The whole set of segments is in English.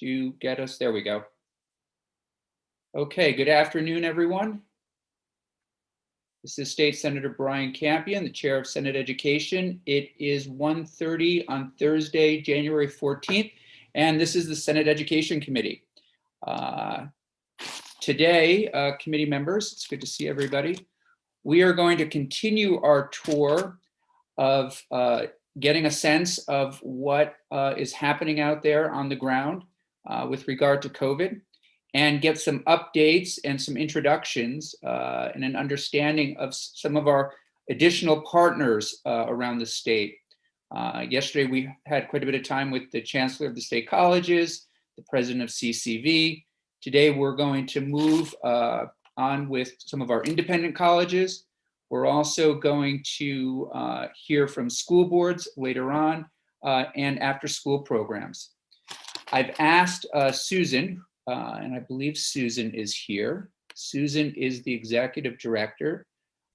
to get us. There we go. Okay, good afternoon, everyone. This is State Senator Brian Campion, the Chair of Senate Education. It is 1:30 on Thursday, January 14th, and this is the Senate Education Committee. Today, committee members, it's good to see everybody. We are going to continue our tour of getting a sense of what is happening out there on the ground with regard to COVID, and get some updates and some introductions and an understanding of some of our additional partners around the state. Yesterday, we had quite a bit of time with the Chancellor of the State Colleges, the President of CCV. Today, we're going to move on with some of our independent colleges. We're also going to hear from school boards later on and after school programs. I've asked Susan, and I believe Susan is here. Susan is the Executive Director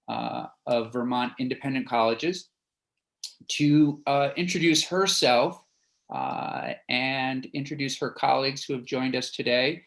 of Vermont Independent Colleges, to introduce herself and introduce her colleagues who have joined us today.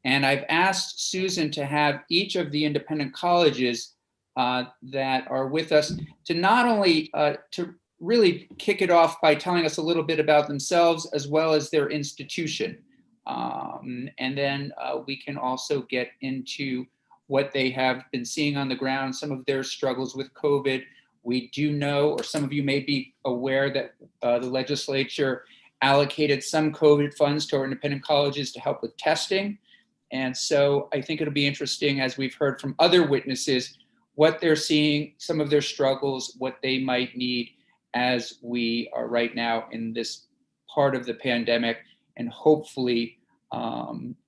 And I've asked Susan to have each of the independent colleges that are with us to not only to really kick it off by telling us a little bit about themselves as well as their institution. And then we can also get into what they have been seeing on the ground, some of their struggles with COVID. We do know, or some of you may be aware, that the legislature allocated some COVID funds to our independent colleges to help with testing. And so I think it'll be interesting, as we've heard from other witnesses, what they're seeing, some of their struggles, what they might need as we are right now in this part of the pandemic, and hopefully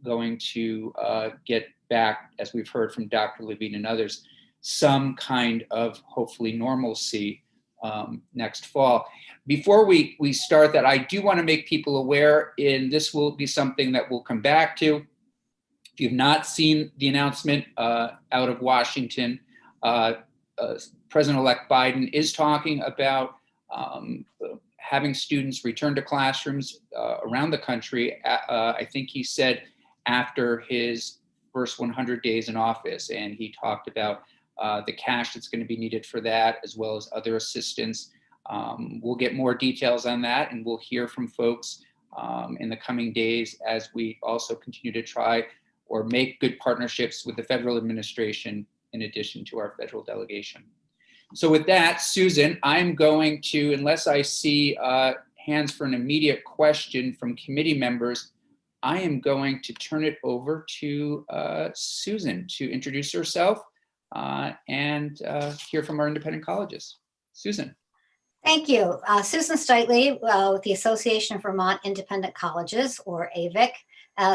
going to get back, as we've heard from Dr. Levine and others, some kind of hopefully normalcy next fall. Before we start that, I do want to make people aware, and this will be something that we'll come back to. If you've not seen the announcement out of Washington, President-elect Biden is talking about having students return to classrooms around the country. I think he said after his first 100 days in office, and he talked about the cash that's going to be needed for that, as well as other assistance. We'll get more details on that, and we'll hear from folks in the coming days as we also continue to try or make good partnerships with the federal administration in addition to our federal delegation. So with that, Susan, I'm going to, unless I see hands for an immediate question from committee members, I am going to turn it over to Susan to introduce herself and hear from our independent colleges. Susan. Thank you. Susan Steitley with the Association of Vermont Independent Colleges, or AVIC.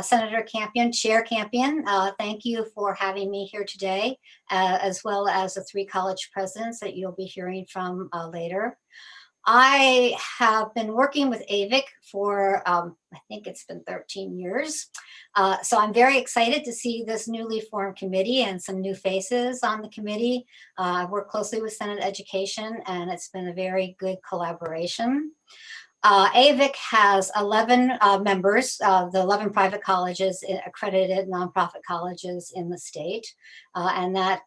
Senator Campion, Chair Campion, thank you for having me here today, as well as the 3 college presidents that you'll be hearing from later. I have been working with AVIC for, I think it's been 13 years. So I'm very excited to see this newly formed committee and some new faces on the committee. I work closely with Senate Education, and it's been a very good collaboration. AVIC has 11 members, the 11 private colleges, accredited nonprofit colleges in the state. And that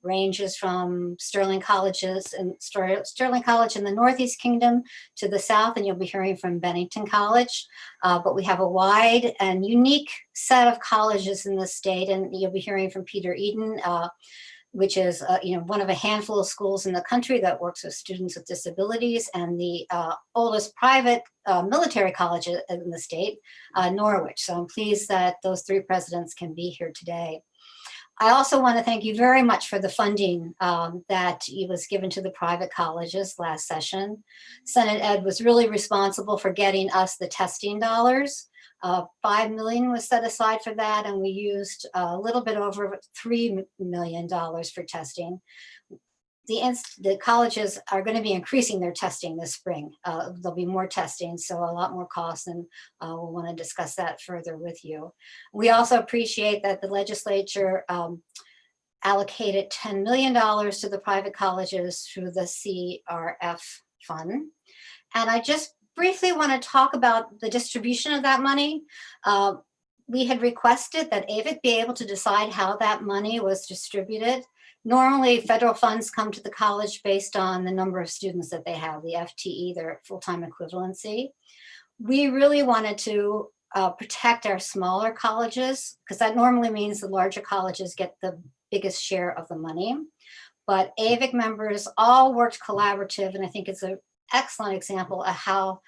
ranges from Sterling College in the Northeast Kingdom to the South, and you'll be hearing from Bennington College. But we have a wide and unique set of colleges in the state, and you'll be hearing from Peter Eden, which is one of a handful of schools in the country that works with students with disabilities, and the oldest private military college in the state, Norwich. So I'm pleased that those 3 presidents can be here today. I also want to thank you very much for the funding that was given to the private colleges last session. Senate Ed was really responsible for getting us the testing dollars. $5 million was set aside for that, and we used a little bit over $3 million for testing. The colleges are going to be increasing their testing this spring. There'll be more testing, so a lot more costs, and we'll want to discuss that further with you. We also appreciate that the legislature allocated $10 million to the private colleges through the CRF fund. And I just briefly want to talk about the distribution of that money. We had requested that AVIC be able to decide how that money was distributed. Normally, federal funds come to the college based on the number of students that they have, the FTE, their full-time equivalency. We really wanted to protect our smaller colleges, because that normally means the larger colleges get the biggest share of the money. But AVIC members all worked collaborative, and I think it's an excellent example of how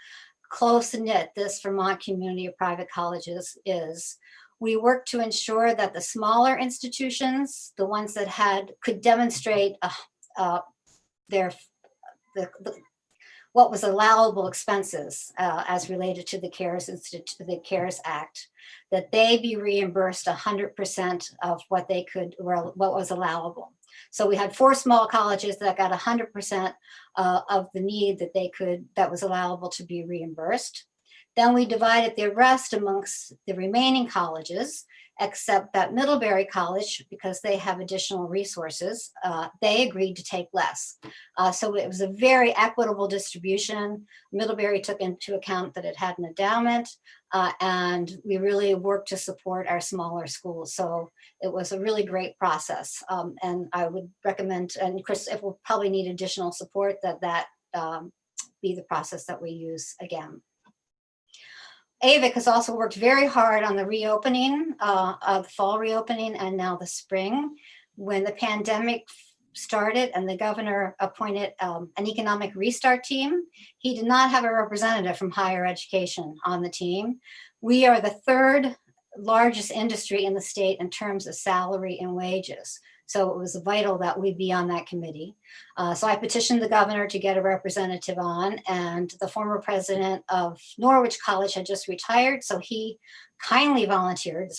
close-knit this Vermont community of private colleges is. We worked to ensure that the smaller institutions, the ones that could demonstrate what was allowable expenses as related to the CARES Act, that they be reimbursed 100% of what they could, or what was allowable. So we had 4 small colleges that got 100% of the need that was allowable to be reimbursed. Then we divided the rest amongst the remaining colleges, except that Middlebury College, because they have additional resources, they agreed to take less. So it was a very equitable distribution. Middlebury took into account that it had an endowment, and we really worked to support our smaller schools. So it was a really great process. And I would recommend, and Chris, if we'll probably need additional support, that be the process that we use again. AVIC has also worked very hard on the reopening, of fall reopening, and now the spring. When the pandemic started and the governor appointed an economic restart team, he did not have a representative from higher education on the team. We are the 3rd largest industry in the state in terms of salary and wages. So it was vital that we be on that committee. So I petitioned the governor to get a representative on, and the former president of Norwich College had just retired. So he kindly volunteered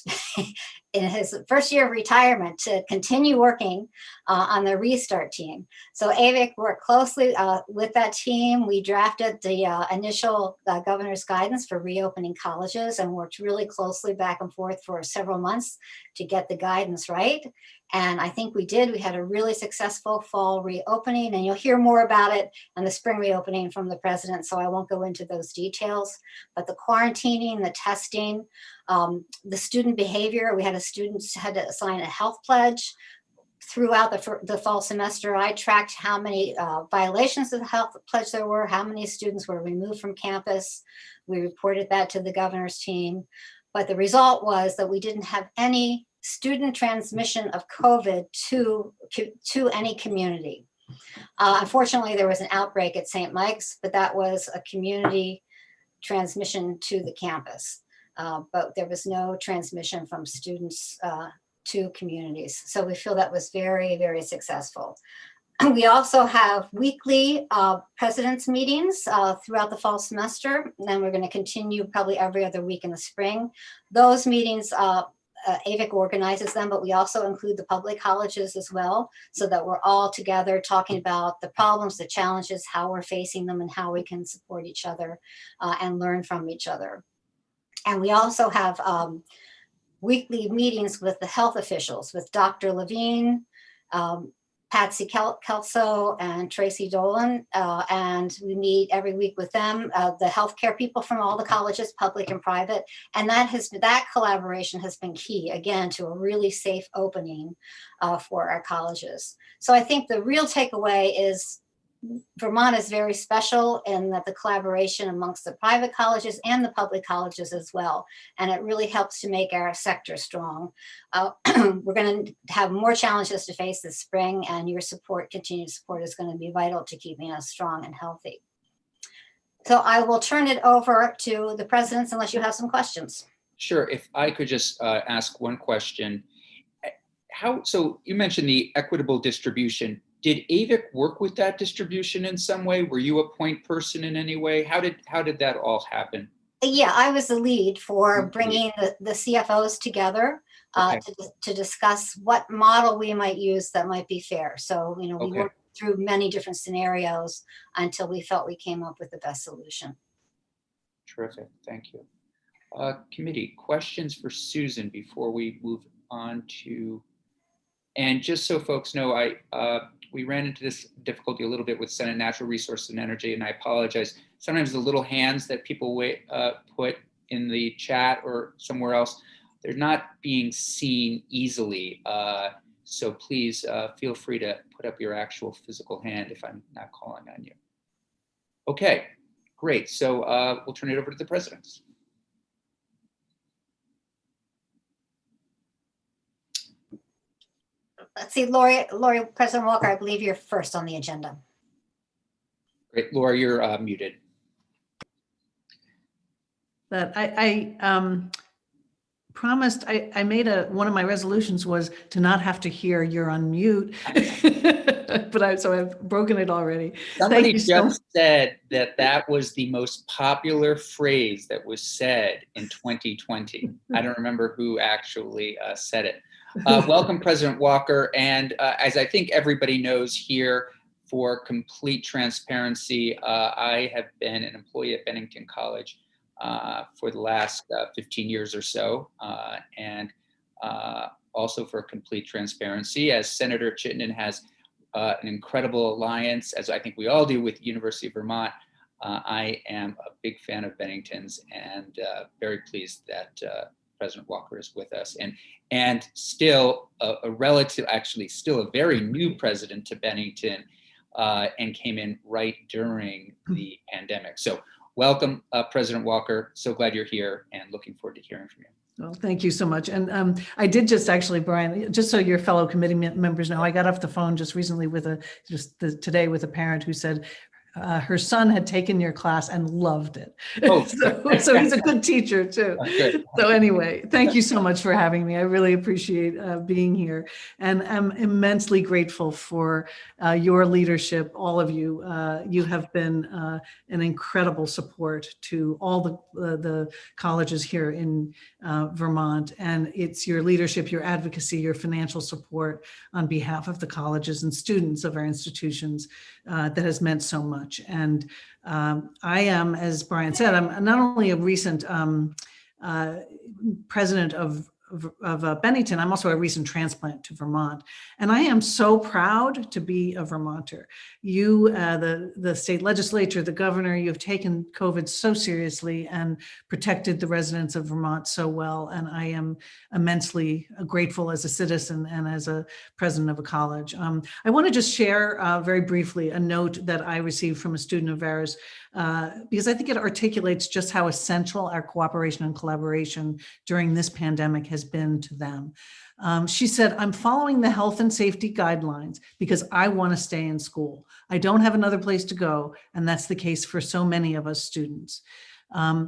in his first year of retirement to continue working on the restart team. So AVIC worked closely with that team. We drafted the initial governor's guidance for reopening colleges and worked really closely back and forth for several months to get the guidance right. And I think we did. We had a really successful fall reopening, and you'll hear more about it and the spring reopening from the president, so I won't go into those details. But the quarantining, the testing, the student behavior, we had students had to sign a health pledge. Throughout the fall semester, I tracked how many violations of the health pledge there were, how many students were removed from campus. We reported that to the governor's team. But the result was that we didn't have any student transmission of COVID to any community. Unfortunately, there was an outbreak at St. Mike's, but that was a community transmission to the campus. But there was no transmission from students to communities. So we feel that was very, very successful. We also have weekly president's meetings throughout the fall semester. And then we're going to continue probably every other week in the spring. Those meetings, AVIC organizes them, but we also include the public colleges as well, so that we're all together talking about the problems, the challenges, how we're facing them, and how we can support each other and learn from each other. And we also have weekly meetings with the health officials, with Dr. Levine, Patsy Kelso, and Tracy Dolan, and we meet every week with them, the healthcare people from all the colleges, public and private, and that collaboration has been key, again, to a really safe opening for our colleges. So I think the real takeaway is Vermont is very special in that the collaboration amongst the private colleges and the public colleges as well. And it really helps to make our sector strong. We're going to have more challenges to face this spring, and your support, continued support, is going to be vital to keeping us strong and healthy. So I will turn it over to the presidents unless you have some questions. Sure. If I could just ask one question. So you mentioned the equitable distribution. Did AVIC work with that distribution in some way? Were you a point person in any way? How did that all happen? Yeah, I was the lead for bringing the CFOs together to discuss what model we might use that might be fair. So, we worked through many different scenarios until we felt we came up with the best solution. Terrific, thank you. Committee, questions for Susan before we move on to And just so folks know, we ran into this difficulty a little bit with Senate Natural Resources and Energy, and I apologize. Sometimes the little hands that people put in the chat or somewhere else, they're not being seen easily. So please feel free to put up your actual physical hand if I'm not calling on you. Okay, great. So we'll turn it over to the presidents. Let's see, Lori, President Walker, I believe you're first on the agenda. Great, Laura, you're muted. That I promised, I made one of my resolutions was to not have to hear you're on mute, but so I've broken it already. Somebody just said that was the most popular phrase that was said in 2020. I don't remember who actually said it. Welcome, President Walker. And as I think everybody knows here, for complete transparency, I have been an employee at Bennington College for the last 15 years or so. And also for complete transparency, as Senator Chittenden has an incredible alliance, as I think we all do, with University of Vermont, I am a big fan of Bennington's and very pleased that President Walker is with us, and still a relative, actually still a very new president to Bennington, and came in right during the pandemic. So welcome, President Walker. So glad you're here and looking forward to hearing from you. Well, thank you so much. And I did just actually, Brian, just so your fellow committee members know, I got off the phone just recently with today with a parent who said her son had taken your class and loved it. Oh. so he's a good teacher too. Good. So anyway, thank you so much for having me. I really appreciate being here, and I'm immensely grateful for your leadership, all of you. You have been an incredible support to all the colleges here in Vermont, and it's your leadership, your advocacy, your financial support on behalf of the colleges and students of our institutions that has meant so much. And I am, as Brian said, I'm not only a recent president of Bennington, I'm also a recent transplant to Vermont. And I am so proud to be a Vermonter. You, the state legislature, the governor, you've taken COVID so seriously and protected the residents of Vermont so well. And I am immensely grateful as a citizen and as a president of a college. I want to just share very briefly a note that I received from a student of ours, because I think it articulates just how essential our cooperation and collaboration during this pandemic has been to them. She said, "I'm following the health and safety guidelines because I want to stay in school. I don't have another place to go, and that's the case for so many of us students."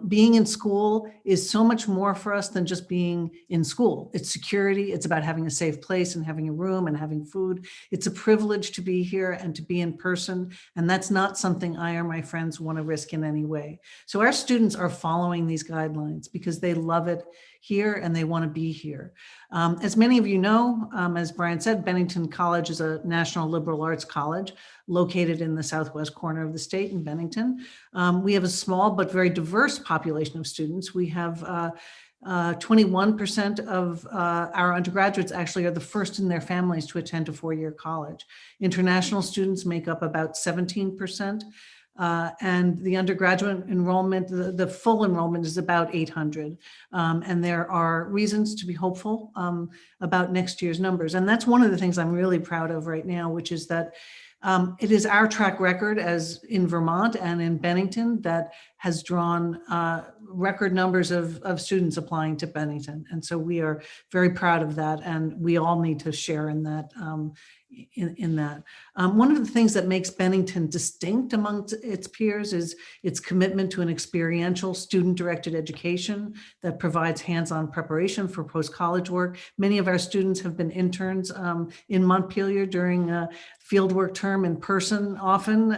Being in school is so much more for us than just being in school. It's security. It's about having a safe place and having a room and having food. It's a privilege to be here and to be in person. And that's not something I or my friends want to risk in any way. So our students are following these guidelines because they love it here and they want to be here. As many of you know, as Brian said, Bennington College is a national liberal arts college located in the southwest corner of the state in Bennington. We have a small but very diverse population of students. We have 21% of our undergraduates actually are the first in their families to attend a four-year college. International students make up about 17%. And the undergraduate enrollment, the full enrollment is about 800. And there are reasons to be hopeful about next year's numbers. And that's one of the things I'm really proud of right now, which is that it is our track record as in Vermont and in Bennington that has drawn record numbers of students applying to Bennington. And so we are very proud of that. And we all need to share in that. One of the things that makes Bennington distinct amongst its peers is its commitment to an experiential student-directed education that provides hands-on preparation for post-college work. Many of our students have been interns in Montpelier during fieldwork term in person often.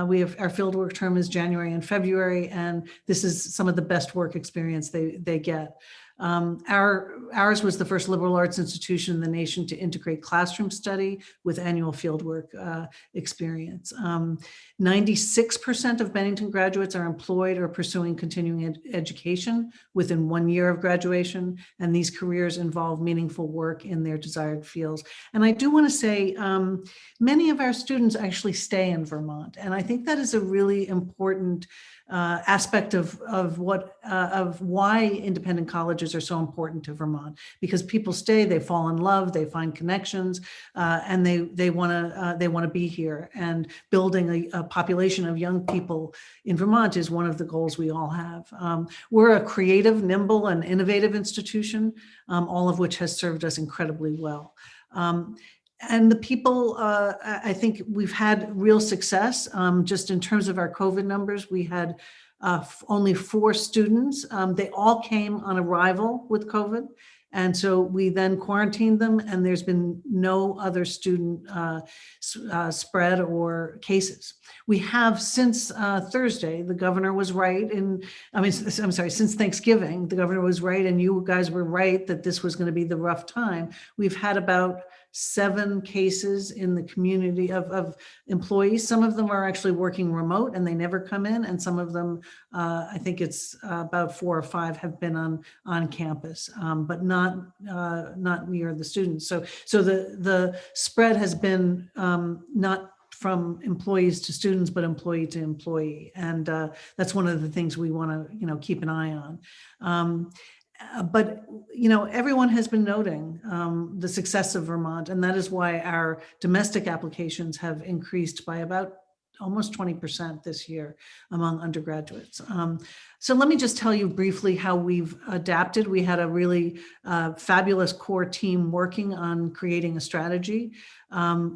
We have our fieldwork term is January and February, and this is some of the best work experience they get. Ours was the first liberal arts institution in the nation to integrate classroom study with annual fieldwork experience. 96% of Bennington graduates are employed or pursuing continuing education within 1 year of graduation, and these careers involve meaningful work in their desired fields. And I do want to say, many of our students actually stay in Vermont, and I think that is a really important aspect of why independent colleges are so important to Vermont, because people stay, they fall in love, they find connections, and they want to be here. And building a population of young people in Vermont is one of the goals we all have. We're a creative, nimble, and innovative institution, all of which has served us incredibly well. And the people, I think we've had real success. Just in terms of our COVID numbers, we had only 4 students. They all came on arrival with COVID. And so we then quarantined them, and there's been no other student spread or cases. We have since Thursday, the governor was right since Thanksgiving, the governor was right, and you guys were right that this was going to be the rough time. We've had about 7 cases in the community of employees. Some of them are actually working remote and they never come in. And some of them, I think it's about 4 or 5 have been on campus, but not near the students. So the spread has been not from employees to students, but employee to employee. And that's one of the things we want to, keep an eye on. But, everyone has been noting the success of Vermont, and that is why our domestic applications have increased by about almost 20% this year among undergraduates. So let me just tell you briefly how we've adapted. We had a really fabulous core team working on creating a strategy.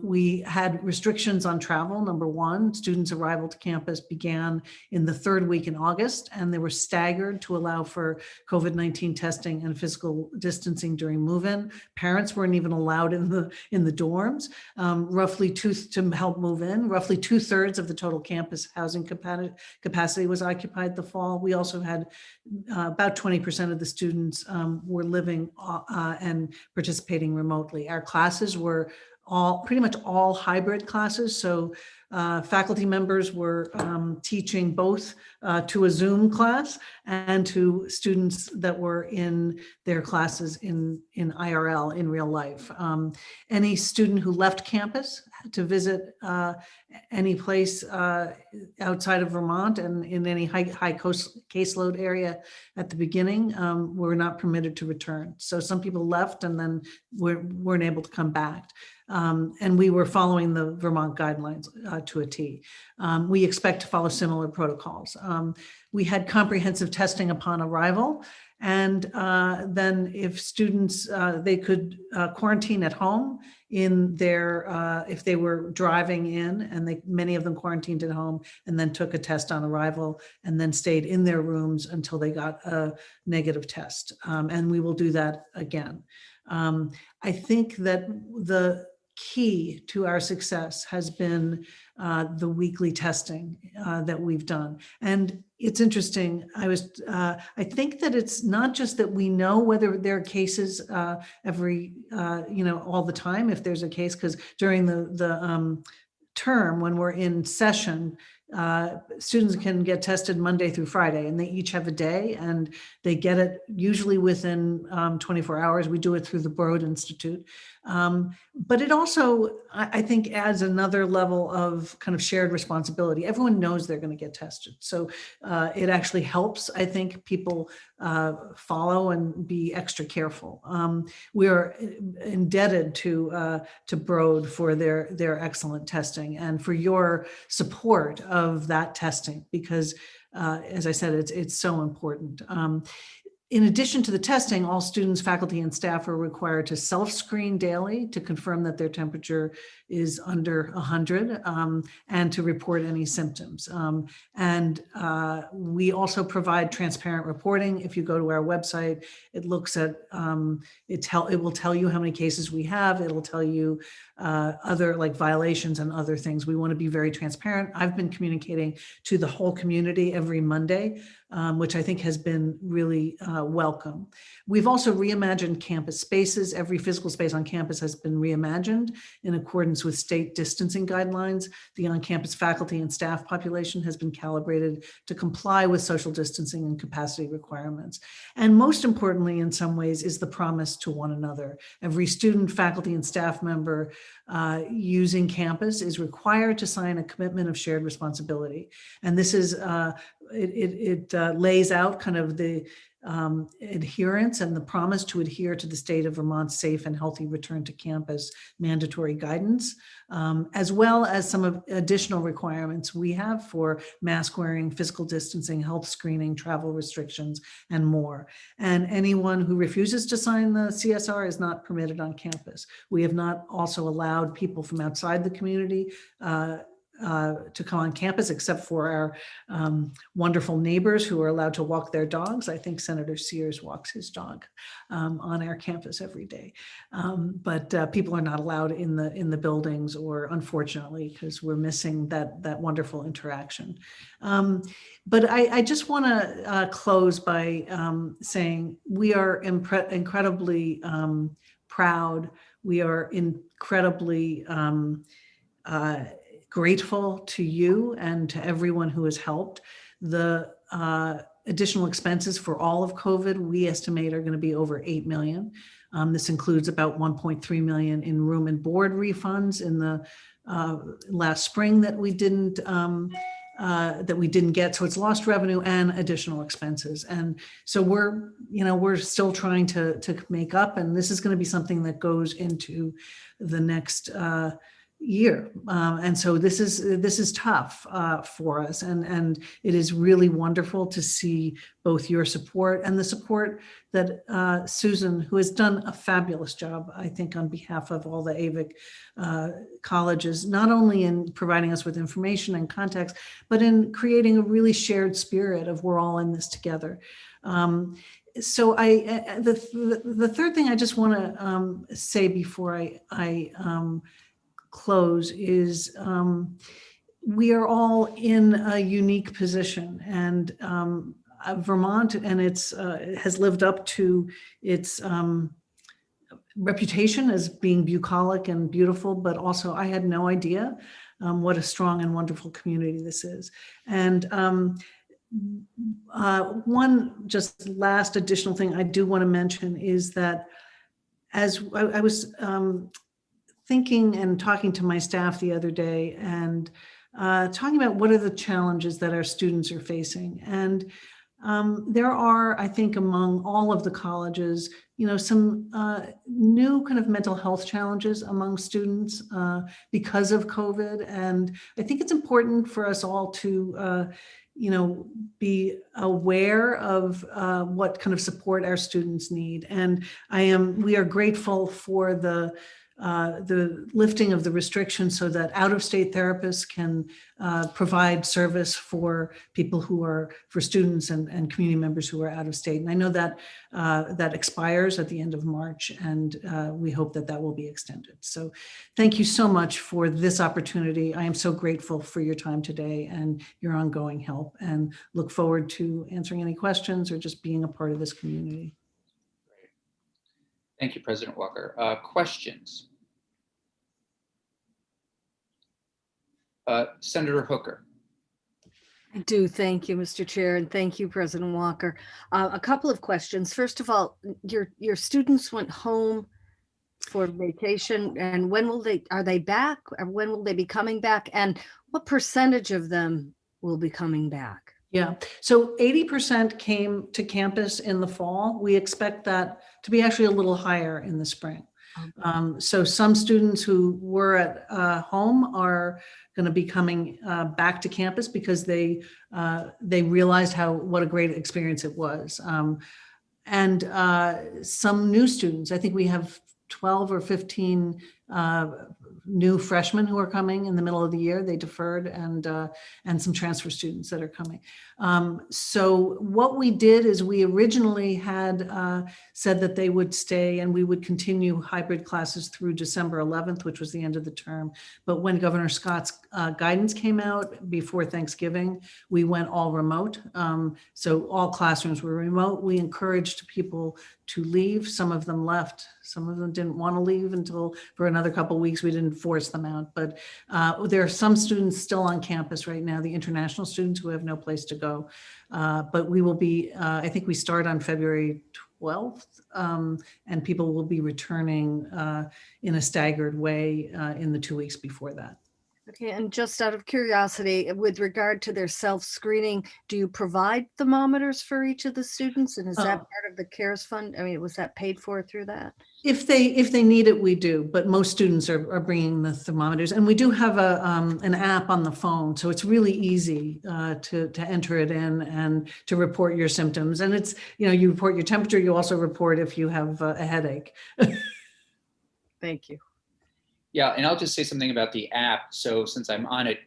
We had restrictions on travel. Number one, students' arrival to campus began in the 3rd week in August, and they were staggered to allow for COVID-19 testing and physical distancing during move-in. Parents weren't even allowed in the dorms. To help move in, roughly 2/3 of the total campus housing capacity was occupied the fall. We also had about 20% of the students were living and participating remotely. Our classes were pretty much all hybrid classes. So faculty members were teaching both to a Zoom class and to students that were in their classes in IRL, in real life. Any student who left campus to visit any place outside of Vermont and in any high caseload area at the beginning were not permitted to return. So some people left and then weren't able to come back. And we were following the Vermont guidelines to a T. We expect to follow similar protocols. We had comprehensive testing upon arrival. And then if students, they could quarantine at home in their, if they were driving in, and many of them quarantined at home and then took a test on arrival and then stayed in their rooms until they got a negative test. And we will do that again. I think that the key to our success has been the weekly testing that we've done. And it's interesting, I think that it's not just that we know whether there are cases all the time, if there's a case, because during the term, when we're in session, students can get tested Monday through Friday, and they each have a day, and they get it usually within 24 hours. We do it through the Broad Institute. But it also, I think, adds another level of kind of shared responsibility. Everyone knows they're going to get tested. So it actually helps, I think, people follow and be extra careful. We are indebted to Broad for their excellent testing and for your support of that testing, because as I said, it's so important. In addition to the testing, all students, faculty, and staff are required to self-screen daily to confirm that their temperature is under 100 and to report any symptoms. And we also provide transparent reporting. If you go to our website, it looks at, it will tell you how many cases we have. It'll tell you other violations and other things. We want to be very transparent. I've been communicating to the whole community every Monday, which I think has been really welcome. We've also reimagined campus spaces. Every physical space on campus has been reimagined in accordance with state distancing guidelines. The on-campus faculty and staff population has been calibrated to comply with social distancing and capacity requirements. And most importantly, in some ways, is the promise to one another. Every student, faculty, and staff member using campus is required to sign a commitment of shared responsibility. And this is, it lays out kind of the adherence and the promise to adhere to the state of Vermont's safe and healthy return to campus mandatory guidance, as well as some of additional requirements we have for mask wearing, physical distancing, health screening, travel restrictions, and more. And anyone who refuses to sign the CSR is not permitted on campus. We have not also allowed people from outside the community to come on campus, except for our wonderful neighbors who are allowed to walk their dogs. I think Senator Sears walks his dog on our campus every day. But people are not allowed in the buildings, or unfortunately, because we're missing that wonderful interaction. But I just want to close by saying we are incredibly proud. We are incredibly grateful to you and to everyone who has helped. The additional expenses for all of COVID, we estimate, are going to be over $8 million. This includes about $1.3 million in room and board refunds in the last spring that we didn't get. So it's lost revenue and additional expenses. And so we're still trying to make up, and this is going to be something that goes into the next year. And so this is tough for us. And it is really wonderful to see both your support and the support that Susan, who has done a fabulous job, I think, on behalf of all the AVIC colleges, not only in providing us with information and context, but in creating a really shared spirit of we're all in this together. So the third thing I just want to say before I close is we are all in a unique position, and Vermont and its has lived up to its reputation as being bucolic and beautiful, but also I had no idea what a strong and wonderful community this is. And one just last additional thing I do want to mention is that as I was thinking and talking to my staff the other day and talking about what are the challenges that our students are facing. And there are, I think, among all of the colleges, some new kind of mental health challenges among students because of COVID. And I think it's important for us all to be aware of what kind of support our students need. And we are grateful for the lifting of the restrictions so that out-of-state therapists can provide service for people for students and community members who are out of state. And I know that that expires at the end of March, and we hope that will be extended. So thank you so much for this opportunity. I am so grateful for your time today and your ongoing help, and look forward to answering any questions or just being a part of this community. Thank you, President Walker. Questions? Senator Hooker. I do. Thank you, Mr. Chair, and thank you, President Walker. A couple of questions. First of all, your students went home for vacation, and are they back? Or when will they be coming back? And what percentage of them will be coming back? Yeah, so 80% came to campus in the fall. We expect that to be actually a little higher in the spring. Okay. So some students who were at home are going to be coming back to campus because they realized what a great experience it was. And some new students, I think we have 12 or 15 new freshmen who are coming in the middle of the year. They deferred, and some transfer students that are coming. So what we did is we originally had said that they would stay and we would continue hybrid classes through December 11th, which was the end of the term. But when Governor Scott's guidance came out before Thanksgiving, we went all remote. So all classrooms were remote. We encouraged people to leave. Some of them left. Some of them didn't want to leave until for another couple of weeks. We didn't force them out, but there are some students still on campus right now, the international students who have no place to go. But we will be, I think we start on February 12th, and people will be returning in a staggered way in the 2 weeks before that. Okay, and just out of curiosity, with regard to their self-screening, do you provide thermometers for each of the students? And is that part of the CARES fund? I mean, was that paid for through that? If they need it, we do, but most students are bringing the thermometers, and we do have an app on the phone, so it's really easy to enter it in and to report your symptoms. And it's, you report your temperature, you also report if you have a headache. Thank you. Yeah, and I'll just say something about the app. So since I'm on it,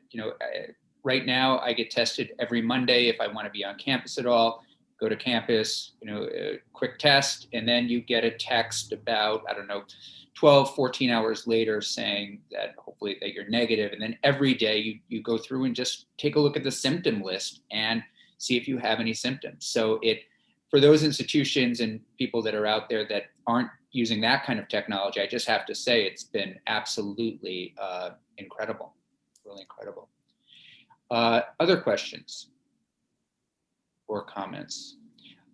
right now I get tested every Monday if I want to be on campus at all. Go to campus, a quick test, and then you get a text about, 12, 14 hours later saying that hopefully that you're negative. And then every day you go through and just take a look at the symptom list and see if you have any symptoms. So for those institutions and people that are out there that aren't using that kind of technology, I just have to say it's been absolutely incredible, really incredible. Other questions or comments?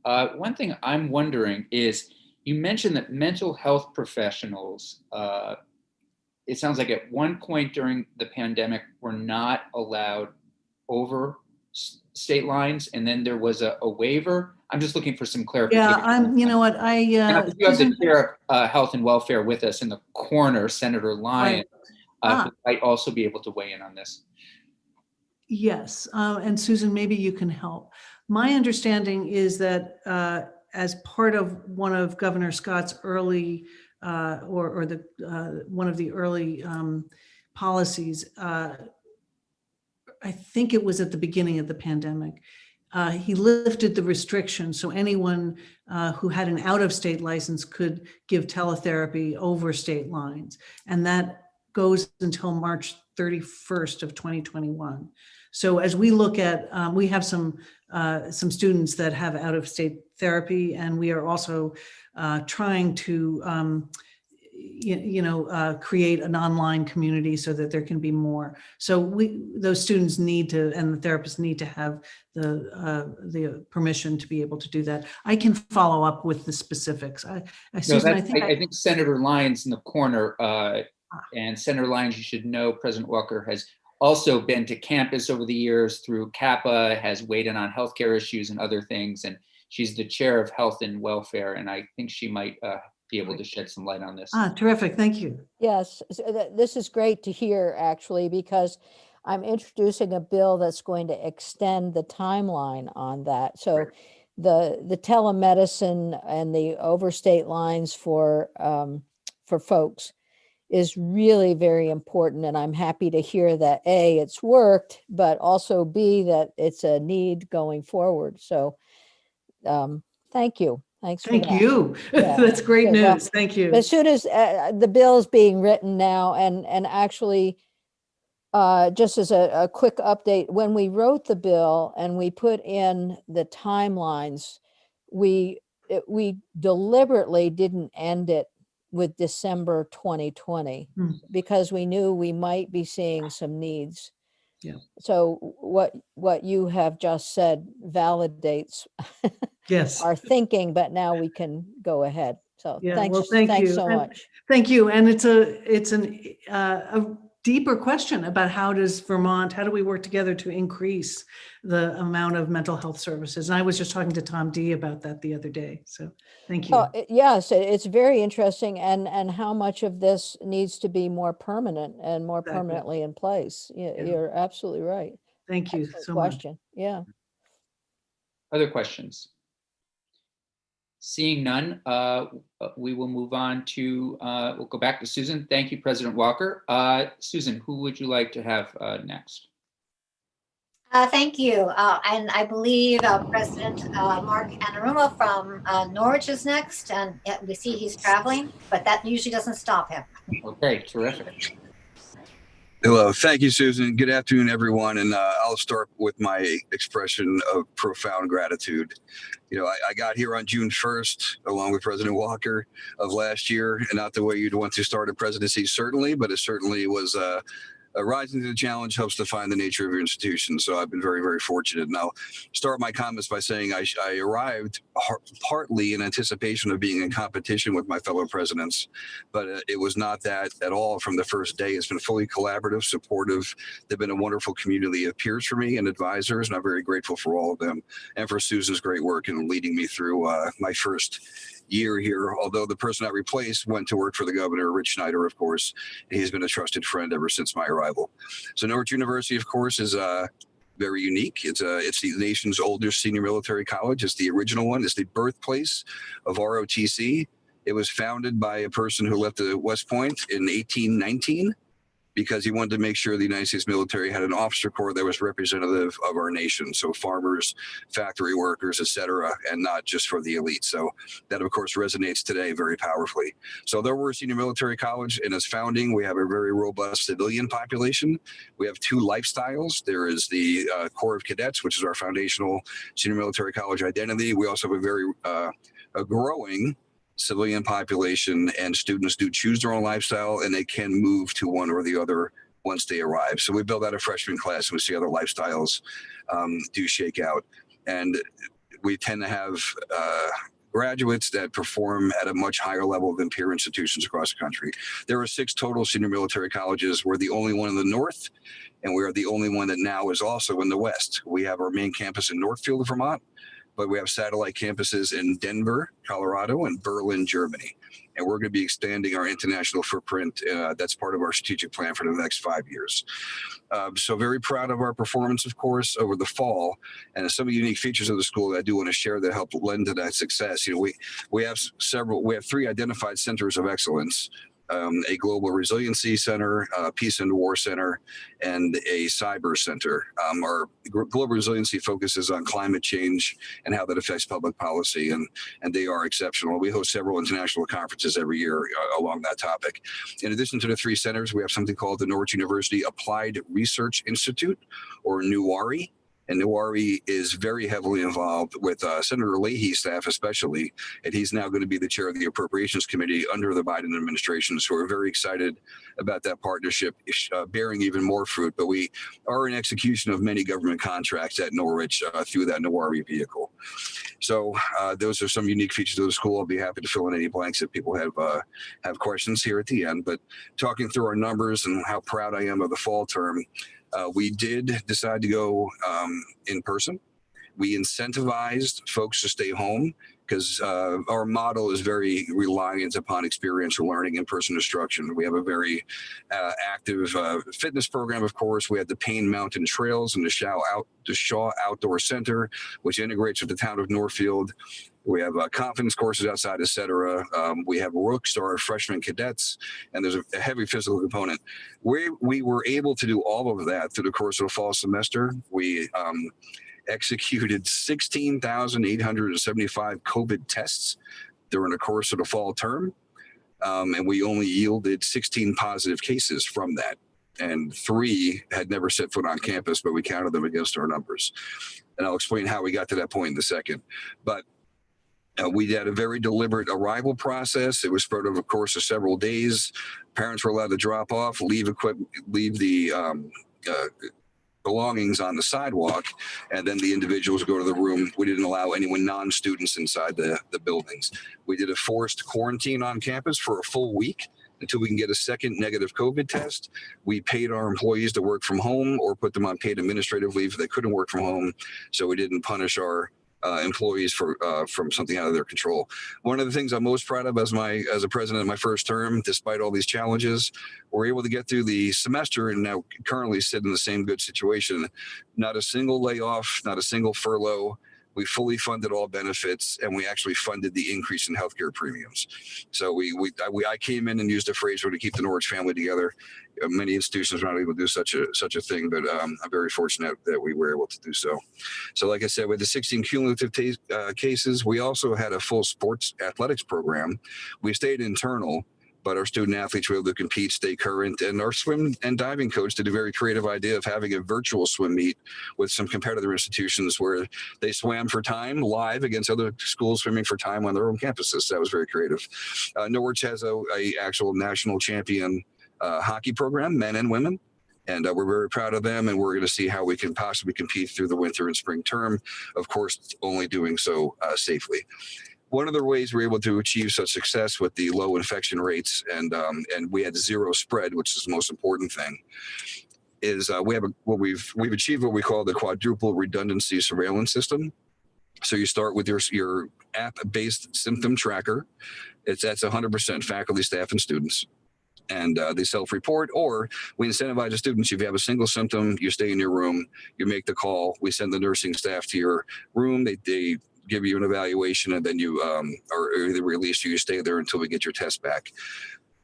One thing I'm wondering is, you mentioned that mental health professionals, it sounds like at one point during the pandemic, were not allowed over state lines, and then there was a waiver. I'm just looking for some clarification. Yeah, you know what, you have the chair of health and welfare with us in the corner, Senator Lyon, who might also be able to weigh in on this. Yes, and Susan, maybe you can help. My understanding is that as part of one of Governor Scott's early one of the early policies, I think it was at the beginning of the pandemic, he lifted the restriction, so anyone who had an out-of-state license could give teletherapy over state lines, and that goes until March 31st of 2021. So as we look at, we have some students that have out-of-state therapy, and we are also trying to create an online community so that there can be more. So those students need to, and the therapists need to have the permission to be able to do that. I can follow up with the specifics. Susan, I think Senator Lyons in the corner, and Senator Lyons, you should know, President Walker has also been to campus over the years through CAPA, has weighed in on healthcare issues and other things, and she's the chair of health and welfare, and I think she might be able to shed some light on this. Terrific, thank you. Yes, this is great to hear, actually, because I'm introducing a bill that's going to extend the timeline on that. So the telemedicine and the overstate lines for folks is really very important. And I'm happy to hear that A, it's worked, but also B, that it's a need going forward. So thank you. Thanks for that. Thank you. Yeah. That's great news. Well, thank you. as soon as the bill is being written now, and actually, just as a quick update, when we wrote the bill and we put in the timelines, we deliberately didn't end it with December 2020 because we knew we might be seeing some needs. Yeah. So what you have just said validates yes. our thinking, but now we can go ahead. So yeah, thanks, well, thanks so much. Thank you. And it's a deeper question about how do we work together to increase the amount of mental health services? And I was just talking to Tom D about that the other day. So thank you. Yes, it's very interesting, and how much of this needs to be more permanent and more permanently in place. You're absolutely right. Thank you Excellent so question. much. Yeah. Other questions? Seeing none, we will move on to, we'll go back to Susan. Thank you, President Walker. Susan, who would you like to have next? Thank you. And I believe President Mark Anaruma from Norwich is next, and we see he's traveling, but that usually doesn't stop him. Okay, terrific. Hello. Thank you, Susan. Good afternoon, everyone. And I'll start with my expression of profound gratitude. You know, I got here on June 1st, along with President Walker of last year, and not the way you'd want to start a presidency, certainly, but it certainly was rising to the challenge helps define the nature of your institution. So I've been very, very fortunate. And I'll start my comments by saying I arrived partly in anticipation of being in competition with my fellow presidents, but it was not that at all from the first day. It's been fully collaborative, supportive. They've been a wonderful community of peers for me and advisors, and I'm very grateful for all of them and for Susan's great work in leading me through my first year here, although the person I replaced went to work for the governor, Rich Schneider, of course. He's been a trusted friend ever since my arrival. So Norwich University, of course, is very unique. It's the nation's oldest senior military college. It's the original one. It's the birthplace of ROTC. It was founded by a person who left the West Point in 1819 because he wanted to make sure the United States military had an officer corps that was representative of our nation. So farmers, factory workers, et cetera, and not just for the elite. So that, of course, resonates today very powerfully. So though we're a senior military college, in its founding, we have a very robust civilian population. We have two lifestyles. There is the Corps of Cadets, which is our foundational senior military college identity. We also have a very a growing civilian population, and students do choose their own lifestyle, and they can move to one or the other once they arrive. So we build out a freshman class and we see other lifestyles do shake out. And we tend to have graduates that perform at a much higher level than peer institutions across the country. There are 6 total senior military colleges. We're the only one in the North, and we are the only one that now is also in the West. We have our main campus in Northfield, Vermont, but we have satellite campuses in Denver, Colorado, and Berlin, Germany. And we're going to be expanding our international footprint. That's part of our strategic plan for the next 5 years. So very proud of our performance, of course, over the fall. And some of the unique features of the school that I do want to share that help lend to that success. You know, we have 3 identified centers of excellence. A global resiliency center, peace and war center, and a cyber center. Our global resiliency focuses on climate change and how that affects public policy, and they are exceptional. We host several international conferences every year along that topic. In addition to the 3 centers, we have something called the Norwich University Applied Research Institute, or NUWARI. And Nuwari is very heavily involved with Senator Leahy's staff, especially, and he's now going to be the chair of the Appropriations Committee under the Biden administration. So we're very excited about that partnership bearing even more fruit. But we are in execution of many government contracts at Norwich through that Nuwari vehicle. So those are some unique features of the school. I'll be happy to fill in any blanks if people have questions here at the end. But talking through our numbers and how proud I am of the fall term, we did decide to go in person. We incentivized folks to stay home because our model is very reliant upon experiential learning, in-person instruction. We have a very active fitness program, of course. We have the Payne Mountain Trails and the Shaw Outdoor Center, which integrates with the town of Northfield. We have confidence courses outside, et cetera. We have Rooks, our freshman cadets, and there's a heavy physical component. We were able to do all of that through the course of the fall semester. We executed 16,875 COVID tests during the course of the fall term, and we only yielded 16 positive cases from that. And 3 had never set foot on campus, but we counted them against our numbers. And I'll explain how we got to that point in a second. But we had a very deliberate arrival process. It was spread over the course of several days. Parents were allowed to drop off, leave the belongings on the sidewalk, and then the individuals go to the room. We didn't allow anyone non-students inside the buildings. We did a forced quarantine on campus for a full week until we can get a second negative COVID test. We paid our employees to work from home or put them on paid administrative leave if they couldn't work from home, so we didn't punish our employees from something out of their control. One of the things I'm most proud of as a president of my first term, despite all these challenges, we're able to get through the semester and now currently sit in the same good situation. Not a single layoff, not a single furlough. We fully funded all benefits, and we actually funded the increase in healthcare premiums. So I came in and used a phrase to keep the Norwich family together. Many institutions are not able to do such a thing, but I'm very fortunate that we were able to do so. So like I said, with the 16 cumulative cases, we also had a full sports athletics program. We stayed internal, but our student athletes were able to compete, stay current, and our swim and diving coach did a very creative idea of having a virtual swim meet with some competitor institutions where they swam for time live against other schools swimming for time on their own campuses. That was very creative. Norwich has a actual national champion hockey program, men and women. And we're very proud of them, and we're going to see how we can possibly compete through the winter and spring term, of course, only doing so safely. One of the ways we're able to achieve such success with the low infection rates and we had zero spread, which is the most important thing, is we've achieved what we call the Quadruple Redundancy surveillance system. So you start with your app-based symptom tracker. That's 100% faculty, staff, and students. And they self-report, or we incentivize the students. If you have a single symptom, you stay in your room, you make the call. We send the nursing staff to your room. They give you an evaluation, and then you are either released or you stay there until we get your test back.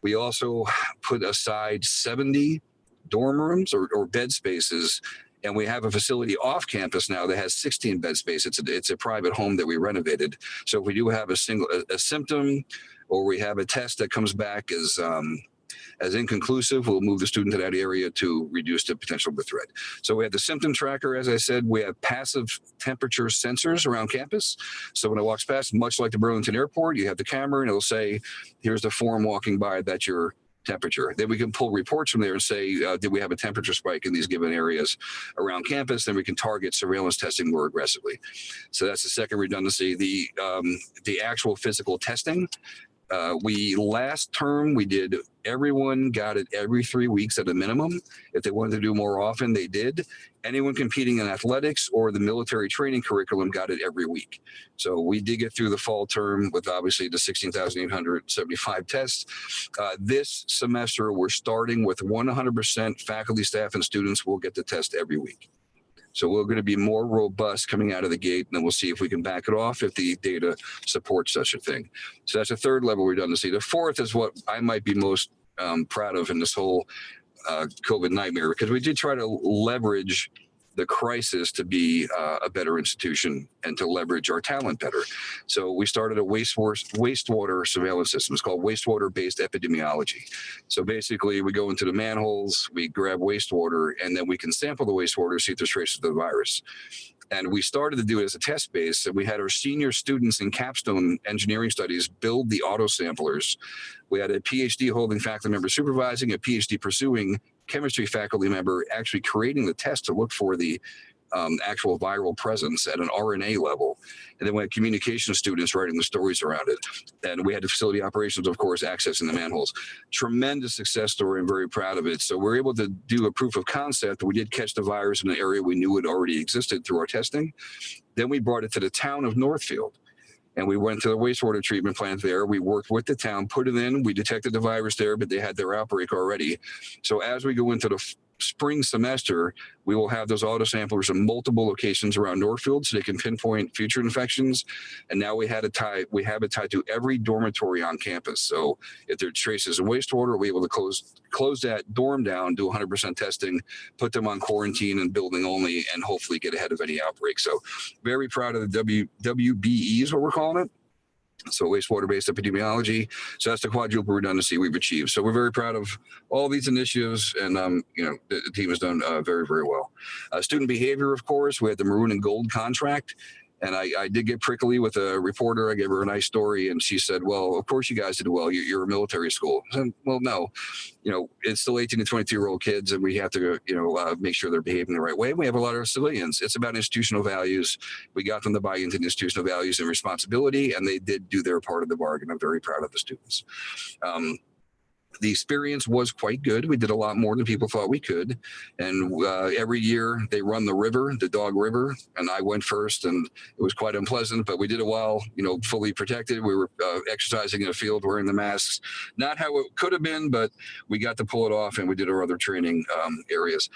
We also put aside 70 dorm rooms or bed spaces, and we have a facility off campus now that has 16 bed spaces. It's a private home that we renovated. So if we do have a symptom, or we have a test that comes back as inconclusive, we'll move the student to that area to reduce the potential of the threat. So we have the symptom tracker, as I said. We have passive temperature sensors around campus. So when it walks past, much like the Burlington Airport, you have the camera and it'll say, here's the form walking by, that's your temperature. Then we can pull reports from there and say, did we have a temperature spike in these given areas around campus? Then we can target surveillance testing more aggressively. So that's the second redundancy. The actual physical testing, last term we did, everyone got it every 3 weeks at a minimum. If they wanted to do more often, they did. Anyone competing in athletics or the military training curriculum got it every week. So we did get through the fall term with obviously the 16,875 tests. This semester, we're starting with 100% faculty, staff, and students will get the test every week. So we're going to be more robust coming out of the gate, and then we'll see if we can back it off if the data supports such a thing. So that's a third level redundancy. The fourth is what I might be most proud of in this whole COVID nightmare, because we did try to leverage the crisis to be a better institution and to leverage our talent better. So we started a wastewater surveillance system. It's called wastewater-based epidemiology. So basically we go into the manholes, we grab wastewater, and then we can sample the wastewater, see if there's traces of the virus. And we started to do it as a test base. And we had our senior students in capstone engineering studies build the auto samplers. We had a PhD holding faculty member supervising, a PhD pursuing chemistry faculty member actually creating the test to look for the actual viral presence at an RNA level. And then we had communication students writing the stories around it. And we had the facility operations, of course, accessing the manholes. Tremendous success story. I'm very proud of it. So we're able to do a proof of concept. We did catch the virus in an area we knew it already existed through our testing. Then we brought it to the town of Northfield. And we went to the wastewater treatment plant there. We worked with the town, put it in. We detected the virus there, but they had their outbreak already. So as we go into the spring semester, we will have those auto samplers in multiple locations around Northfield so they can pinpoint future infections. And now we have it tied to every dormitory on campus. So if there are traces of wastewater, we're able to close that dorm down, do 100% testing, put them on quarantine and building only, and hopefully get ahead of any outbreak. So very proud of the WBE is what we're calling it. So wastewater-based epidemiology. So that's the quadruple redundancy we've achieved. So we're very proud of all these initiatives, and the team has done very, very well. Student behavior, of course, we had the maroon and gold contract. And I did get prickly with a reporter. I gave her a nice story, and she said, well, of course you guys did well. You're a military school. I said, well, no, it's still 18 to 22-year-old kids, and we have to, make sure they're behaving the right way. We have a lot of civilians. It's about institutional values. We got them to buy into institutional values and responsibility, and they did do their part of the bargain. I'm very proud of the students. The experience was quite good. We did a lot more than people thought we could. And every year they run the river, the Dog River, and I went first, and it was quite unpleasant, but we did it while, fully protected. We were exercising in a field wearing the masks. Not how it could have been, but we got to pull it off, and we did our other training areas.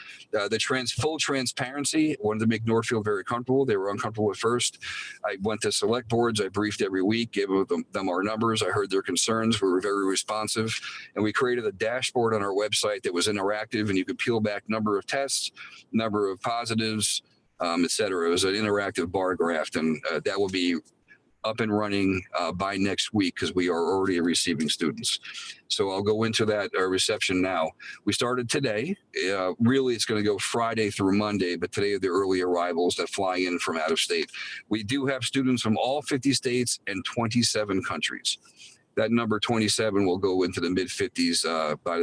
Full transparency, wanted to make Northfield very comfortable. They were uncomfortable at first. I went to select boards. I briefed every week, gave them our numbers. I heard their concerns. We were very responsive, and we created a dashboard on our website that was interactive, and you could peel back number of tests, number of positives, et cetera. It was an interactive bar graph, and that will be up and running by next week because we are already receiving students. So I'll go into that reception now. We started today. Really, it's going to go Friday through Monday, but today are the early arrivals that fly in from out of state. We do have students from all 50 states and 27 countries. That number 27 will go into the mid 50s by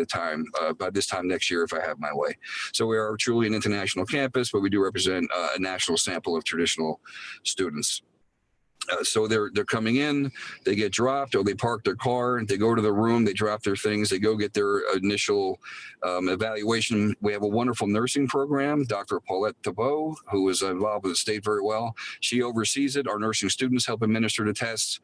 this time next year if I have my way. So we are truly an international campus, but we do represent a national sample of traditional students. So they're coming in, they get dropped, or they park their car, they go to the room, they drop their things, they go get their initial evaluation. We have a wonderful nursing program, Dr. Paulette Thabeau, who is involved with the state very well. She oversees it. Our nursing students help administer the tests.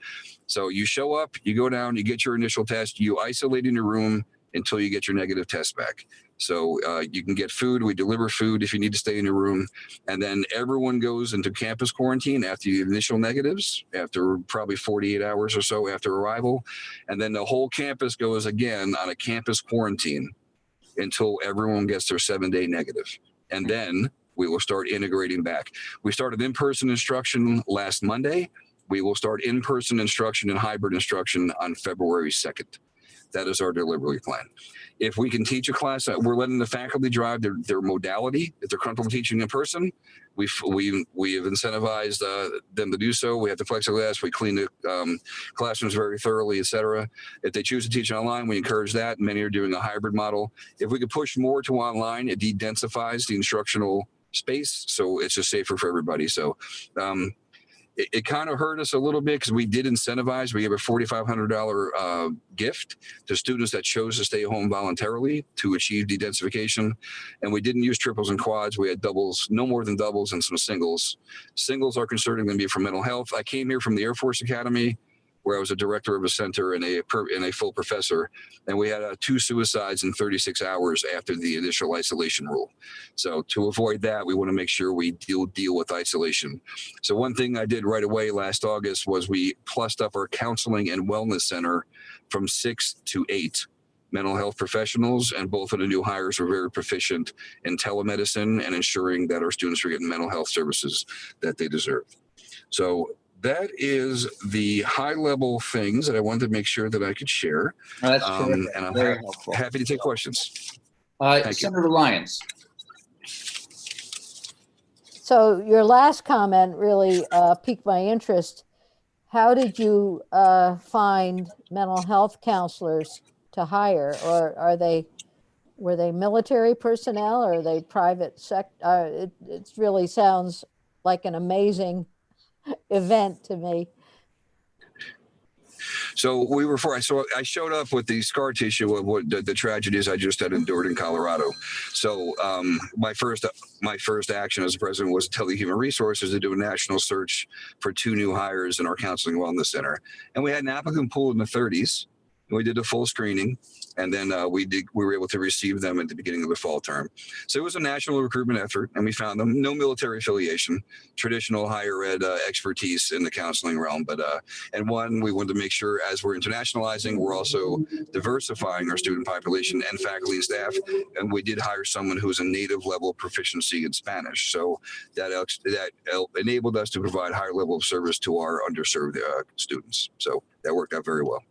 So you show up, you go down, you get your initial test, you isolate in your room until you get your negative test back. So you can get food. We deliver food if you need to stay in your room. And then everyone goes into campus quarantine after the initial negatives, after probably 48 hours or so after arrival. And then the whole campus goes again on a campus quarantine until everyone gets their 7-day negative. And then we will start integrating back. We started in-person instruction last Monday. We will start in-person instruction and hybrid instruction on February 2nd. That is our delivery plan. If we can teach a class, we're letting the faculty drive their modality. If they're comfortable teaching in person, we have incentivized them to do so. We have the plexiglass. We clean the classrooms very thoroughly, et cetera. If they choose to teach online, we encourage that. Many are doing a hybrid model. If we could push more to online, it de-densifies the instructional space, so it's just safer for everybody. So it kind of hurt us a little bit because we did incentivize. We gave a $4,500 gift to students that chose to stay home voluntarily to achieve de-densification. And we didn't use triples and quads. We had doubles, no more than doubles, and some singles. Singles are considered going to be for mental health. I came here from the Air Force Academy, where I was a director of a center and a full professor. And we had 2 suicides in 36 hours after the initial isolation rule. So to avoid that, we want to make sure we deal with isolation. So one thing I did right away last August was we plussed up our counseling and wellness center from 6 to 8 mental health professionals, and both of the new hires were very proficient in telemedicine and ensuring that our students are getting mental health services that they deserve. So that is the high-level things that I wanted to make sure that I could share. That's terrific. And I'm Very helpful. happy to take questions. Thank you. Senator Lyons. So your last comment really piqued my interest. How did you find mental health counselors to hire, or were they military personnel, or are they private sector? It really sounds like an amazing event to me. So I showed up with the scar tissue of what the tragedies I just had endured in Colorado. So my first action as president was to tell the Human Resources to do a national search for 2 new hires in our counseling wellness center. And we had an applicant pool in the 30s. We did a full screening, and then we were able to receive them at the beginning of the fall term. So it was a national recruitment effort, and we found them. No military affiliation, traditional higher ed expertise in the counseling realm. But we wanted to make sure, as we're internationalizing, we're also diversifying our student population and faculty and staff. And we did hire someone who's a native level of proficiency in Spanish. So that enabled us to provide higher level of service to our underserved students. So that worked out very well.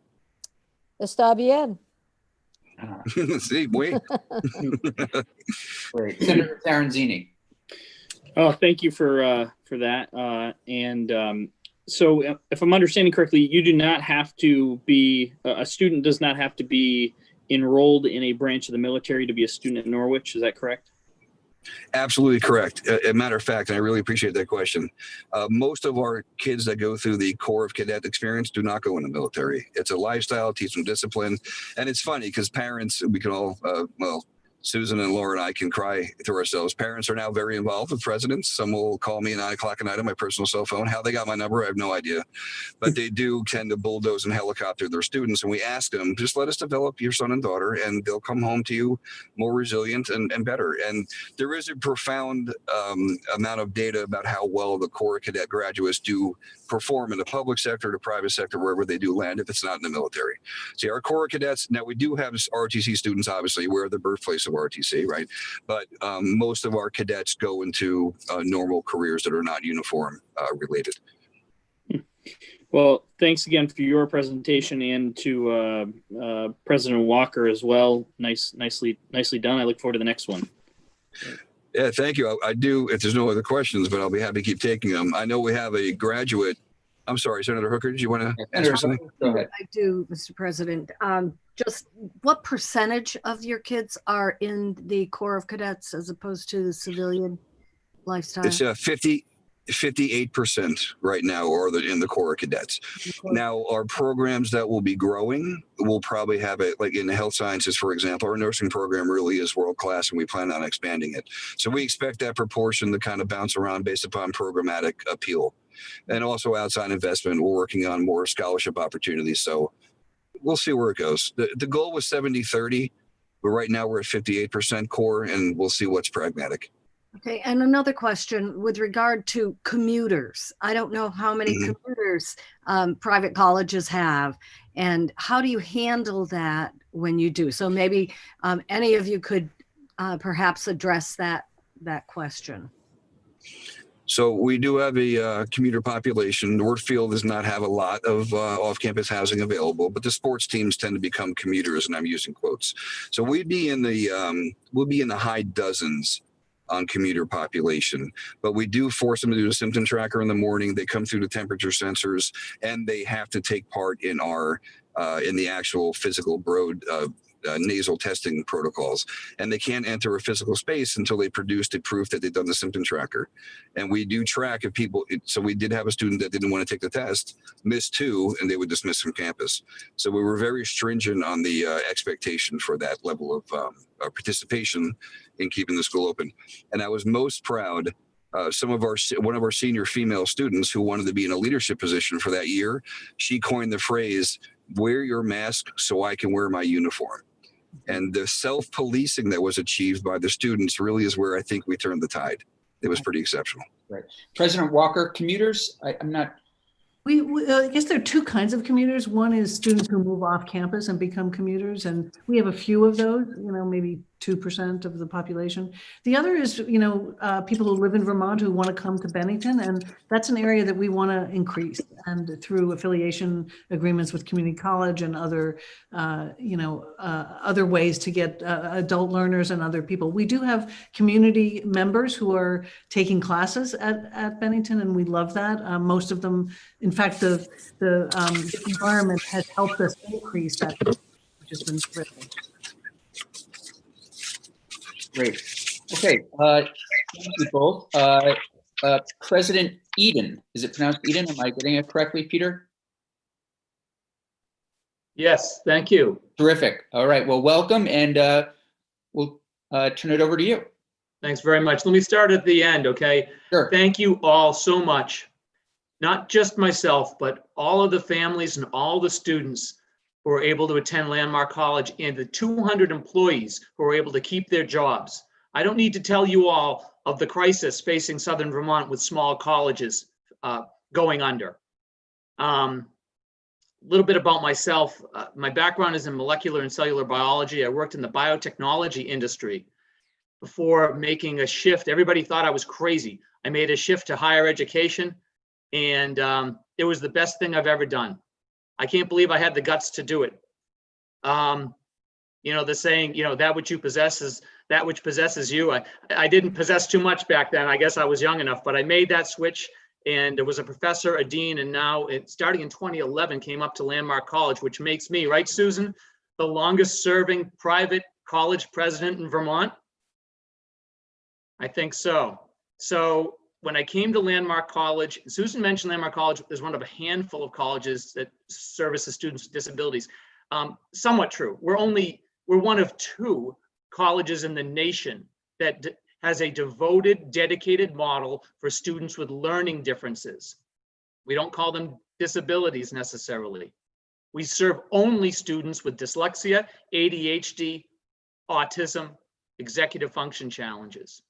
Está bien. Sí, muy. Great. Senator Taranzini. Oh, thank you for that. So if I'm understanding correctly, you do not have to be, a student does not have to be enrolled in a branch of the military to be a student at Norwich. Is that correct? Absolutely correct. A matter of fact, and I really appreciate that question. Most of our kids that go through the Corps of Cadet experience do not go in the military. It's a lifestyle, teach them discipline. And it's funny because parents, we can all, well, Susan and Laura and I can cry to ourselves. Parents are now very involved with presidents. Some will call me at 9 o'clock at night on my personal cell phone. How they got my number, I have no idea. But they do tend to bulldoze and helicopter their students. And we ask them, just let us develop your son and daughter, and they'll come home to you more resilient and better. And there is a profound amount of data about how well the Corps Cadet graduates do perform in the public sector, the private sector, wherever they do land, if it's not in the military. See, our Corps Cadets, now we do have ROTC students, obviously, we're the birthplace of ROTC, right? But most of our cadets go into normal careers that are not uniform related. Well, thanks again for your presentation, and to President Walker as well. Nicely done. I look forward to the next one. Yeah, thank you. I do, if there's no other questions, but I'll be happy to keep taking them. I know we have a graduate. I'm sorry, Senator Hooker, did you want to answer something? Go ahead. I do, Mr. President. Just what percentage of your kids are in the Corps of Cadets as opposed to the civilian lifestyle? It's 58% right now are in the Corps of Cadets. Now, our programs that will be growing will probably have it, like in the health sciences, for example, our nursing program really is world class, and we plan on expanding it. So we expect that proportion to kind of bounce around based upon programmatic appeal. And also outside investment, we're working on more scholarship opportunities. So we'll see where it goes. The goal was 70-30, but right now we're at 58% core, and we'll see what's pragmatic. Okay, and another question with regard to commuters. I don't know how many commuters private colleges have, and how do you handle that when you do? So maybe any of you could perhaps address that question. So we do have a commuter population. Northfield does not have a lot of off-campus housing available, but the sports teams tend to become commuters, and I'm using quotes. So we'd be in the high dozens on commuter population, but we do force them to do a symptom tracker in the morning. They come through the temperature sensors, and they have to take part in our in the actual physical broad nasal testing protocols, and they can't enter a physical space until they produced a proof that they've done the symptom tracker. And we do track if people, so we did have a student that didn't want to take the test, missed 2, and they would dismiss from campus. So we were very stringent on the expectation for that level of participation in keeping the school open. And I was most proud, one of our senior female students who wanted to be in a leadership position for that year, she coined the phrase, "Wear your mask so I can wear my uniform." And the self-policing that was achieved by the students really is where I think we turned the tide. It was pretty exceptional. Right. President Walker, commuters, I'm not. I guess there are 2 kinds of commuters. One is students who move off campus and become commuters, and we have a few of those, maybe 2% of the population. The other is, people who live in Vermont who want to come to Bennington, and that's an area that we want to increase. And through affiliation agreements with community college and other, other ways to get adult learners and other people. We do have community members who are taking classes at Bennington, and we love that. Most of them, in fact, the environment has helped us increase that, which has been terrific. Great. Okay. Thank you both. President Eden, is it pronounced Eden? Am I getting it correctly, Peter? Yes, thank you. Terrific. All right. Well, welcome, and we'll turn it over to you. Thanks very much. Let me start at the end, okay? Sure. Thank you all so much. Not just myself, but all of the families and all the students who were able to attend Landmark College, and the 200 employees who were able to keep their jobs. I don't need to tell you all of the crisis facing Southern Vermont with small colleges going under. A little bit about myself. My background is in molecular and cellular biology. I worked in the biotechnology industry before making a shift. Everybody thought I was crazy. I made a shift to higher education, and it was the best thing I've ever done. I can't believe I had the guts to do it. The saying, that which you possess is that which possesses you. I didn't possess too much back then. I guess I was young enough, but I made that switch, and there was a professor, a dean, and now starting in 2011 came up to Landmark College, which makes me, right, Susan, the longest serving private college president in Vermont. I think so. So when I came to Landmark College, Susan mentioned Landmark College is one of a handful of colleges that services students with disabilities. Somewhat true. We're one of 2 colleges in the nation that has a devoted, dedicated model for students with learning differences. We don't call them disabilities necessarily. We serve only students with dyslexia, ADHD, autism, executive function challenges.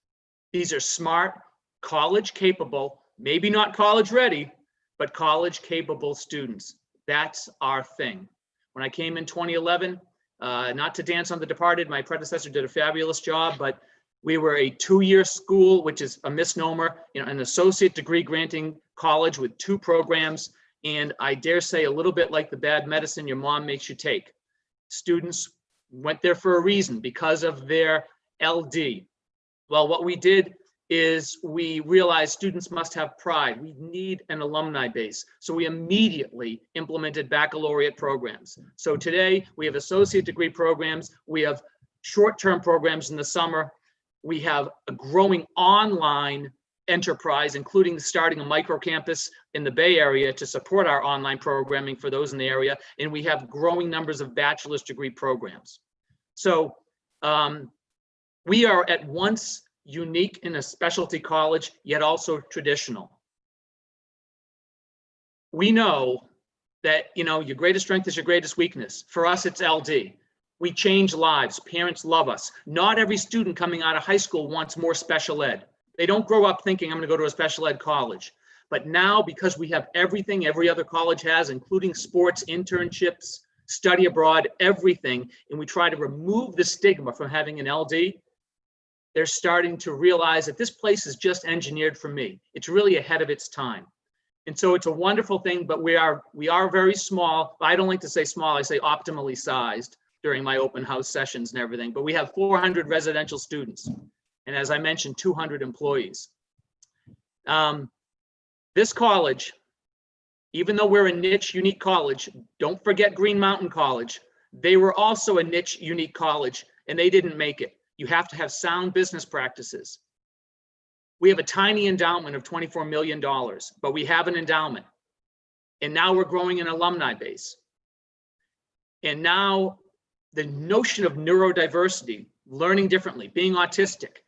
These are smart, college capable, maybe not college ready, but college capable students. That's our thing. When I came in 2011, not to dance on the departed, my predecessor did a fabulous job, but we were a 2-year school, which is a misnomer, an associate degree granting college with 2 programs. And I dare say a little bit like the bad medicine your mom makes you take. Students went there for a reason, because of their LD. Well, what we did is we realized students must have pride. We need an alumni base. So we immediately implemented baccalaureate programs. So today we have associate degree programs. We have short-term programs in the summer. We have a growing online enterprise, including starting a micro campus in the Bay Area to support our online programming for those in the area. And we have growing numbers of bachelor's degree programs. So we are at once unique in a specialty college, yet also traditional. We know that, your greatest strength is your greatest weakness. For us, it's LD. We change lives. Parents love us. Not every student coming out of high school wants more special ed. They don't grow up thinking, I'm going to go to a special ed college. But now, because we have everything every other college has, including sports, internships, study abroad, everything, and we try to remove the stigma from having an LD, they're starting to realize that this place is just engineered for me. It's really ahead of its time. And so it's a wonderful thing, but we are very small. I don't like to say small, I say optimally sized during my open house sessions and everything, but we have 400 residential students. And as I mentioned, 200 employees. This college, even though we're a niche, unique college, don't forget Green Mountain College. They were also a niche, unique college, and they didn't make it. You have to have sound business practices. We have a tiny endowment of $24 million, but we have an endowment. And now we're growing an alumni base. And now the notion of neurodiversity, learning differently, being autistic,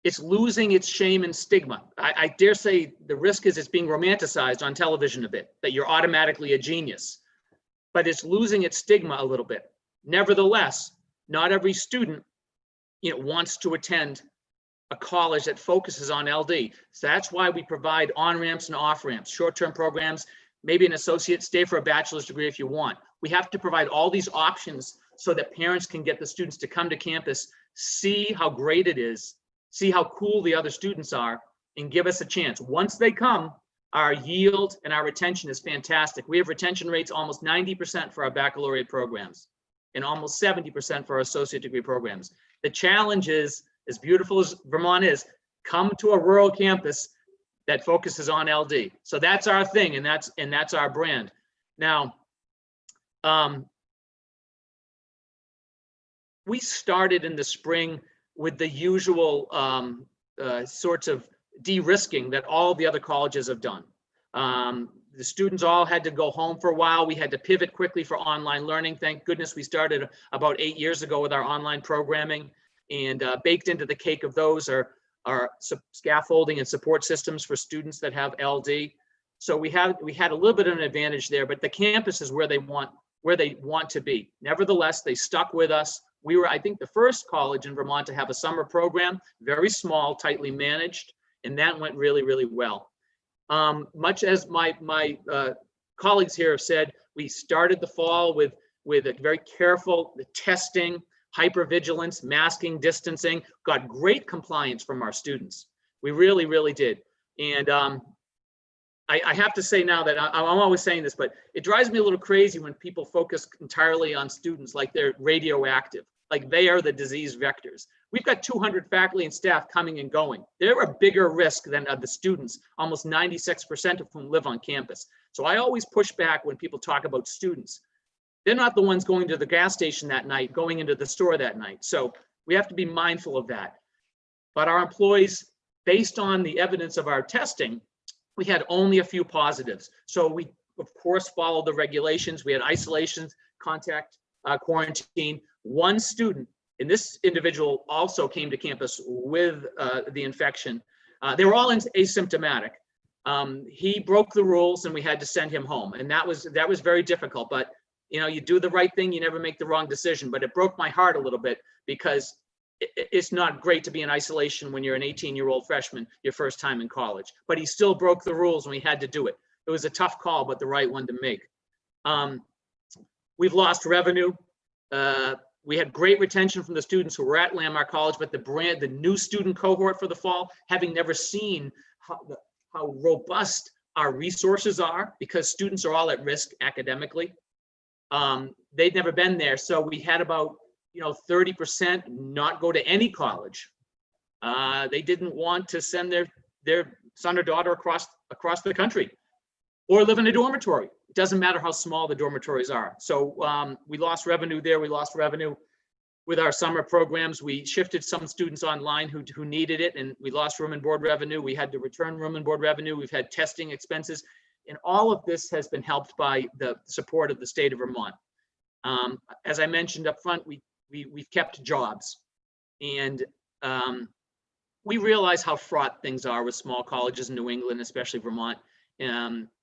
it's losing its shame and stigma. I dare say the risk is it's being romanticized on television a bit, that you're automatically a genius, but it's losing its stigma a little bit. Nevertheless, not every student wants to attend a college that focuses on LD. So that's why we provide on-ramps and off-ramps, short-term programs, maybe an associate, stay for a bachelor's degree if you want. We have to provide all these options so that parents can get the students to come to campus, see how great it is, see how cool the other students are, and give us a chance. Once they come, our yield and our retention is fantastic. We have retention rates almost 90% for our baccalaureate programs and almost 70% for our associate degree programs. The challenge is, as beautiful as Vermont is, come to a rural campus that focuses on LD. So that's our thing, and that's our brand. Now, we started in the spring with the usual sorts of de-risking that all the other colleges have done. The students all had to go home for a while. We had to pivot quickly for online learning. Thank goodness we started about 8 years ago with our online programming, and baked into the cake of those are scaffolding and support systems for students that have LD. So we had a little bit of an advantage there, but the campus is where they want to be. Nevertheless, they stuck with us. We were, I think, the first college in Vermont to have a summer program, very small, tightly managed, and that went really, really well. Much as my colleagues here have said, we started the fall with a very careful testing, hypervigilance, masking, distancing, got great compliance from our students. We really, really did. And I have to say now that I'm always saying this, but it drives me a little crazy when people focus entirely on students like they're radioactive, like they are the disease vectors. We've got 200 faculty and staff coming and going. They're a bigger risk than the students, almost 96% of whom live on campus. So I always push back when people talk about students. They're not the ones going to the gas station that night, going into the store that night. So we have to be mindful of that. But our employees, based on the evidence of our testing, we had only a few positives. So we, of course, followed the regulations. We had isolation, contact, quarantine. One student, and this individual also came to campus with the infection. They were all asymptomatic. He broke the rules and we had to send him home. And that was very difficult, but you know, you do the right thing, you never make the wrong decision. But it broke my heart a little bit because it's not great to be in isolation when you're an 18-year-old freshman, your first time in college. But he still broke the rules and we had to do it. It was a tough call, but the right one to make. We've lost revenue. We had great retention from the students who were at Landmark College, but the new student cohort for the fall, having never seen how robust our resources are, because students are all at risk academically. They'd never been there. So we had about 30% not go to any college. They didn't want to send their son or daughter across the country or live in a dormitory. It doesn't matter how small the dormitories are. So we lost revenue there. We lost revenue with our summer programs. We shifted some students online who needed it, and we lost room and board revenue. We had to return room and board revenue. We've had testing expenses. And all of this has been helped by the support of the state of Vermont. As I mentioned up front, we've kept jobs. And we realize how fraught things are with small colleges in New England, especially Vermont.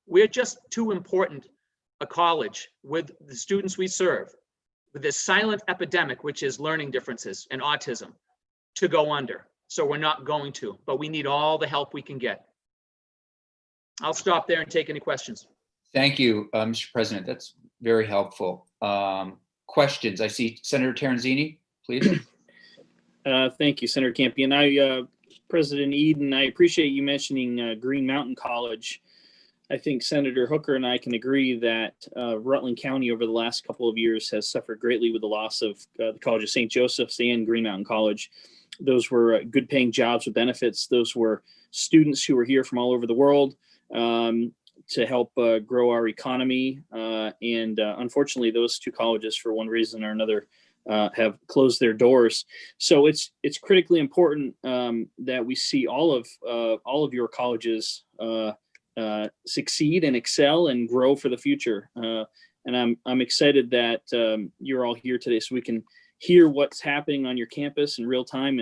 We're just too important a college with the students we serve, with this silent epidemic, which is learning differences and autism, to go under. So we're not going to, but we need all the help we can get. I'll stop there and take any questions. Thank you, Mr. President. That's very helpful. Questions? I see Senator Terenzini, please. Thank you, Senator Campion. President Eden, I appreciate you mentioning Green Mountain College. I think Senator Hooker and I can agree that Rutland County over the last couple of years has suffered greatly with the loss of the College of St. Joseph's and Green Mountain College. Those were good paying jobs with benefits. Those were students who were here from all over the world to help grow our economy. And unfortunately, those two colleges, for one reason or another, have closed their doors. So it's critically important that we see all of your colleges succeed and excel and grow for the future. And I'm excited that you're all here today so we can hear what's happening on your campus in real time.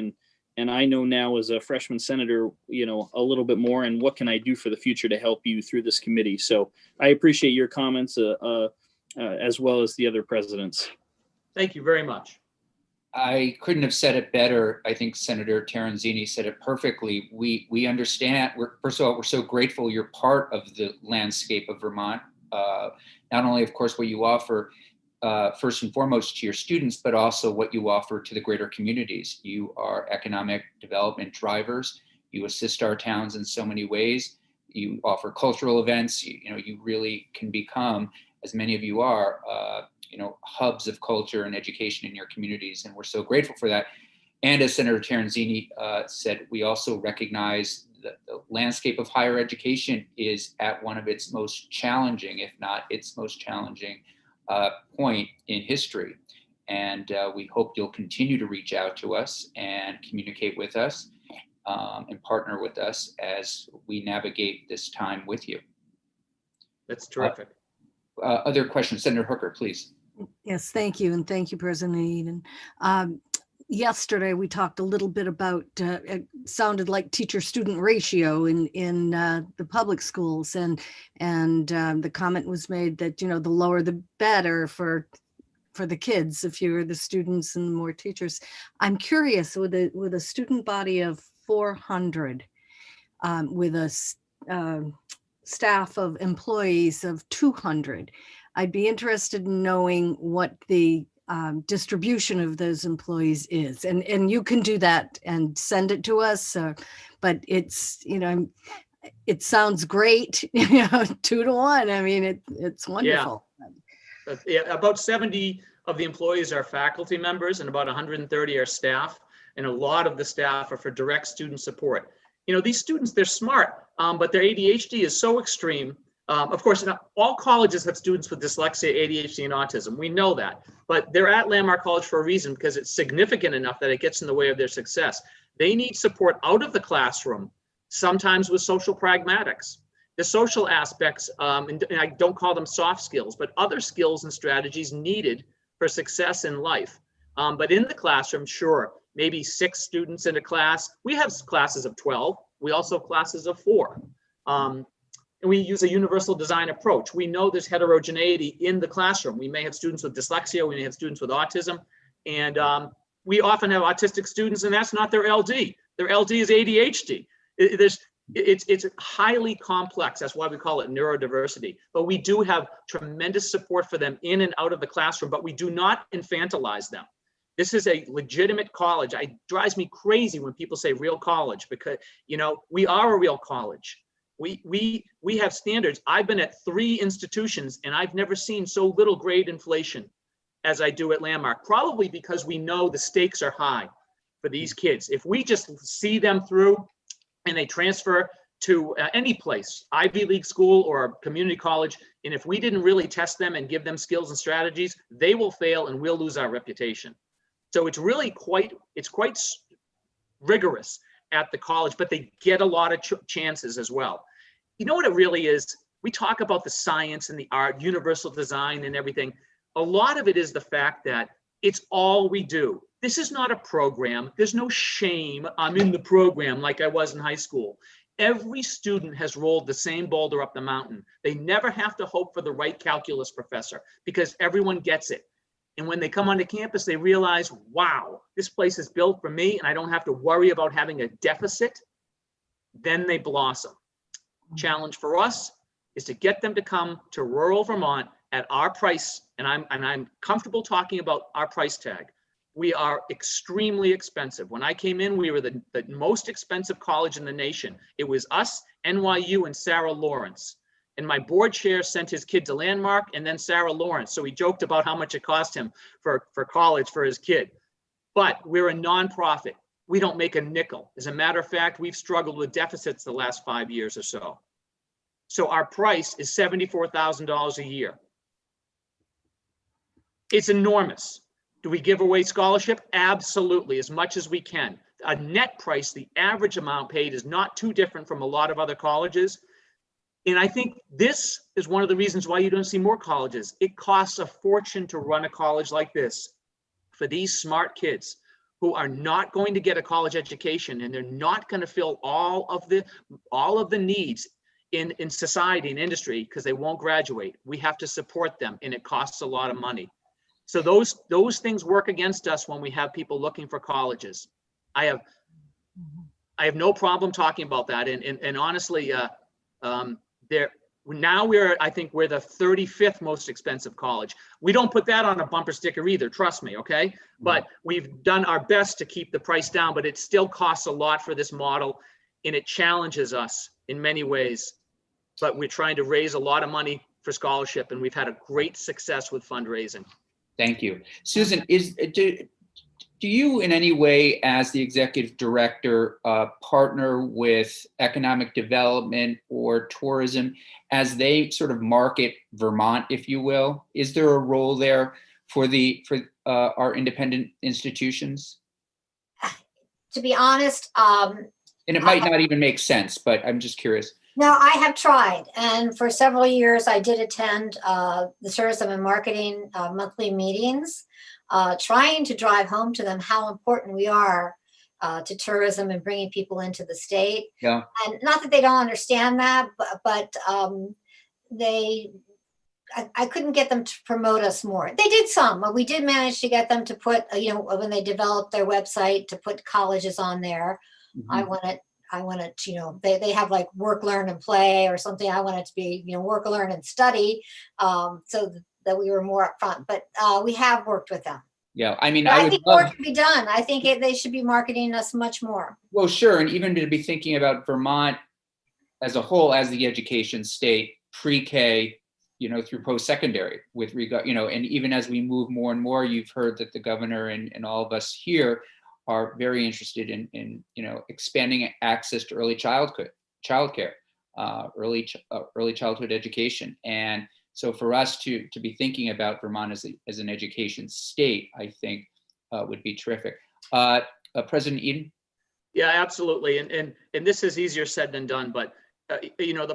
And I know now as a freshman senator, a little bit more, and what can I do for the future to help you through this committee. So I appreciate your comments as well as the other presidents. Thank you very much. I couldn't have said it better. I think Senator Terenzini said it perfectly. We understand, first of all, we're so grateful you're part of the landscape of Vermont. Not only, of course, what you offer first and foremost to your students, but also what you offer to the greater communities. You are economic development drivers. You assist our towns in so many ways. You offer cultural events. You really can become, as many of you are, hubs of culture and education in your communities. And we're so grateful for that. And as Senator Terenzini said, we also recognize that the landscape of higher education is at one of its most challenging, if not its most challenging point in history. And we hope you'll continue to reach out to us and communicate with us and partner with us as we navigate this time with you. That's terrific. Other questions? Senator Hooker, please. Yes, thank you. And thank you, President Eden. Yesterday, we talked a little bit about, it sounded like teacher-student ratio in the public schools. And the comment was made that, the lower the better for the kids, the fewer the students and the more teachers. I'm curious, with a student body of 400, with a staff of employees of 200, I'd be interested in knowing what the distribution of those employees is. And you can do that and send it to us, but it's, it sounds great, 2 to 1. I mean, it's wonderful. Yeah, about 70 of the employees are faculty members and about 130 are staff. And a lot of the staff are for direct student support. These students, they're smart, but their ADHD is so extreme Of course, not all colleges have students with dyslexia, ADHD, and autism. We know that, but they're at Landmark College for a reason, because it's significant enough that it gets in the way of their success. They need support out of the classroom, sometimes with social pragmatics. The social aspects, and I don't call them soft skills, but other skills and strategies needed for success in life. But in the classroom, sure, maybe 6 students in a class. We have classes of 12. We also have classes of 4. And we use a universal design approach. We know there's heterogeneity in the classroom. We may have students with dyslexia, we may have students with autism, and we often have autistic students, and that's not their LD. Their LD is ADHD. It's highly complex. That's why we call it neurodiversity. But we do have tremendous support for them in and out of the classroom, but we do not infantilize them. This is a legitimate college. It drives me crazy when people say real college, because, you know, we are a real college. We have standards. I've been at 3 institutions and I've never seen so little grade inflation as I do at Landmark, probably because we know the stakes are high for these kids. If we just see them through and they transfer to any place, Ivy League school or community college, and if we didn't really test them and give them skills and strategies, they will fail and we'll lose our reputation. So it's really quite rigorous at the college, but they get a lot of chances as well. You know what it really is? We talk about the science and the art, universal design and everything. A lot of it is the fact that it's all we do. This is not a program. There's no shame. I'm in the program like I was in high school. Every student has rolled the same boulder up the mountain. They never have to hope for the right calculus professor because everyone gets it. And when they come onto campus, they realize, wow, this place is built for me and I don't have to worry about having a deficit. Then they blossom. Challenge for us is to get them to come to rural Vermont at our price. And I'm comfortable talking about our price tag. We are extremely expensive. When I came in, we were the most expensive college in the nation. It was us, NYU, and Sarah Lawrence. And my board chair sent his kid to Landmark and then Sarah Lawrence. So he joked about how much it cost him for college for his kid. But we're a nonprofit. We don't make a nickel. As a matter of fact, we've struggled with deficits the last 5 years or so. So our price is $74,000 a year. It's enormous. Do we give away scholarship? Absolutely, as much as we can. A net price, the average amount paid, is not too different from a lot of other colleges. And I think this is one of the reasons why you don't see more colleges. It costs a fortune to run a college like this for these smart kids who are not going to get a college education, and they're not going to fill all of the needs in society and industry because they won't graduate. We have to support them, and it costs a lot of money. So those things work against us when we have people looking for colleges. I have no problem talking about that. And honestly, I think we're the 35th most expensive college. We don't put that on a bumper sticker either, trust me, okay? But we've done our best to keep the price down, but it still costs a lot for this model, and it challenges us in many ways. But we're trying to raise a lot of money for scholarship, and we've had a great success with fundraising. Thank you. Susan, do you in any way, as the executive director, partner with economic development or tourism as they sort of market Vermont, if you will? Is there a role there for our independent institutions? To be honest, And it might not even make sense, but I'm just curious. no, I have tried, and for several years I did attend the tourism and marketing monthly meetings, trying to drive home to them how important we are to tourism and bringing people into the state. Yeah. And not that they don't understand that, but I couldn't get them to promote us more. They did some, but we did manage to get them to put, when they developed their website, to put colleges on there. Mhm. I want it, they have like work, learn, and play or something. I want it to be, work, learn, and study, so that we were more upfront. But we have worked with them. Yeah, I mean, But I would think more can be done. I think they should be marketing us much more. Well, sure, and even to be thinking about Vermont as a whole, as the education state, pre-K, through post-secondary, with regard, and even as we move more and more, you've heard that the governor and all of us here are very interested in expanding access to early childcare. early childhood education. And so for us to be thinking about Vermont as an education state, I think would be terrific. President Eden? Yeah, absolutely. And this is easier said than done, but you know,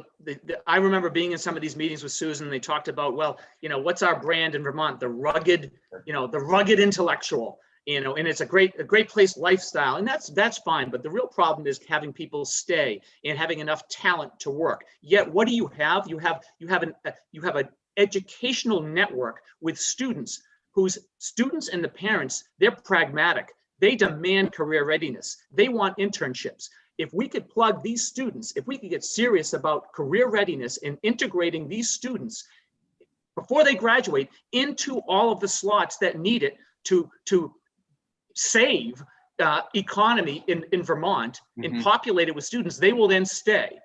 I remember being in some of these meetings with Susan, and they talked about, well, you know, what's our brand in Vermont? The rugged, you know, the rugged intellectual, you know, and it's a great place lifestyle, and that's fine. But the real problem is having people stay and having enough talent to work. Yet, what do you have? You have an educational network with students whose students and the parents, they're pragmatic. They demand career readiness. They want internships. If we could plug these students, if we could get serious about career readiness and integrating these students before they graduate into all of the slots that need it to save economy in Vermont and populate it with students, they will then stay.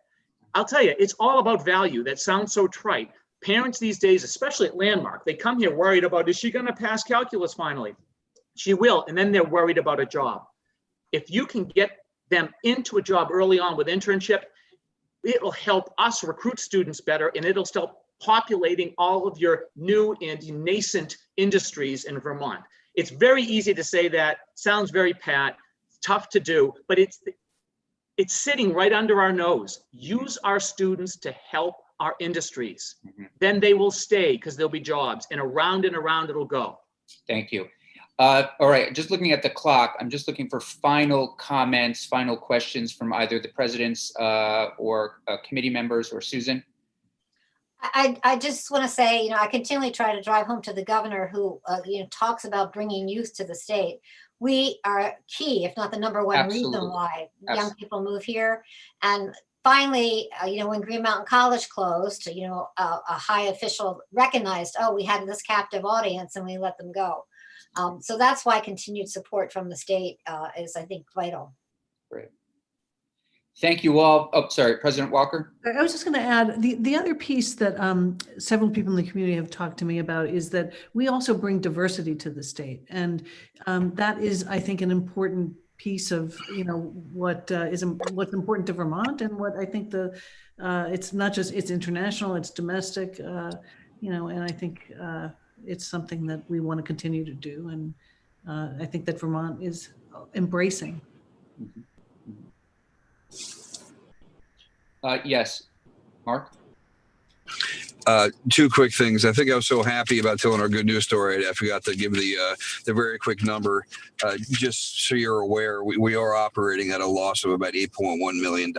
I'll tell you, it's all about value. That sounds so trite. Parents these days, especially at Landmark, they come here worried about, is she going to pass calculus finally? She will, and then they're worried about a job. If you can get them into a job early on with internship, it'll help us recruit students better, and it'll start populating all of your new and nascent industries in Vermont. It's very easy to say that, sounds very pat, tough to do, but it's sitting right under our nose. Use our students to help our industries. Then they will stay because there'll be jobs, and around it'll go. Thank you. All right, just looking at the clock, I'm just looking for final comments, final questions from either the presidents or committee members or Susan. I just want to say, you know, I continually try to drive home to the governor who, you know, talks about bringing youth to the state. We are key, if not the number one reason why young people move here. And finally, you know, when Green Mountain College closed, you know, a high official recognized, oh, we had this captive audience and we let them go. So that's why continued support from the state is, I think, vital. Great. Thank you all. Oh, sorry, President Walker. I was just going to add the other piece that several people in the community have talked to me about is that we also bring diversity to the state. And that is, I think, an important piece of, you know, what's important to Vermont, and what I think it's not just, it's international, it's domestic, you know, and I think it's something that we want to continue to do. And I think that Vermont is embracing. Yes, Mark? Two quick things. I think I was so happy about telling our good news story, I forgot to give the very quick number. Just so you're aware, we are operating at a loss of about $8.1 million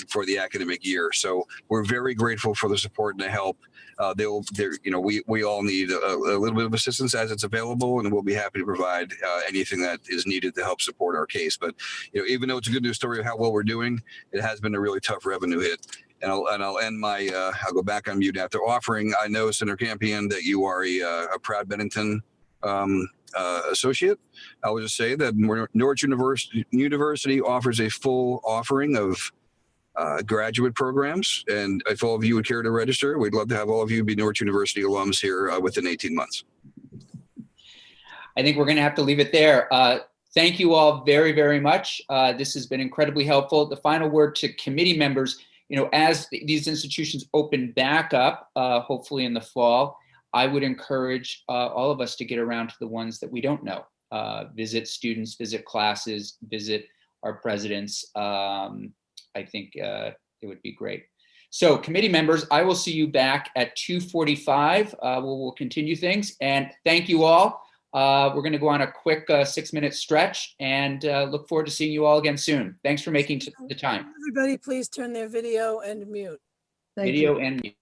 for the academic year. So we're very grateful for the support and the help. We all need a little bit of assistance as it's available, and we'll be happy to provide anything that is needed to help support our case. But you know, even though it's a good news story of how well we're doing, it has been a really tough revenue hit. And I'll end my, I'll go back on mute after offering. I know, Senator Campion, that you are a proud Bennington associate. I will just say that Norwich University offers a full offering of graduate programs. And if all of you would care to register, we'd love to have all of you be Norwich University alums here within 18 months. I think we're going to have to leave it there. Thank you all very, very much. This has been incredibly helpful. The final word to committee members. You know, as these institutions open back up, hopefully in the fall, I would encourage all of us to get around to the ones that we don't know. Visit students, visit classes, visit our presidents. I think it would be great. So committee members, I will see you back at 2:45. We'll continue things, and thank you all. We're going to go on a quick 6-minute stretch, and look forward to seeing you all again soon. Thanks for making the time. Everybody, please turn their video and mute. Video and mute.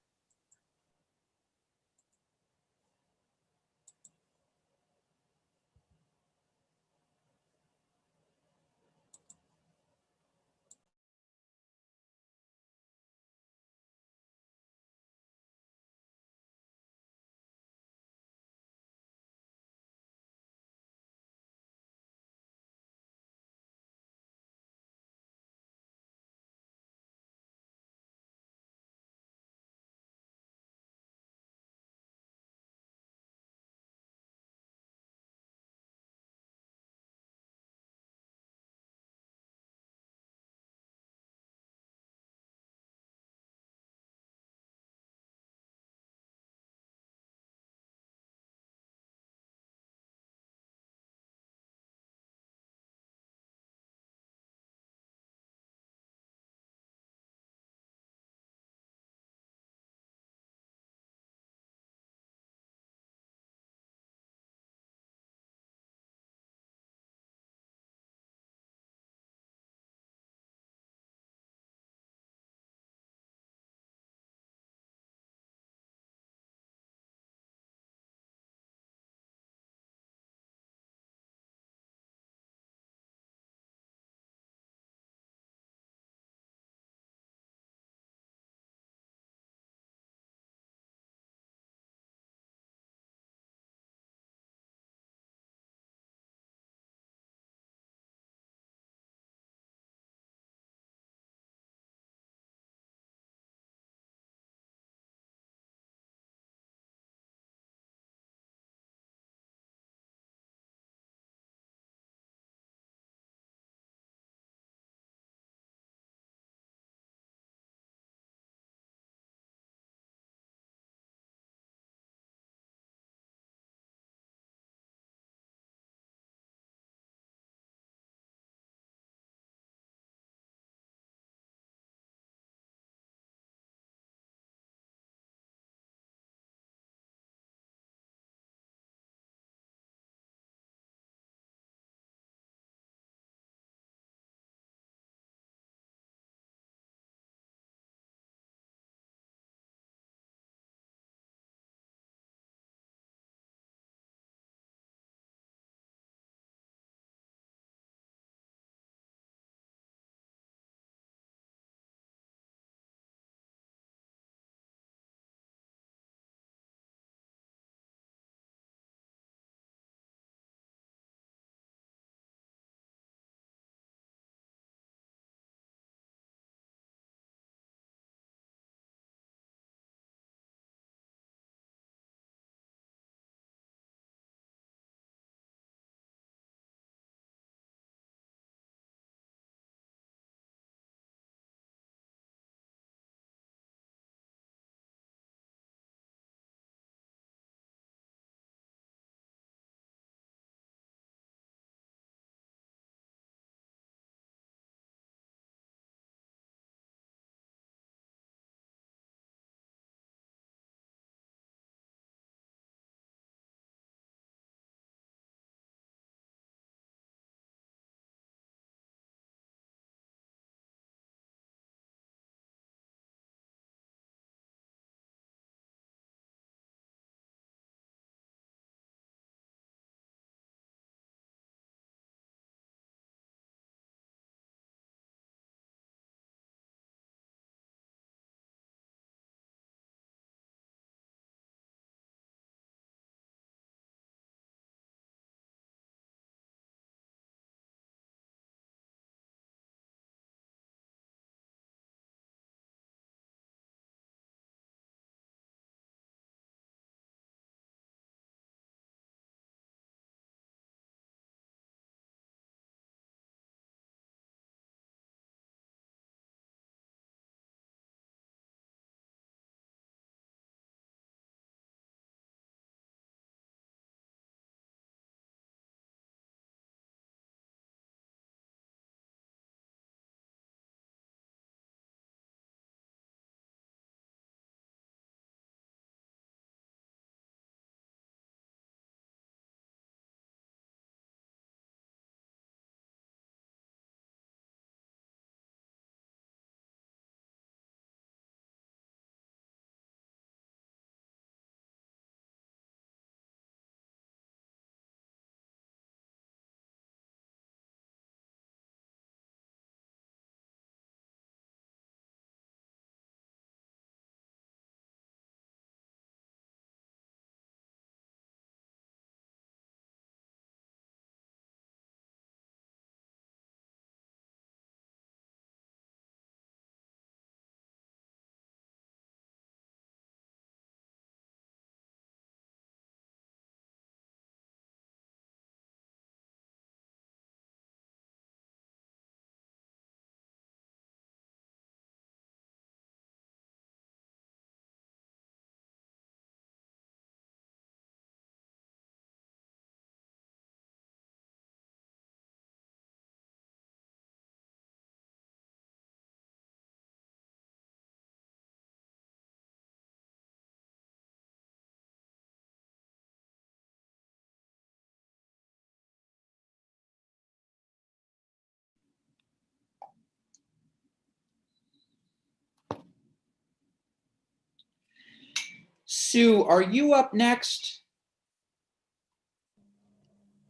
Sue, are you up next?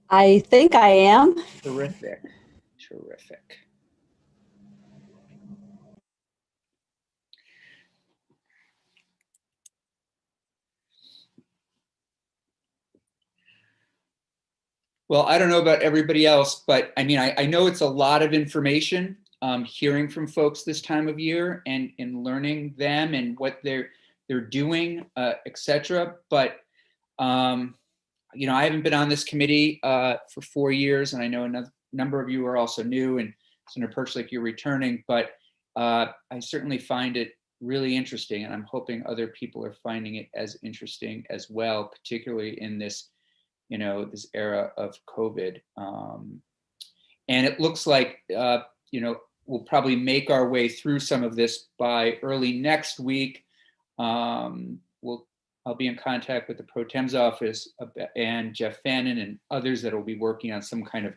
I think I am. Terrific, terrific. Well, I don't know about everybody else, but I mean, I know it's a lot of information, hearing from folks this time of year and learning them and what they're doing, et cetera. But, you know, I haven't been on this committee for 4 years, and I know a number of you are also new, and Senator Perchlik, you're returning, but I certainly find it really interesting, and I'm hoping other people are finding it as interesting as well, particularly in this, you know, this era of COVID. And it looks like, you know, we'll probably make our way through some of this by early next week. I'll be in contact with the Pro Tem's office and Jeff Fannin and others that will be working on some kind of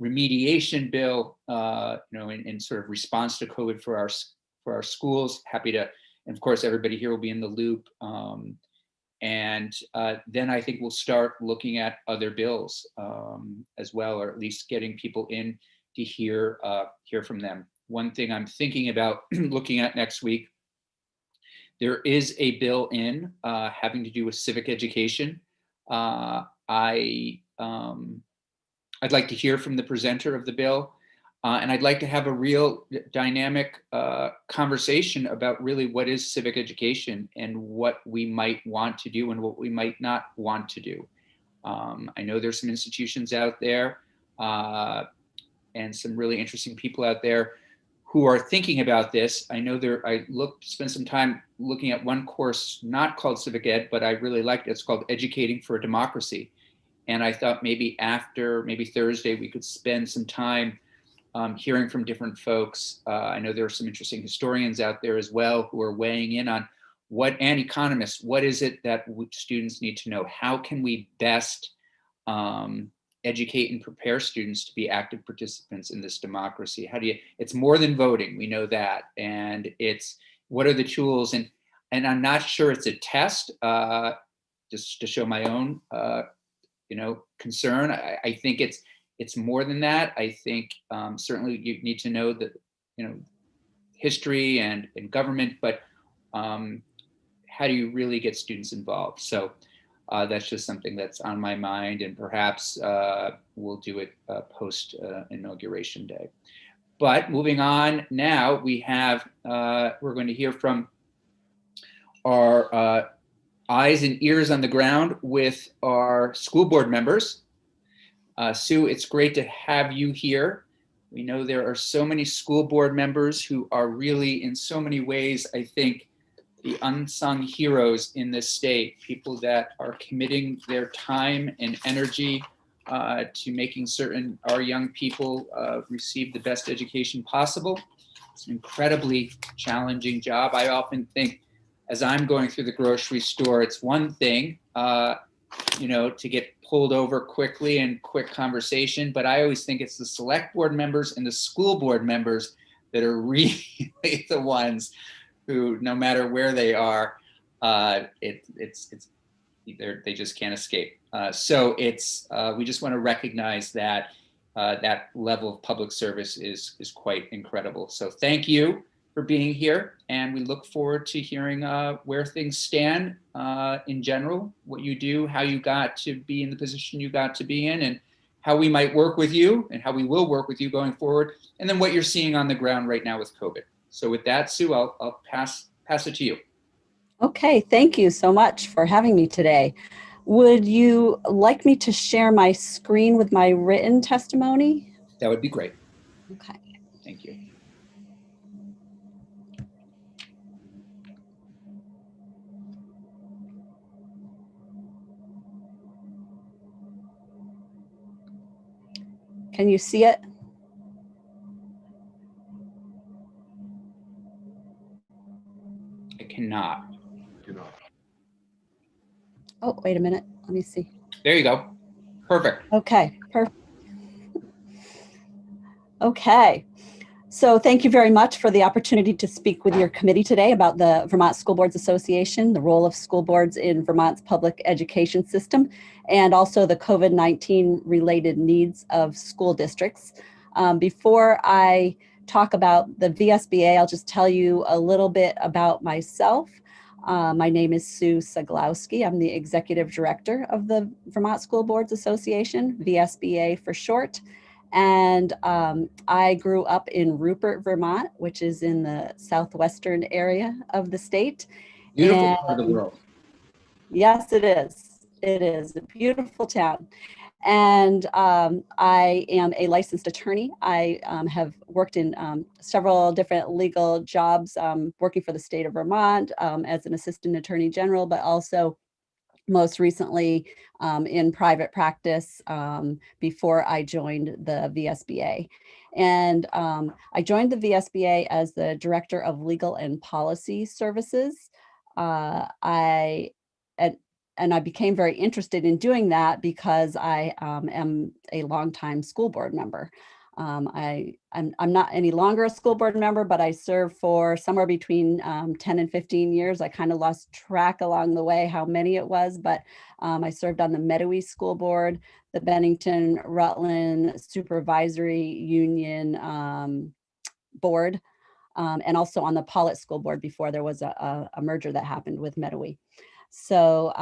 remediation bill, you know, in sort of response to COVID for our schools. Happy to, and of course, everybody here will be in the loop. And then I think we'll start looking at other bills as well, or at least getting people in to hear from them. One thing I'm thinking about looking at next week, there is a bill in having to do with civic education. I'd like to hear from the presenter of the bill, and I'd like to have a real dynamic conversation about really what is civic education and what we might want to do and what we might not want to do. I know there's some institutions out there and some really interesting people out there who are thinking about this. I know I spent some time looking at one course not called Civic Ed, but I really liked it. It's called Educating for a Democracy. And I thought maybe Thursday, we could spend some time hearing from different folks. I know there are some interesting historians out there as well who are weighing in on and economists, what is it that students need to know? How can we best educate and prepare students to be active participants in this democracy? It's more than voting, we know that. And what are the tools? And I'm not sure it's a test, just to show my own, you know, concern. I think it's more than that. I think certainly you need to know that, you know, history and government, but how do you really get students involved? So that's just something that's on my mind, and perhaps we'll do it post Inauguration Day. But moving on now, we're going to hear from our eyes and ears on the ground with our school board members. Sue, it's great to have you here. We know there are so many school board members who are really, in so many ways, I think, the unsung heroes in this state, people that are committing their time and energy to making certain our young people receive the best education possible. It's an incredibly challenging job. I often think, as I'm going through the grocery store, it's one thing, you know, to get pulled over quickly and quick conversation, but I always think it's the select board members and the school board members that are really the ones who, no matter where they are, they just can't escape. So we just want to recognize that that level of public service is quite incredible. So thank you for being here, and we look forward to hearing where things stand in general, what you do, how you got to be in the position you got to be in, and how we might work with you and how we will work with you going forward, and then what you're seeing on the ground right now with COVID. So with that, Sue, I'll pass it to you. Okay, thank you so much for having me today. Would you like me to share my screen with my written testimony? That would be great. Okay. Thank you. Can you see it? I cannot. Oh, wait a minute. Let me see. There you go. Perfect. Okay, perfect. Okay. So thank you very much for the opportunity to speak with your committee today about the Vermont School Boards Association, the role of school boards in Vermont's public education system, and also the COVID-19 related needs of school districts. Before I talk about the VSBA, I'll just tell you a little bit about myself. My name is Sue Saglowski. I'm the Executive Director of the Vermont School Boards Association, VSBA for short. And I grew up in Rupert, Vermont, which is in the southwestern area of the state. Beautiful And part of the world. yes, it is. It is a beautiful town. And I am a licensed attorney. I have worked in several different legal jobs, working for the state of Vermont as an assistant attorney general, but also most recently in private practice before I joined the VSBA. And I joined the VSBA as the Director of Legal and Policy Services. And I became very interested in doing that because I am a longtime school board member. I'm not any longer a school board member, but I served for somewhere between 10 and 15 years. I kind of lost track along the way how many it was, but I served on the Meadowy School Board, the Bennington Rutland Supervisory Union Board, and also on the Pollitt School Board before there was a merger that happened with Meadowy. So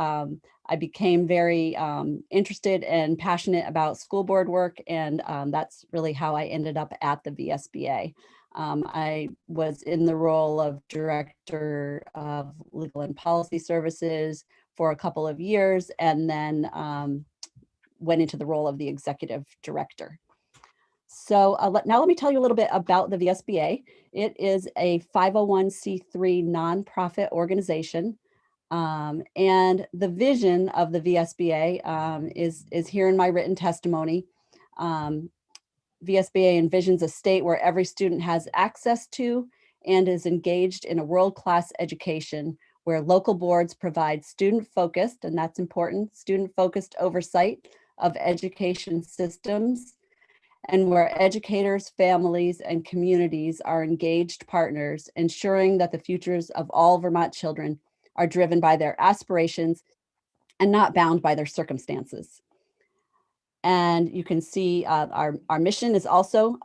I became very interested and passionate about school board work, and that's really how I ended up at the VSBA. I was in the role of Director of Legal and Policy Services for a couple of years, and then went into the role of the Executive Director. So now let me tell you a little bit about the VSBA. It is a 501c3 nonprofit organization. And the vision of the VSBA is here in my written testimony. VSBA envisions a state where every student has access to and is engaged in a world-class education, where local boards provide student-focused, and that's important, student-focused oversight of education systems, and where educators, families, and communities are engaged partners, ensuring that the futures of all Vermont children are driven by their aspirations and not bound by their circumstances. And you can see our mission is also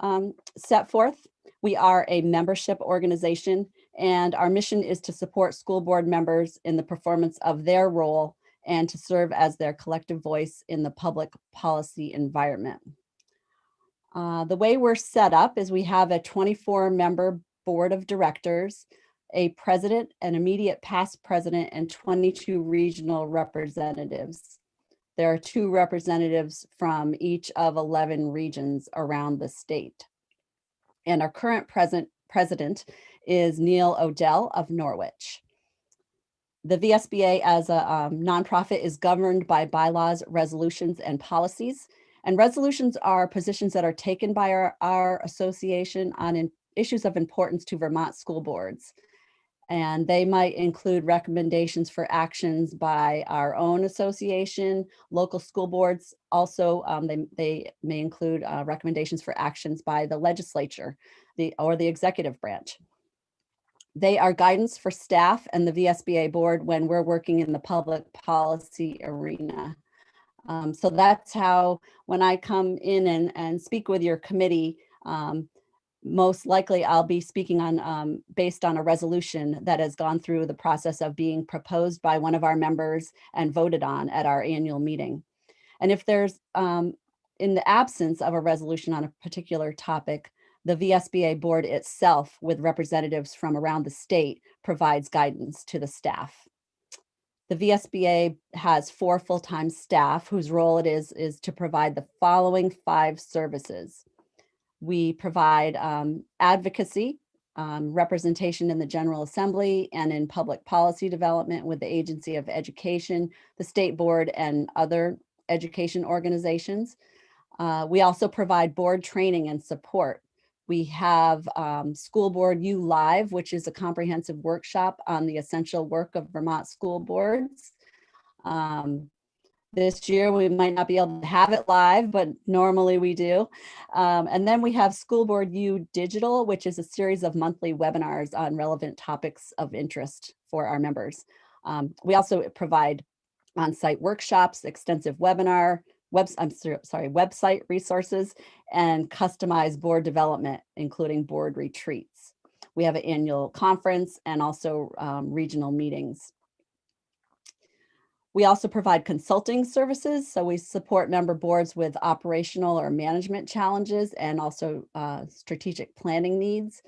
set forth. We are a membership organization, and our mission is to support school board members in the performance of their role and to serve as their collective voice in the public policy environment. The way we're set up is we have a 24-member board of directors, a president, an immediate past president, and 22 regional representatives. There are 2 representatives from each of 11 regions around the state. And our current president is Neil Odell of Norwich. The VSBA as a nonprofit is governed by bylaws, resolutions, and policies. And resolutions are positions that are taken by our association on issues of importance to Vermont school boards. And they might include recommendations for actions by our own association, local school boards. Also, they may include recommendations for actions by the legislature or the executive branch. They are guidance for staff and the VSBA board when we're working in the public policy arena. So that's how, when I come in and speak with your committee, most likely I'll be speaking on based on a resolution that has gone through the process of being proposed by one of our members and voted on at our annual meeting. And if there's, in the absence of a resolution on a particular topic, the VSBA board itself, with representatives from around the state, provides guidance to the staff. The VSBA has 4 full-time staff whose role it is to provide the following 5 services. We provide advocacy, representation in the General Assembly and in public policy development with the Agency of Education, the State Board, and other education organizations. We also provide board training and support. We have School Board U Live, which is a comprehensive workshop on the essential work of Vermont school boards. This year, we might not be able to have it live, but normally we do. And then we have School Board U Digital, which is a series of monthly webinars on relevant topics of interest for our members. We also provide on-site workshops, extensive website resources, and customized board development, including board retreats. We have an annual conference and also regional meetings. We also provide consulting services. So we support member boards with operational or management challenges and also strategic planning needs,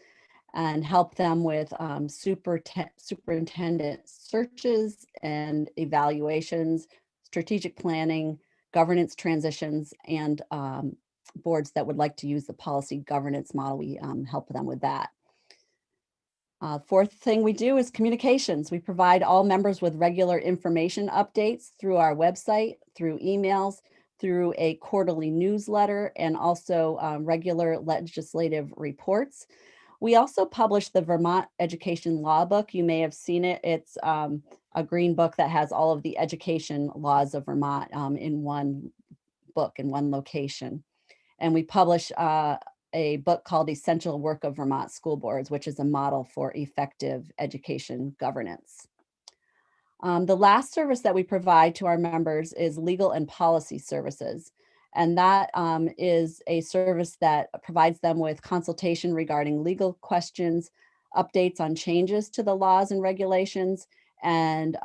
and help them with superintendent searches and evaluations, strategic planning, governance transitions, and boards that would like to use the policy governance model. We help them with that. Fourth thing we do is communications. We provide all members with regular information updates through our website, through emails, through a quarterly newsletter, and also regular legislative reports. We also publish the Vermont Education Law Book. You may have seen it. It's a green book that has all of the education laws of Vermont in one book, in one location. And we publish a book called Essential Work of Vermont School Boards, which is a model for effective education governance. The last service that we provide to our members is legal and policy services. And that is a service that provides them with consultation regarding legal questions, updates on changes to the laws and regulations, and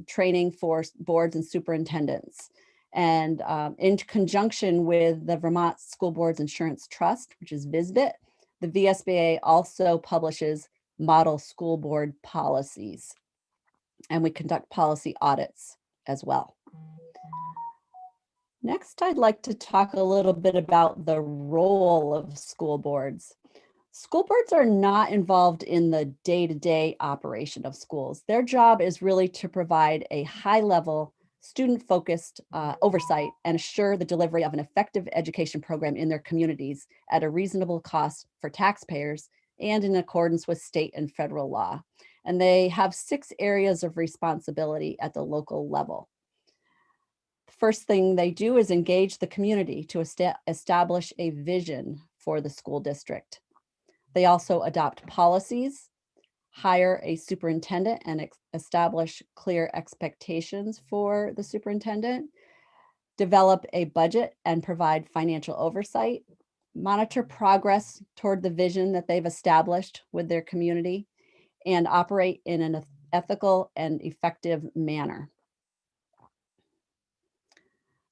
training for boards and superintendents. And in conjunction with the Vermont School Boards Insurance Trust, which is VSBIT, the VSBA also publishes model school board policies. And we conduct policy audits as well. Next, I'd like to talk a little bit about the role of school boards. School boards are not involved in the day-to-day operation of schools. Their job is really to provide a high-level, student-focused oversight and assure the delivery of an effective education program in their communities at a reasonable cost for taxpayers and in accordance with state and federal law. And they have 6 areas of responsibility at the local level. The first thing they do is engage the community to establish a vision for the school district. They also adopt policies, hire a superintendent and establish clear expectations for the superintendent, develop a budget and provide financial oversight, monitor progress toward the vision that they've established with their community, and operate in an ethical and effective manner.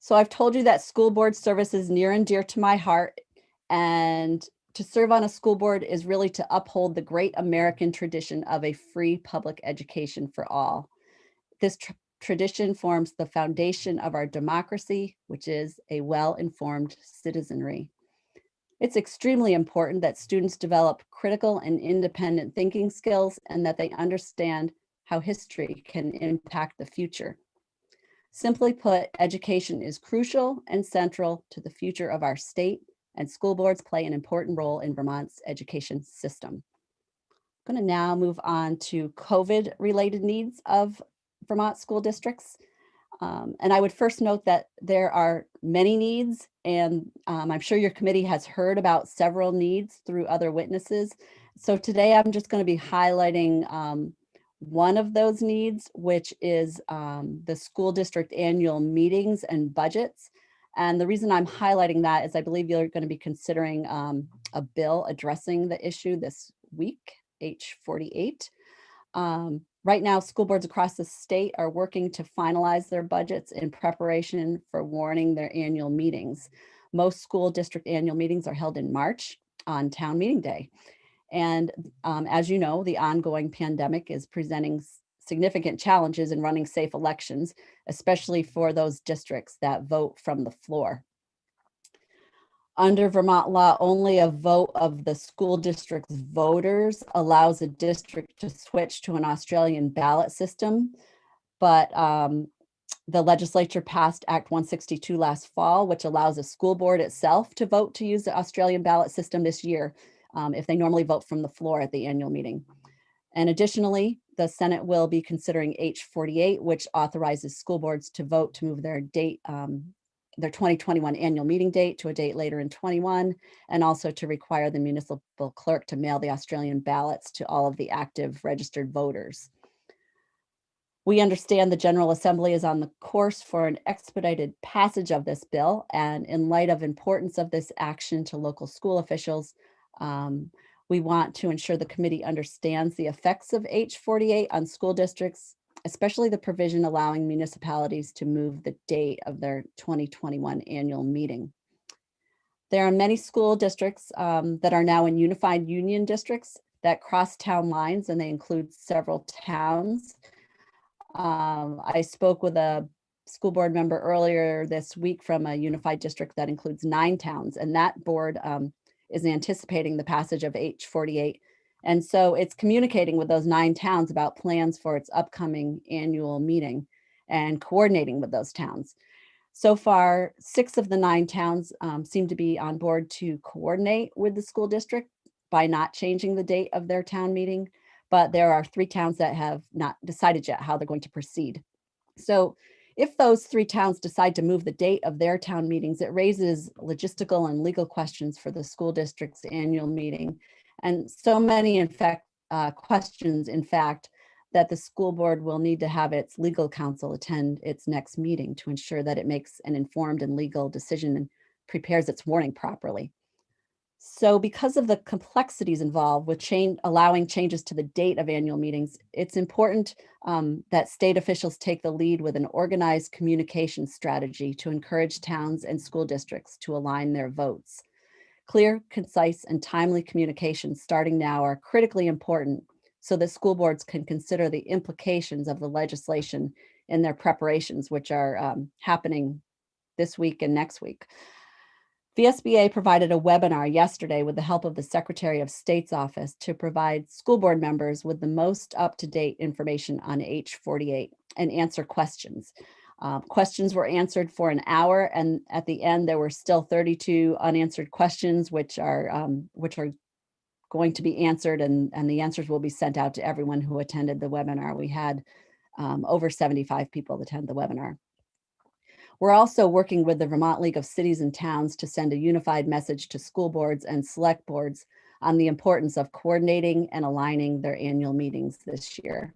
So I've told you that school board service is near and dear to my heart, and to serve on a school board is really to uphold the great American tradition of a free public education for all. This tradition forms the foundation of our democracy, which is a well-informed citizenry. It's extremely important that students develop critical and independent thinking skills and that they understand how history can impact the future. Simply put, education is crucial and central to the future of our state, and school boards play an important role in Vermont's education system. I'm going to now move on to COVID-related needs of Vermont school districts. And I would first note that there are many needs, and I'm sure your committee has heard about several needs through other witnesses. So today I'm just going to be highlighting one of those needs, which is the school district annual meetings and budgets. And the reason I'm highlighting that is I believe you're going to be considering a bill addressing the issue this week, H48. Right now, school boards across the state are working to finalize their budgets in preparation for warning their annual meetings. Most school district annual meetings are held in March on town meeting day. And as you know, the ongoing pandemic is presenting significant challenges in running safe elections, especially for those districts that vote from the floor. Under Vermont law, only a vote of the school district's voters allows a district to switch to an Australian ballot system. But the legislature passed Act 162 last fall, which allows a school board itself to vote to use the Australian ballot system this year if they normally vote from the floor at the annual meeting. And additionally, the Senate will be considering H48, which authorizes school boards to vote to move their date, their 2021 annual meeting date to a date later in 21, and also to require the municipal clerk to mail the Australian ballots to all of the active registered voters. We understand the General Assembly is on the course for an expedited passage of this bill, and in light of importance of this action to local school officials, we want to ensure the committee understands the effects of H48 on school districts, especially the provision allowing municipalities to move the date of their 2021 annual meeting. There are many school districts that are now in unified union districts that cross town lines, and they include several towns. I spoke with a school board member earlier this week from a unified district that includes 9 towns, and that board is anticipating the passage of H48. And so it's communicating with those 9 towns about plans for its upcoming annual meeting and coordinating with those towns. So far, 6 of the 9 towns seem to be on board to coordinate with the school district by not changing the date of their town meeting, but there are 3 towns that have not decided yet how they're going to proceed. So if those 3 towns decide to move the date of their town meetings, it raises logistical and legal questions for the school district's annual meeting. And so many, questions, in fact, that the school board will need to have its legal counsel attend its next meeting to ensure that it makes an informed and legal decision and prepares its warning properly. So because of the complexities involved with allowing changes to the date of annual meetings, it's important that state officials take the lead with an organized communication strategy to encourage towns and school districts to align their votes. Clear, concise, and timely communications starting now are critically important so that school boards can consider the implications of the legislation in their preparations, which are happening this week and next week. VSBA provided a webinar yesterday with the help of the Secretary of State's office to provide school board members with the most up-to-date information on H48 and answer questions. Questions were answered for an hour, and at the end there were still 32 unanswered questions, which are going to be answered, and the answers will be sent out to everyone who attended the webinar. We had over 75 people attend the webinar. We're also working with the Vermont League of Cities and Towns to send a unified message to school boards and select boards on the importance of coordinating and aligning their annual meetings this year.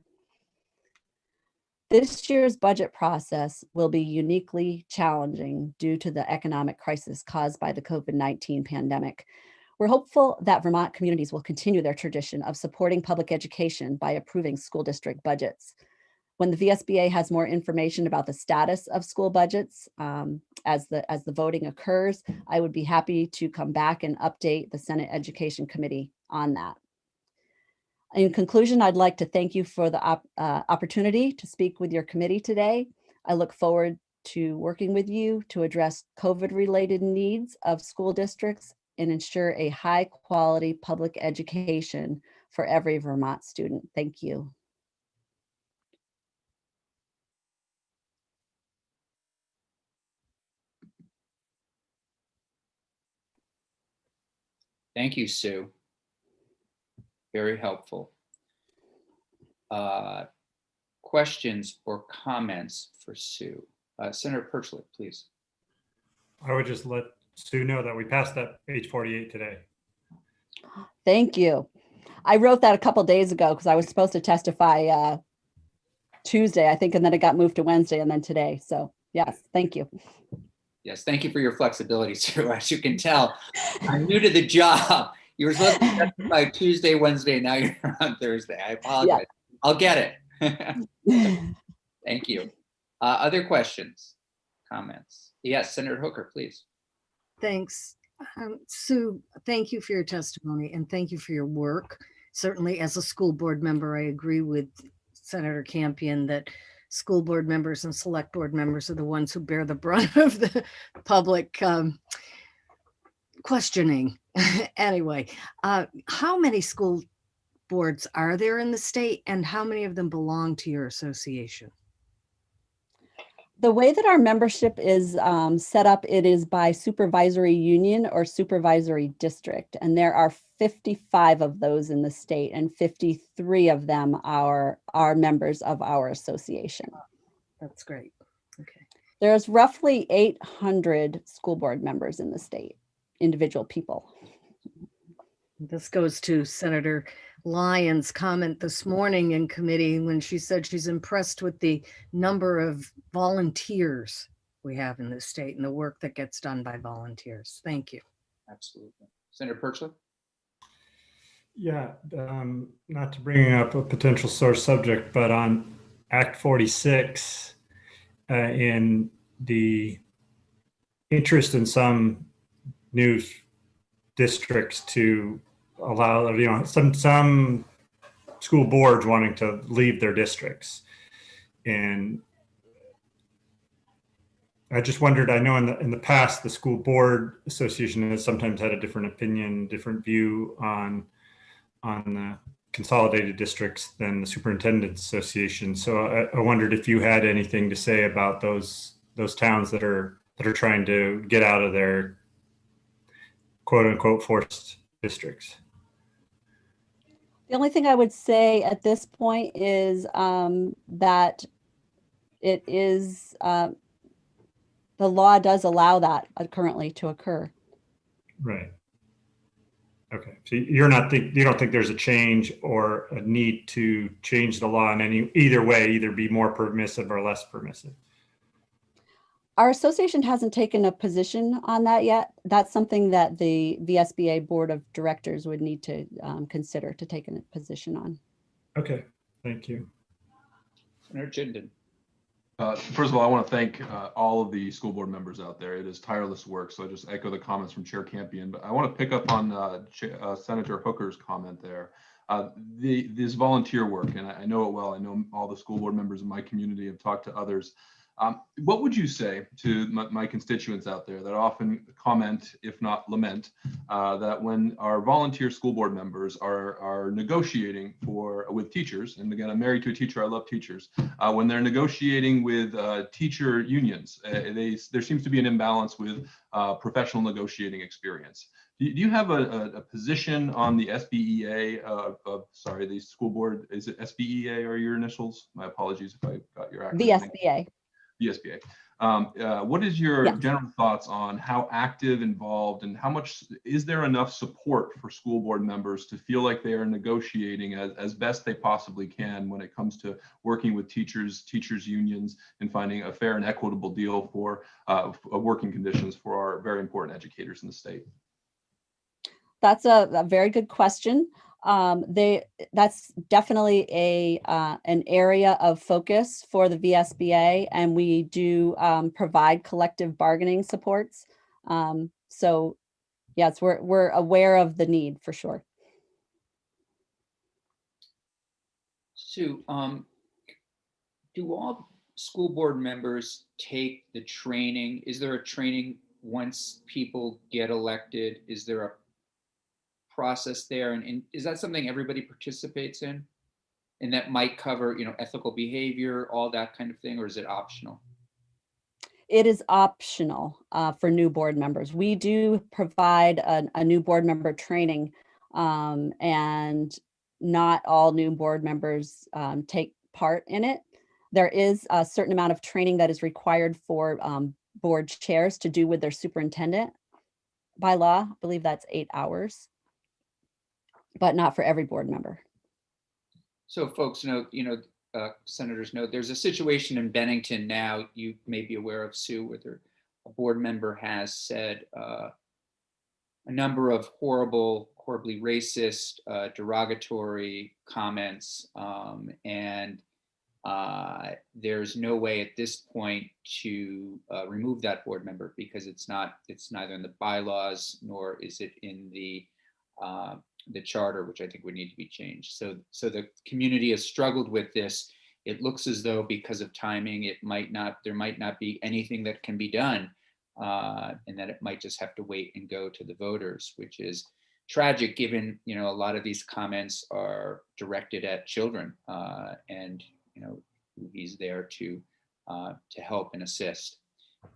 This year's budget process will be uniquely challenging due to the economic crisis caused by the COVID-19 pandemic. We're hopeful that Vermont communities will continue their tradition of supporting public education by approving school district budgets. When the VSBA has more information about the status of school budgets as the voting occurs, I would be happy to come back and update the Senate Education Committee on that. In conclusion, I'd like to thank you for the opportunity to speak with your committee today. I look forward to working with you to address COVID-related needs of school districts and ensure a high-quality public education for every Vermont student. Thank you. Thank you, Sue. Very helpful. Questions or comments for Sue? Senator Perchlik, please. I would just let Sue know that we passed that H48 today. Thank you. I wrote that a couple days ago because I was supposed to testify Tuesday, I think, and then it got moved to Wednesday and then today. So yes, thank you. Yes, thank you for your flexibility, Sue. As you can tell, I'm new to the job. You were supposed to testify Tuesday, Wednesday, now you're on Thursday. I apologize. Yeah. I'll get it. Thank you. Other questions, comments? Yes, Senator Hooker, please. Thanks. Sue, thank you for your testimony and thank you for your work. Certainly as a school board member, I agree with Senator Campion that school board members and select board members are the ones who bear the brunt of the public questioning. Anyway, how many school boards are there in the state and how many of them belong to your association? The way that our membership is set up, it is by supervisory union or supervisory district. And there are 55 of those in the state, and 53 of them are members of our association. That's great. Okay. There's roughly 800 school board members in the state, individual people. This goes to Senator Lyons' comment this morning in committee when she said she's impressed with the number of volunteers we have in this state and the work that gets done by volunteers. Thank you. Absolutely. Senator Perchler? Yeah, not to bring up a potential sore subject, but on Act 46, in the interest in some new districts to allow, you know, some school boards wanting to leave their districts. And I just wondered, I know in the past, the school board association has sometimes had a different opinion, different view on the consolidated districts than the superintendent's association. So I wondered if you had anything to say about those towns that are trying to get out of their quote unquote forced districts. The only thing I would say at this point is that it is, the law does allow that currently to occur. Right. Okay. So you don't think there's a change or a need to change the law in either way, either be more permissive or less permissive? Our association hasn't taken a position on that yet. That's something that the VSBA Board of Directors would need to consider to take a position on. Okay, thank you. Senator Chittenden? First of all, I want to thank all of the school board members out there. It is tireless work. So I just echo the comments from Chair Campion, but I want to pick up on Senator Hooker's comment there. This volunteer work, and I know it well. I know all the school board members in my community have talked to others. What would you say to my constituents out there that often comment, if not lament, that when our volunteer school board members are negotiating with teachers, and again, I'm married to a teacher, I love teachers, when they're negotiating with teacher unions, there seems to be an imbalance with professional negotiating experience. Do you have a position on the SBEA sorry, the school board, is it SBEA or your initials? My apologies if I got your acronym. VSBA. VSBA. What is your general thoughts on how active, involved, and how much is there enough support for school board members to feel like they are negotiating as best they possibly can when it comes to working with teachers unions, and finding a fair and equitable deal for working conditions for our very important educators in the state? That's a very good question. That's definitely an area of focus for the VSBA, and we do provide collective bargaining supports. So yes, we're aware of the need for sure. Sue, do all school board members take the training? Is there a training once people get elected? Is there a process there, and is that something everybody participates in, and that might cover, you know, ethical behavior, all that kind of thing, or is it optional? It is optional for new board members. We do provide a new board member training, and not all new board members take part in it. There is a certain amount of training that is required for board chairs to do with their superintendent by law. I believe that's 8 hours. But not for every board member. So folks know, senators know, there's a situation in Bennington now, you may be aware of, Sue, where a board member has said a number of horribly racist, derogatory comments, and there's no way at this point to remove that board member, because it's neither in the bylaws nor is it in the charter, which I think would need to be changed. So the community has struggled with this. It looks as though because of timing, there might not be anything that can be done, and that it might just have to wait and go to the voters, which is tragic given, a lot of these comments are directed at children, and he's there to to help and assist.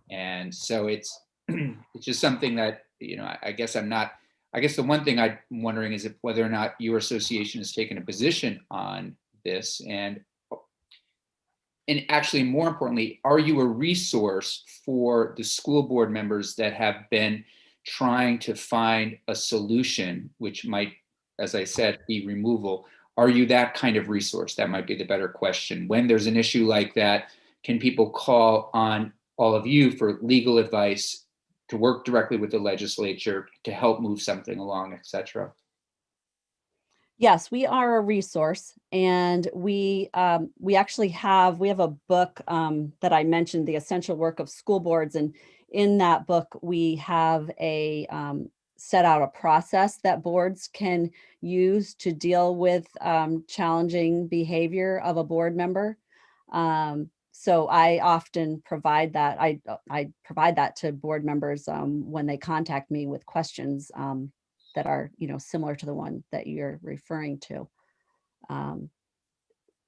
And so it's it's just something that, I guess the one thing I'm wondering is if whether or not your association has taken a position on this, and actually more importantly, are you a resource for the school board members that have been trying to find a solution, which might, as I said, be removal? Are you that kind of resource? That might be the better question. When there's an issue like that, can people call on all of you for legal advice, to work directly with the legislature to help move something along, et cetera? Yes, we are a resource, and we actually have a book that I mentioned, The Essential Work of School Boards, and in that book we have a set out a process that boards can use to deal with challenging behavior of a board member. So I often provide that. I provide that to board members when they contact me with questions that are, similar to the one that you're referring to.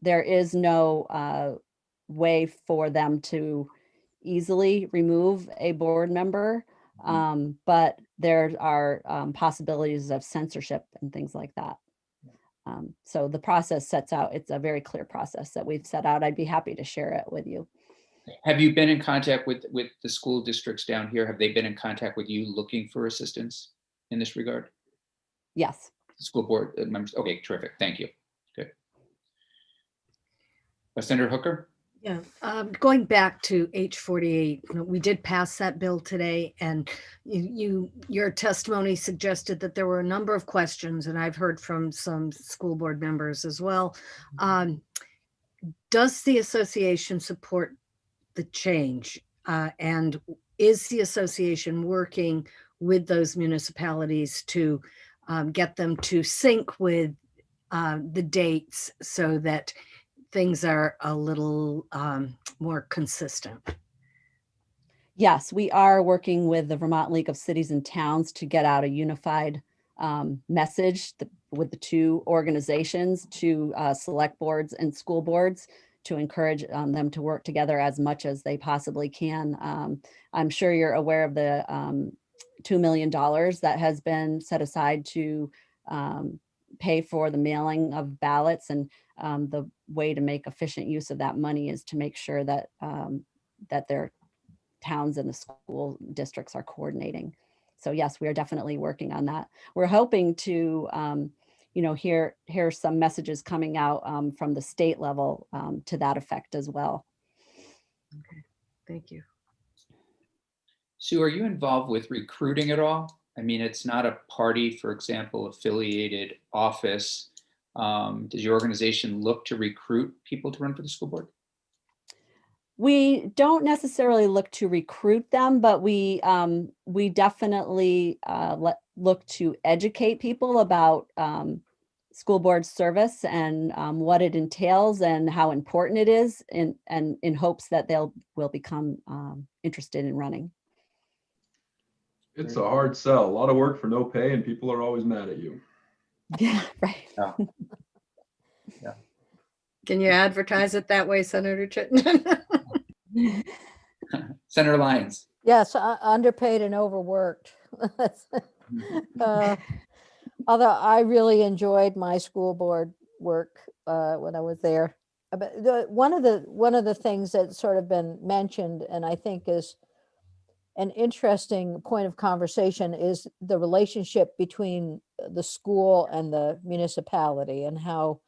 There is no way for them to easily remove a board member, but there are possibilities of censorship and things like that. So the process sets out, it's a very clear process that we've set out. I'd be happy to share it with you. Have you been in contact with the school districts down here? Have they been in contact with you looking for assistance in this regard? Yes. School board members. Okay, terrific. Thank you. Good. Senator Hooker? Yeah, going back to H48, we did pass that bill today, and your testimony suggested that there were a number of questions, and I've heard from some school board members as well. Does the association support the change? And is the association working with those municipalities to get them to sync with the dates so that things are a little more consistent? Yes, we are working with the Vermont League of Cities and Towns to get out a unified message with the two organizations to select boards and school boards to encourage them to work together as much as they possibly can. I'm sure you're aware of the $2 million that has been set aside to pay for the mailing of ballots, and the way to make efficient use of that money is to make sure that that their towns and the school districts are coordinating. So yes, we are definitely working on that. We're hoping to hear some messages coming out from the state level to that effect as well. Okay, thank you. Sue, are you involved with recruiting at all? I mean, it's not a party, for example, affiliated office. Does your organization look to recruit people to run for the school board? We don't necessarily look to recruit them, but we definitely look to educate people about school board service and what it entails and how important it is, and in hopes that will become interested in running. It's a hard sell, a lot of work for no pay, and people are always mad at you. Yeah, right. Yeah. Yeah. Can you advertise it that way, Senator Chittenden? Senator Lyons? Yes, underpaid and overworked. Although I really enjoyed my school board work when I was there. But one of the things that's sort of been mentioned, and I think is an interesting point of conversation, is the relationship between the school and the municipality, and how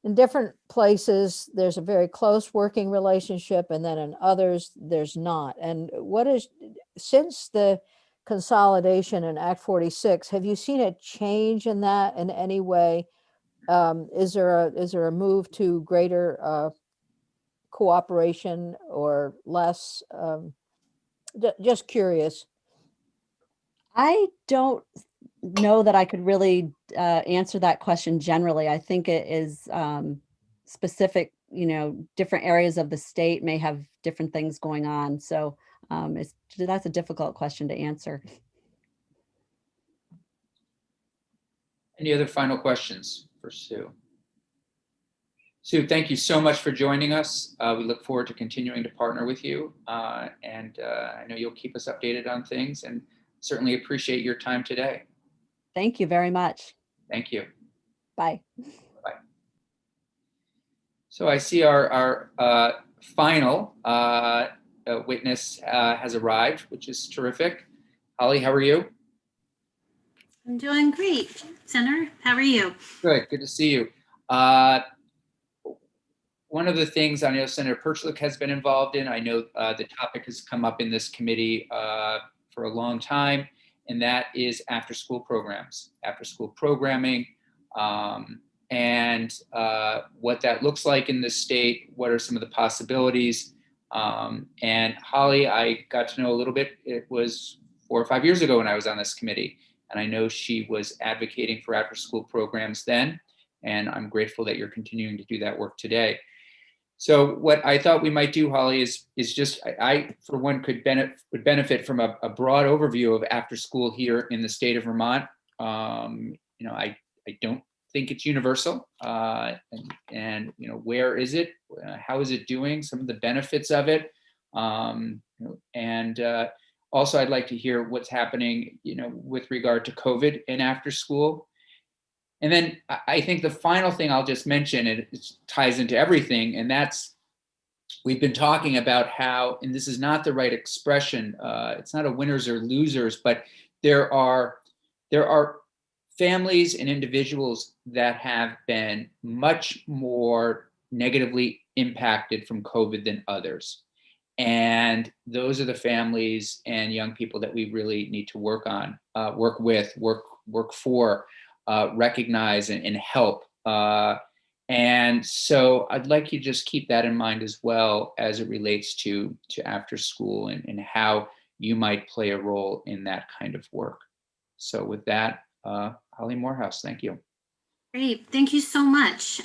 in different places there's a very close working relationship, and then in others there's not. And since the consolidation in Act 46, have you seen a change in that in any way? Is there a move to greater cooperation or less? Just curious. I don't know that I could really answer that question generally. I think it is specific, different areas of the state may have different things going on. So that's a difficult question to answer. Any other final questions for Sue? Sue, thank you so much for joining us. We look forward to continuing to partner with you. And I know you'll keep us updated on things, and certainly appreciate your time today. Thank you very much. Thank you. Bye. Bye. So I see our final witness has arrived, which is terrific. Holly, how are you? I'm doing great. Senator, how are you? Good to see you. One of the things I know Senator Perchlik has been involved in, I know the topic has come up in this committee for a long time, and that is after-school programs, after-school programming, and what that looks like in the state, what are some of the possibilities. And Holly, I got to know a little bit. It was 4 or 5 years ago when I was on this committee, and I know she was advocating for after-school programs then, and I'm grateful that you're continuing to do that work today. So what I thought we might do, Holly, is just, I for one would benefit from a broad overview of after school here in the state of Vermont. You know, I don't think it's universal, and you know, where is it? How is it doing? Some of the benefits of it, you know, and also I'd like to hear what's happening, you know, with regard to COVID and after school. And then I think the final thing I'll just mention, and it ties into everything, and that's, we've been talking about how, and this is not the right expression, it's not a winners or losers, but there are families and individuals that have been much more negatively impacted from COVID than others. And those are the families and young people that we really need to work on, work with, work for. Recognize and help. And so I'd like you to just keep that in mind as well as it relates to after school and how you might play a role in that kind of work. So with that, Holly Morehouse, thank you. Great, thank you so much.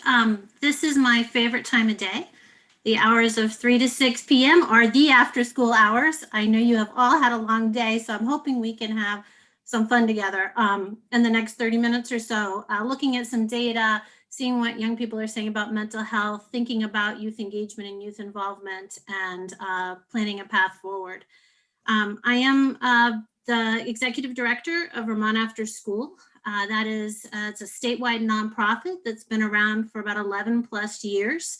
This is my favorite time of day. The hours of 3 to 6 p.m. are the after school hours. I know you have all had a long day, so I'm hoping we can have some fun together in the next 30 minutes or so, looking at some data, seeing what young people are saying about mental health, thinking about youth engagement and youth involvement, and planning a path forward. I am the executive director of Vermont After School. That is, it's a statewide nonprofit that's been around for about 11 plus years.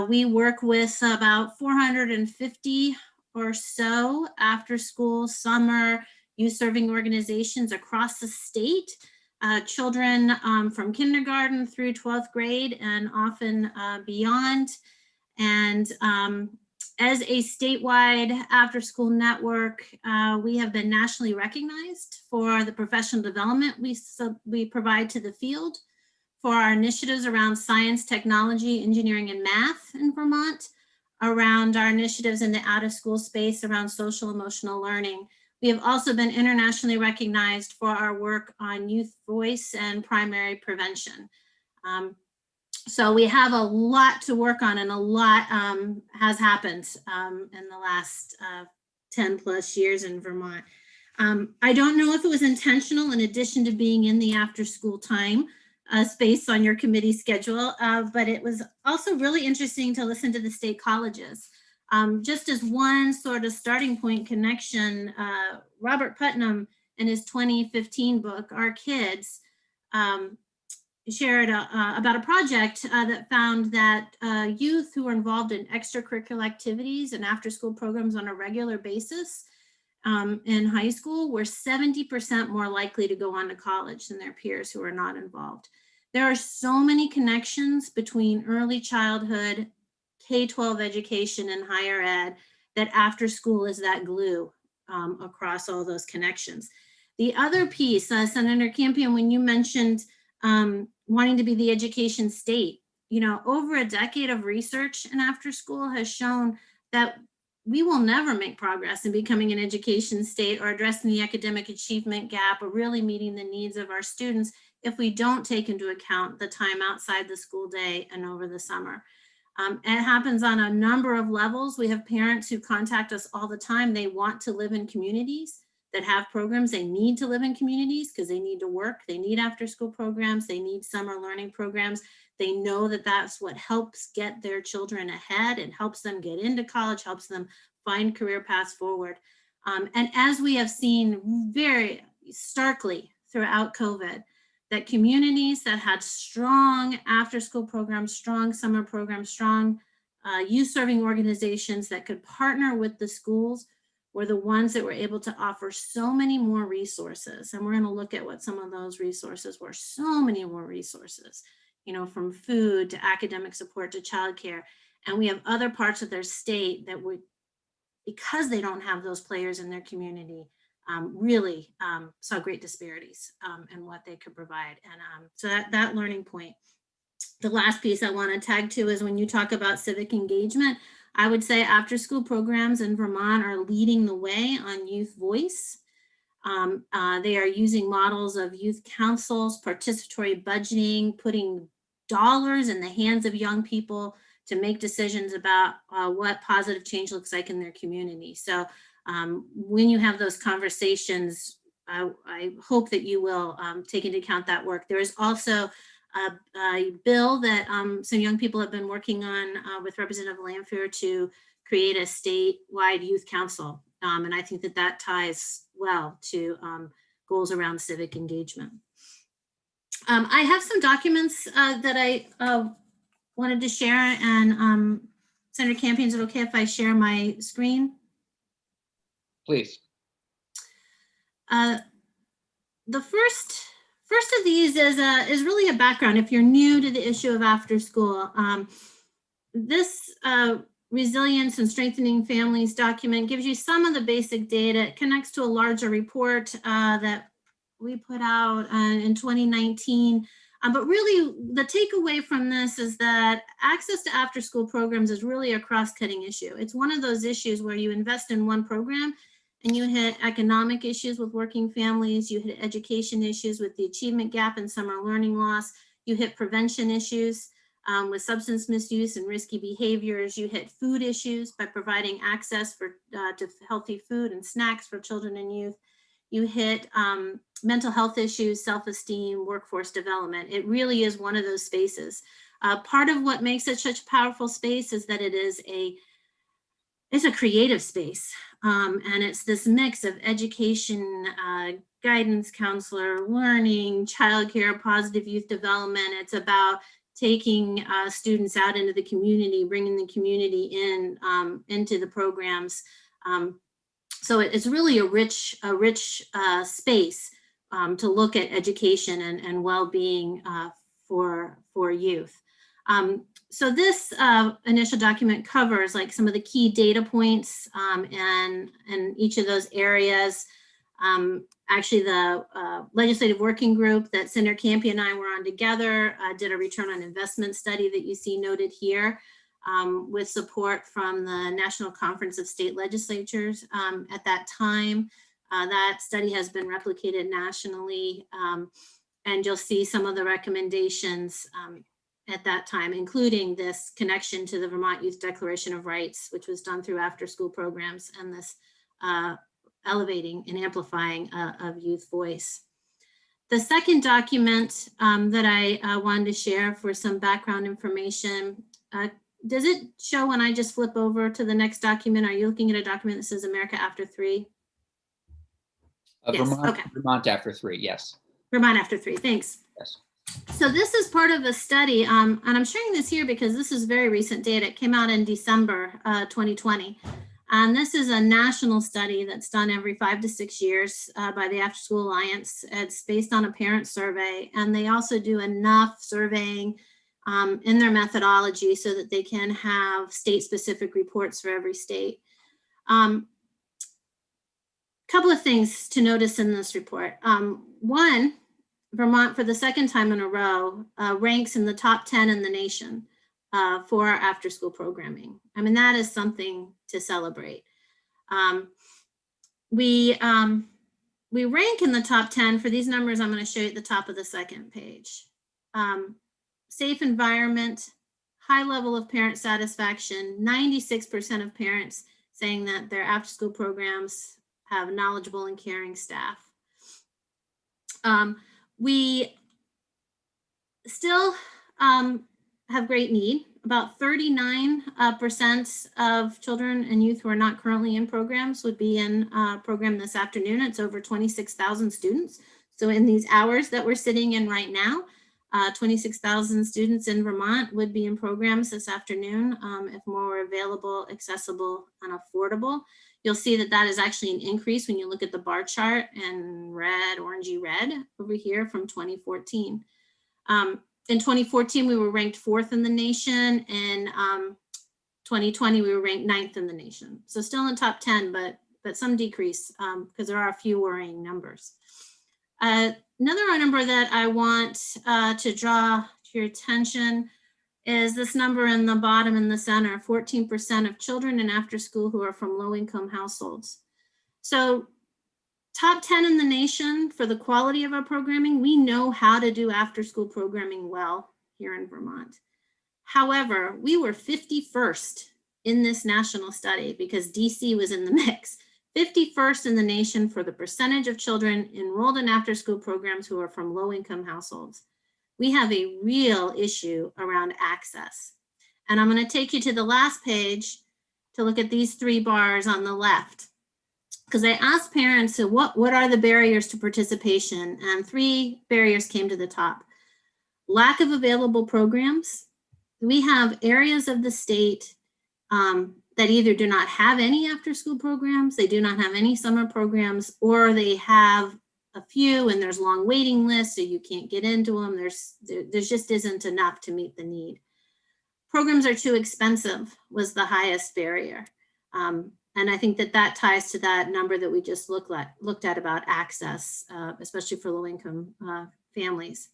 We work with about 450 or so after school, summer, youth serving organizations across the state, children from kindergarten through 12th grade and often beyond. And as a statewide after school network, we have been nationally recognized for the professional development we provide to the field, for our initiatives around science, technology, engineering, and math in Vermont, around our initiatives in the out of school space around social emotional learning. We have also been internationally recognized for our work on youth voice and primary prevention. So we have a lot to work on, and a lot has happened in the last 10 plus years in Vermont. I don't know if it was intentional, in addition to being in the after school time space on your committee schedule, but it was also really interesting to listen to the state colleges. Just as one sort of starting point connection, Robert Putnam in his 2015 book, Our Kids, shared about a project that found that youth who were involved in extracurricular activities and after school programs on a regular basis in high school were 70% more likely to go on to college than their peers who are not involved. There are so many connections between early childhood, K-12 education, and higher ed that after school is that glue across all those connections. The other piece, Senator Campion, when you mentioned wanting to be the education state, you know, over a decade of research in after school has shown that we will never make progress in becoming an education state or addressing the academic achievement gap or really meeting the needs of our students if we don't take into account the time outside the school day and over the summer. It happens on a number of levels. We have parents who contact us all the time. They want to live in communities that have programs. They need to live in communities because they need to work. They need after school programs. They need summer learning programs. They know that that's what helps get their children ahead. It helps them get into college, helps them find career paths forward. And as we have seen very starkly throughout COVID, that communities that had strong after-school programs, strong summer programs, strong youth-serving organizations that could partner with the schools were the ones that were able to offer so many more resources. And we're going to look at what some of those resources were. So many more resources, you know, from food to academic support to childcare. And we have other parts of their state that would, because they don't have those players in their community, really saw great disparities in what they could provide. And so that learning point. The last piece I want to tag to is when you talk about civic engagement, I would say after school programs in Vermont are leading the way on youth voice. They are using models of youth councils, participatory budgeting, putting dollars in the hands of young people to make decisions about what positive change looks like in their community. So when you have those conversations, I hope that you will take into account that work. There is also a bill that some young people have been working on with Representative Lanphier to create a statewide youth council. And I think that that ties well to goals around civic engagement. I have some documents that I wanted to share, and Senator Campion, is it okay if I share my screen? Please. The first of these is really a background. If you're new to the issue of after school, this Resilience and Strengthening Families document gives you some of the basic data. It connects to a larger report that we put out in 2019. But really, the takeaway from this is that access to after school programs is really a cross-cutting issue. It's one of those issues where you invest in one program and you hit economic issues with working families, you hit education issues with the achievement gap and summer learning loss, you hit prevention issues with substance misuse and risky behaviors, you hit food issues by providing access to healthy food and snacks for children and youth, you hit mental health issues, self-esteem, workforce development. It really is one of those spaces. Part of what makes it such a powerful space is that it's a creative space. And it's this mix of education, guidance counselor, learning, childcare, positive youth development. It's about taking students out into the community, bringing the community into the programs. So it's really a rich space to look at education and well-being for youth. So this initial document covers like some of the key data points and each of those areas. Actually, the legislative working group that Senator Campion and I were on together did a return on investment study that you see noted here with support from the National Conference of State Legislatures at that time. That study has been replicated nationally, and you'll see some of the recommendations at that time, including this connection to the Vermont Youth Declaration of Rights, which was done through after school programs, and this elevating and amplifying of youth voice. The second document that I wanted to share for some background information, does it show when I just flip over to the next document? Are you looking at a document that says America After 3? Yes, Vermont, okay. Vermont After 3, yes. Vermont After 3, thanks. Yes. So this is part of a study, and I'm sharing this here because this is very recent data. It came out in December 2020. And this is a national study that's done every 5 to 6 years by the After School Alliance. It's based on a parent survey, and they also do enough surveying in their methodology so that they can have state-specific reports for every state. Couple of things to notice in this report. One, Vermont, for the second time in a row, ranks in the top 10 in the nation for our after-school programming. I mean, that is something to celebrate. We rank in the top 10 for these numbers I'm going to show you at the top of the second page. Safe environment, high level of parent satisfaction, 96% of parents saying that their after-school programs have knowledgeable and caring staff. We still have great need. About 39% of children and youth who are not currently in programs would be in a program this afternoon. It's over 26,000 students. So in these hours that we're sitting in right now, 26,000 students in Vermont would be in programs this afternoon if more were available, accessible, and affordable. You'll see that that is actually an increase when you look at the bar chart in red, orangey red over here from 2014. In 2014, we were ranked 4th in the nation. In 2020, we were ranked 9th in the nation. So still in top 10, but some decrease because there are a few worrying numbers. Another number that I want to draw to your attention is this number in the bottom in the center, 14% of children in after school who are from low-income households. So top 10 in the nation for the quality of our programming. We know how to do after-school programming well here in Vermont. However, we were 51st in this national study because DC was in the mix. 51st in the nation for the percentage of children enrolled in after-school programs who are from low-income households. We have a real issue around access. And I'm going to take you to the last page to look at these 3 bars on the left. Because I asked parents, so what are the barriers to participation? And 3 barriers came to the top. Lack of available programs. We have areas of the state that either do not have any after-school programs, they do not have any summer programs, or they have a few and there's long waiting lists, so you can't get into them. There just isn't enough to meet the need. Programs are too expensive was the highest barrier. And I think that ties to that number that we just looked at about access, especially for low-income families.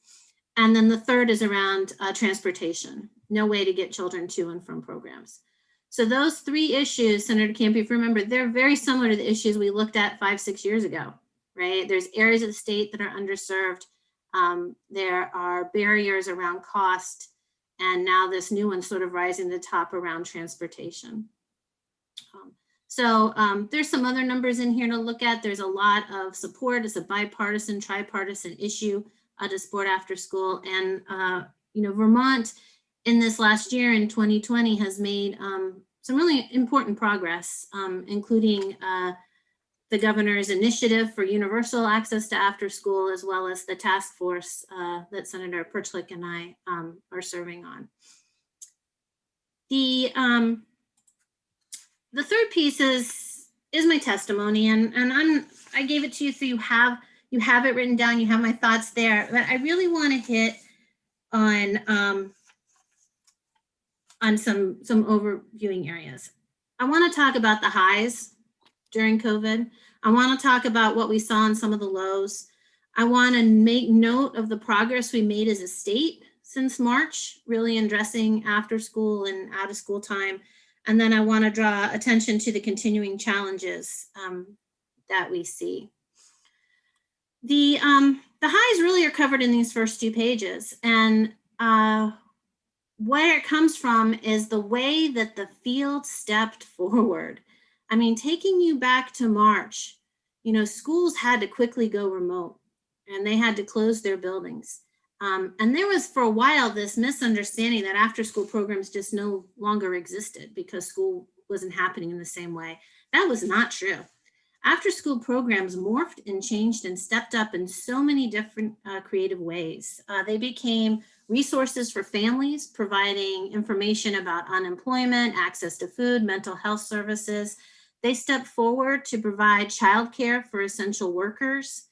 And then the third is around transportation. No way to get children to and from programs. So those 3 issues, Senator Campy, if you remember, they're very similar to the issues we looked at 5-6 years ago, right? There's areas of the state that are underserved. There are barriers around cost. And now this new one sort of rising to the top around transportation. So there's some other numbers in here to look at. There's a lot of support. It's a bipartisan, tripartisan issue to support after school. And, Vermont in this last year in 2020 has made some really important progress, including the governor's initiative for universal access to after school, as well as the task force that Senator Perchlik and I are serving on. The third piece is my testimony, and I gave it to you so you have it written down. You have my thoughts there, but I really want to hit on some overviewing areas. I want to talk about the highs during COVID. I want to talk about what we saw in some of the lows. I want to make note of the progress we made as a state since March, really addressing after school and out of school time. And then I want to draw attention to the continuing challenges that we see. The highs really are covered in these first 2 pages. And where it comes from is the way that the field stepped forward. I mean, taking you back to March, schools had to quickly go remote and they had to close their buildings. And there was for a while this misunderstanding that after school programs just no longer existed because school wasn't happening in the same way. That was not true. After school programs morphed and changed and stepped up in so many different creative ways. They became resources for families, providing information about unemployment, access to food, mental health services. They stepped forward to provide childcare for essential workers.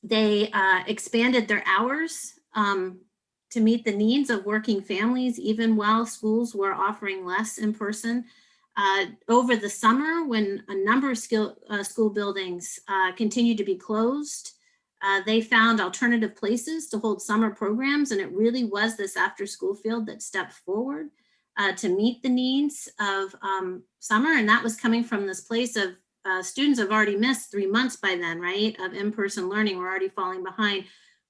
They expanded their hours to meet the needs of working families, even while schools were offering less in person. Over the summer, when a number of school buildings continued to be closed, they found alternative places to hold summer programs, and it really was this after-school field that stepped forward to meet the needs of summer, and that was coming from this place of students have already missed 3 months by then, right, of in-person learning. We're already falling behind.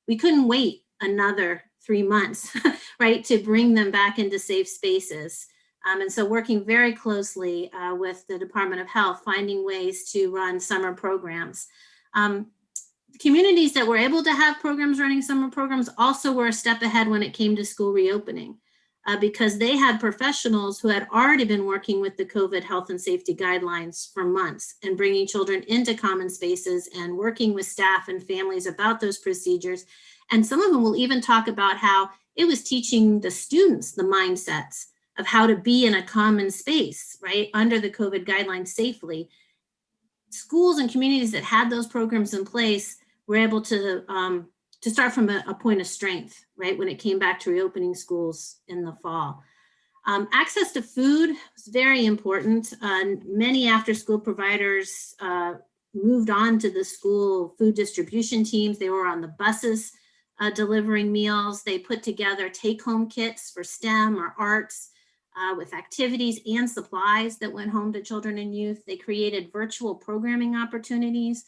We couldn't wait another 3 months, right, to bring them back into safe spaces. And so working very closely with the Department of Health, finding ways to run summer programs. Communities that were able to have programs running summer programs also were a step ahead when it came to school reopening, because they had professionals who had already been working with the COVID health and safety guidelines for months and bringing children into common spaces and working with staff and families about those procedures. And some of them will even talk about how it was teaching the students the mindsets of how to be in a common space, right, under the COVID guidelines safely. Schools and communities that had those programs in place were able to start from a point of strength, right, when it came back to reopening schools in the fall. Access to food was very important. Many after-school providers moved on to the school food distribution teams. They were on the buses delivering meals. They put together take-home kits for STEM or arts with activities and supplies that went home to children and youth. They created virtual programming opportunities.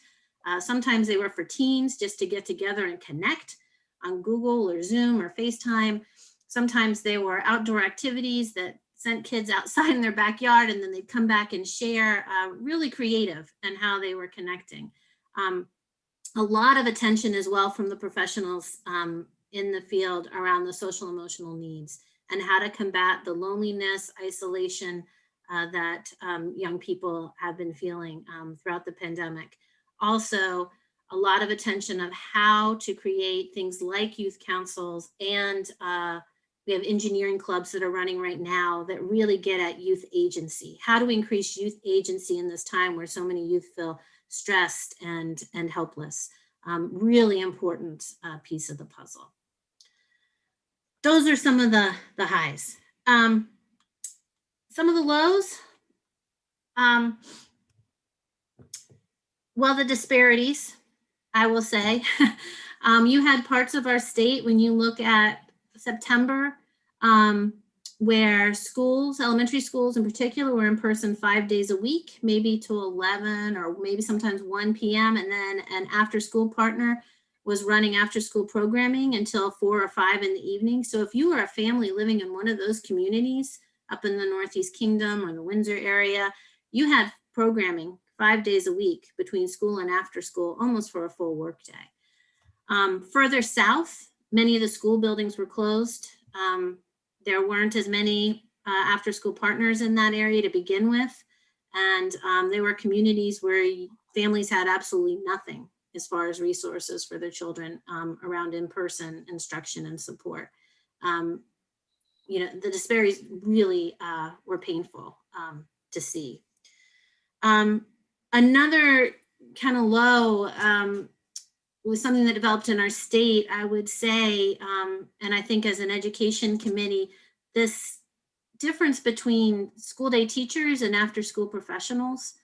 Sometimes they were for teens just to get together and connect on Google or Zoom or FaceTime. Sometimes they were outdoor activities that sent kids outside in their backyard, and then they'd come back and share, really creative in how they were connecting. A lot of attention as well from the professionals in the field around the social emotional needs and how to combat the loneliness, isolation that young people have been feeling throughout the pandemic. Also, a lot of attention of how to create things like youth councils, and we have engineering clubs that are running right now that really get at youth agency. How do we increase youth agency in this time where so many youth feel stressed and helpless? Really important piece of the puzzle. Those are some of the highs. Some of the lows, well, the disparities, I will say. You had parts of our state, when you look at September, where schools, elementary schools in particular, were in person 5 days a week, maybe to 11 or maybe sometimes 1 p.m. And then an after school partner was running after school programming until 4 or 5 in the evening. So if you were a family living in one of those communities up in the Northeast Kingdom or the Windsor area, you had programming 5 days a week between school and after school, almost for a full workday. Further south, many of the school buildings were closed. There weren't as many after school partners in that area to begin with. And there were communities where families had absolutely nothing as far as resources for their children around in-person instruction and support. You know, the disparities really were painful to see. Another kind of low was something that developed in our state, I would say, and I think as an education committee, this difference between school day teachers and after school professionals,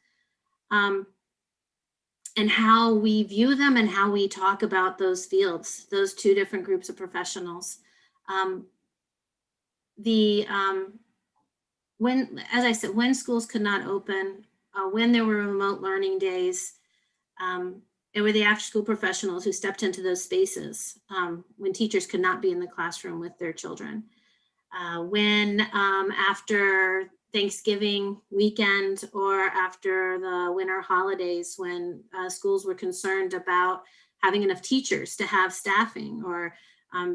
and how we view them and how we talk about those fields, those two different groups of professionals. When, as I said, when schools could not open, when there were remote learning days, it were the after school professionals who stepped into those spaces when teachers could not be in the classroom with their children. When after Thanksgiving weekend or after the winter holidays, when schools were concerned about having enough teachers to have staffing, or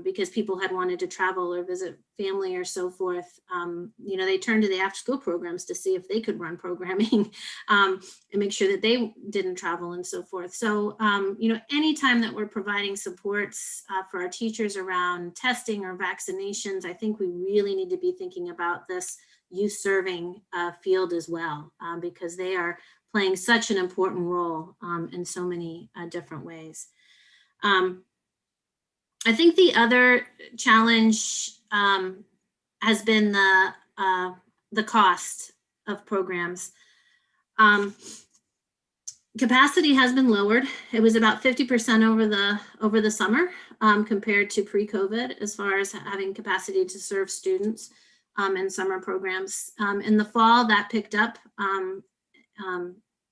because people had wanted to travel or visit family or so forth, you know, they turned to the after school programs to see if they could run programming and make sure that they didn't travel and so forth. So, you know, anytime that we're providing supports for our teachers around testing or vaccinations, I think we really need to be thinking about this youth serving field as well, because they are playing such an important role in so many different ways. I think the other challenge has been the cost of programs. Capacity has been lowered. It was about 50% over the summer compared to pre-COVID, as far as having capacity to serve students in summer programs. In the fall, that picked up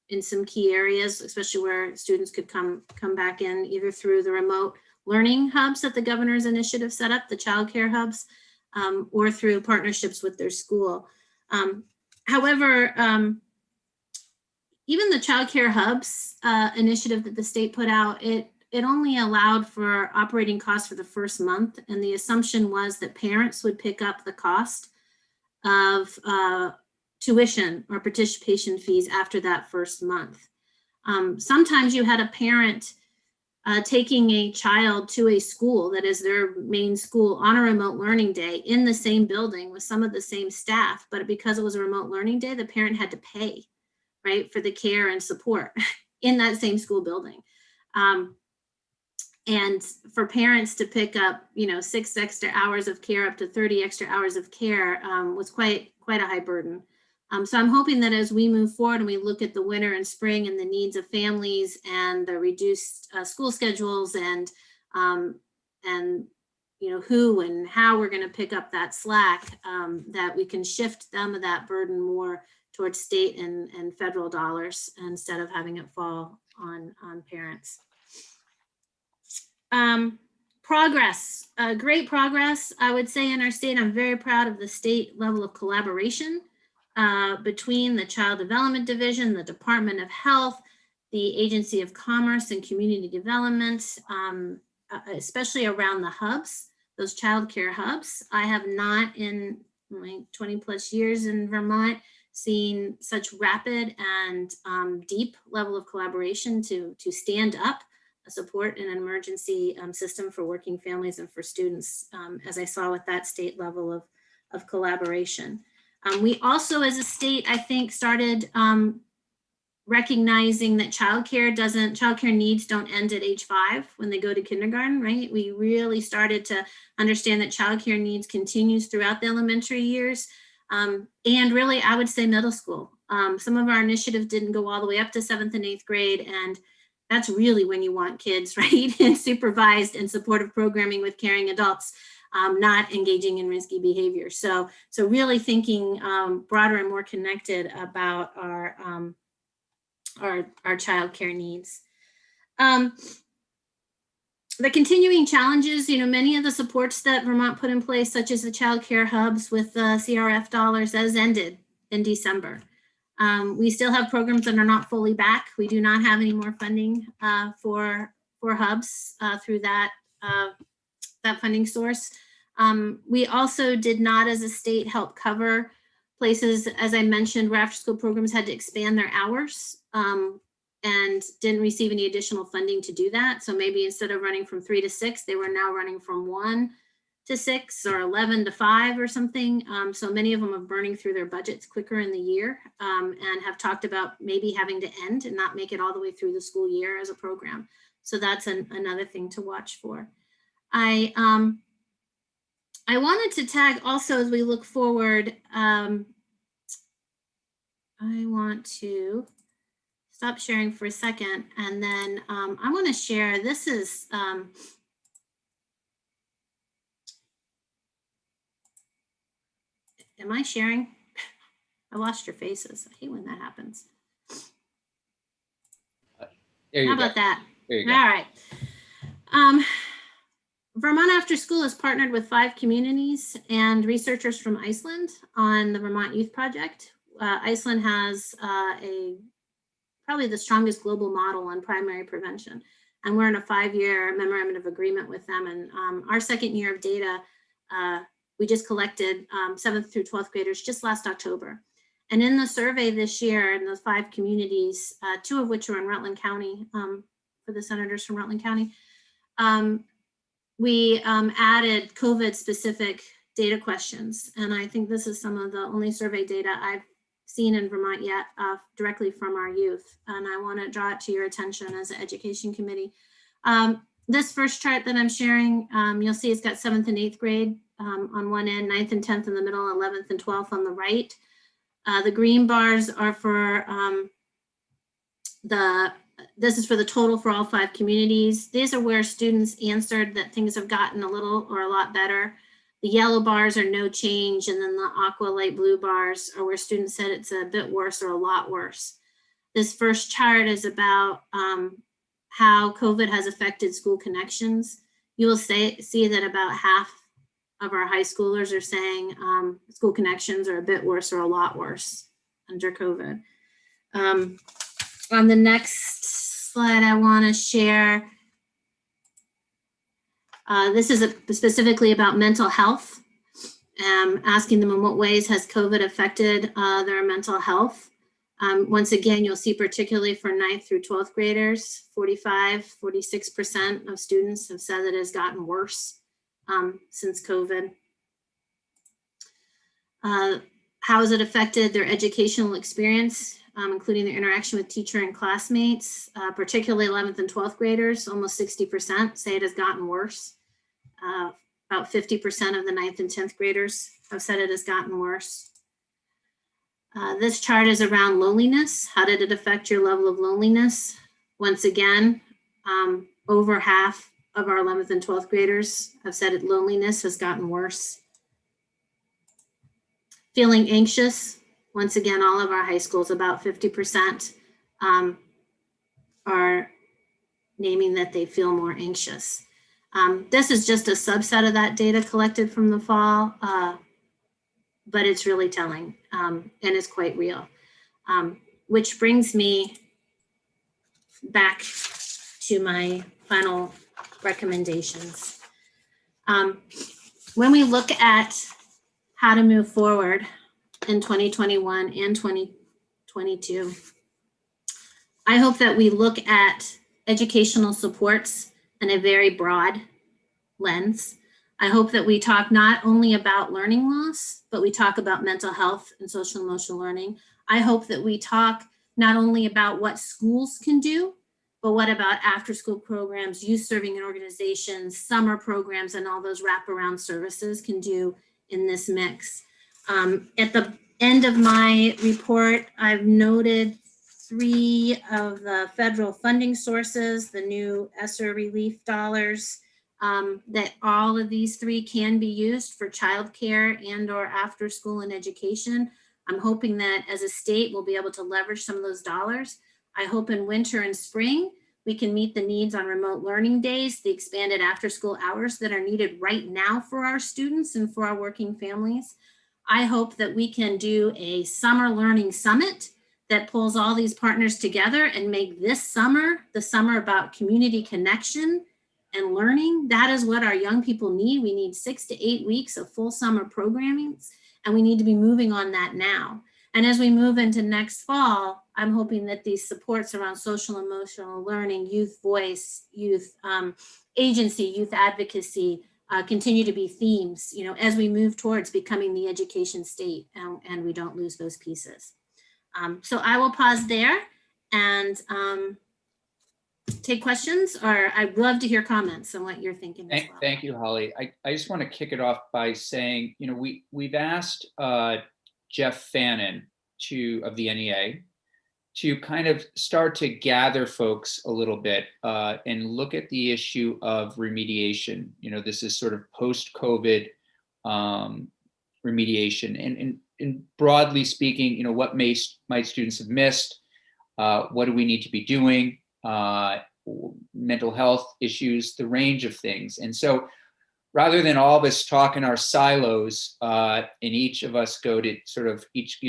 in some key areas, especially where students could come back in either through the remote learning hubs that the governor's initiative set up, the childcare hubs, or through partnerships with their school. However, even the child care hubs initiative that the state put out, it only allowed for operating costs for the first month. And the assumption was that parents would pick up the cost of tuition or participation fees after that first month. Sometimes you had a parent taking a child to a school that is their main school on a remote learning day in the same building with some of the same staff, but because it was a remote learning day, the parent had to pay, right, for the care and support in that same school building. And for parents to pick up, 6 extra hours of care, up to 30 extra hours of care, was quite a high burden. So I'm hoping that as we move forward and we look at the winter and spring and the needs of families and the reduced school schedules and who and how we're going to pick up that slack, that we can shift some of that burden more towards state and federal dollars instead of having it fall on parents. Progress, great progress, I would say, in our state. I'm very proud of the state level of collaboration between the Child Development Division, the Department of Health, the Agency of Commerce and Community Development, especially around the hubs, those child care hubs. I have not, in my 20 plus years in Vermont, seen such rapid and deep level of collaboration to stand up a support and an emergency system for working families and for students, as I saw with that state level of collaboration. We also, as a state, I think, started recognizing that childcare needs don't end at age 5 when they go to kindergarten, right? We really started to understand that childcare needs continues throughout the elementary years. And really, I would say middle school. Some of our initiatives didn't go all the way up to 7th and 8th grade. And that's really when you want kids, right? And supervised and supportive programming with caring adults, not engaging in risky behavior. So really thinking broader and more connected about our childcare needs. The continuing challenges, many of the supports that Vermont put in place, such as the child care hubs with the CRF dollars, has ended in December. We still have programs that are not fully back. We do not have any more funding for hubs through that funding source. We also did not, as a state, help cover places, as I mentioned, where after school programs had to expand their hours and didn't receive any additional funding to do that. So maybe instead of running from 3 to 6, they were now running from 1 to 6 or 11 to 5 or something. So many of them are burning through their budgets quicker in the year and have talked about maybe having to end and not make it all the way through the school year as a program. So that's another thing to watch for. I wanted to tag also, as we look forward, I want to stop sharing for a second, and then I want to share, this is, am I sharing? I lost your faces. I hate when that happens. How about that? There you go. All right. Vermont After School has partnered with 5 communities and researchers from Iceland on the Vermont Youth Project. Iceland has probably the strongest global model on primary prevention. And we're in a 5-year memorandum of agreement with them. And our 2nd year of data, we just collected 7th through 12th graders just last October. And in the survey this year, in those 5 communities, 2 of which are in Rutland County, for the senators from Rutland County, we added COVID-specific data questions. And I think this is some of the only survey data I've seen in Vermont yet directly from our youth. And I want to draw it to your attention as an education committee. This first chart that I'm sharing, you'll see it's got 7th and 8th grade on one end, 9th and 10th in the middle, 11th and 12th on the right. The green bars are for this is for the total for all 5 communities. These are where students answered that things have gotten a little or a lot better. The yellow bars are no change, and then the aqua light blue bars are where students said it's a bit worse or a lot worse. This first chart is about how COVID has affected school connections. You will see that about half of our high schoolers are saying school connections are a bit worse or a lot worse under COVID. On the next slide, I want to share, this is specifically about mental health. Asking them in what ways has COVID affected their mental health. Once again, you'll see particularly for 9th through 12th graders, 46% of students have said that it has gotten worse since COVID. How has it affected their educational experience, including their interaction with teacher and classmates, particularly 11th and 12th graders? Almost 60% say it has gotten worse. About 50% of the 9th and 10th graders have said it has gotten worse. This chart is around loneliness. How did it affect your level of loneliness? Once again, over half of our 11th and 12th graders have said that loneliness has gotten worse. Feeling anxious. Once again, all of our high schools, about 50% are naming that they feel more anxious. This is just a subset of that data collected from the fall, but it's really telling and it's quite real. Which brings me back to my final recommendations. When we look at how to move forward in 2021 and 2022, I hope that we look at educational supports in a very broad lens. I hope that we talk not only about learning loss, but we talk about mental health and social emotional learning. I hope that we talk not only about what schools can do, but what about after-school programs, youth serving organizations, summer programs, and all those wraparound services can do in this mix. At the end of my report, I've noted 3 of the federal funding sources, the new ESSER relief dollars, that all of these 3 can be used for childcare and or after school and education. I'm hoping that as a state, we'll be able to leverage some of those dollars. I hope in winter and spring, we can meet the needs on remote learning days, the expanded after school hours that are needed right now for our students and for our working families. I hope that we can do a summer learning summit that pulls all these partners together and make this summer the summer about community connection and learning. That is what our young people need. We need 6 to 8 weeks of full summer programming, and we need to be moving on that now. And as we move into next fall, I'm hoping that these supports around social emotional learning, youth voice, youth agency, youth advocacy continue to be themes, you know, as we move towards becoming the education state and we don't lose those pieces. So I will pause there and take questions, or I'd love to hear comments on what you're thinking as well. Thank you, Holly. I just want to kick it off by saying, you know, we've asked Jeff Fannin of the NEA to kind of start to gather folks a little bit and look at the issue of remediation. You know, this is sort of post-COVID remediation, and broadly speaking, you know, what might students have missed? What do we need to be doing? Mental health issues, the range of things. And so rather than all of us talk in our silos and each of us go to sort of each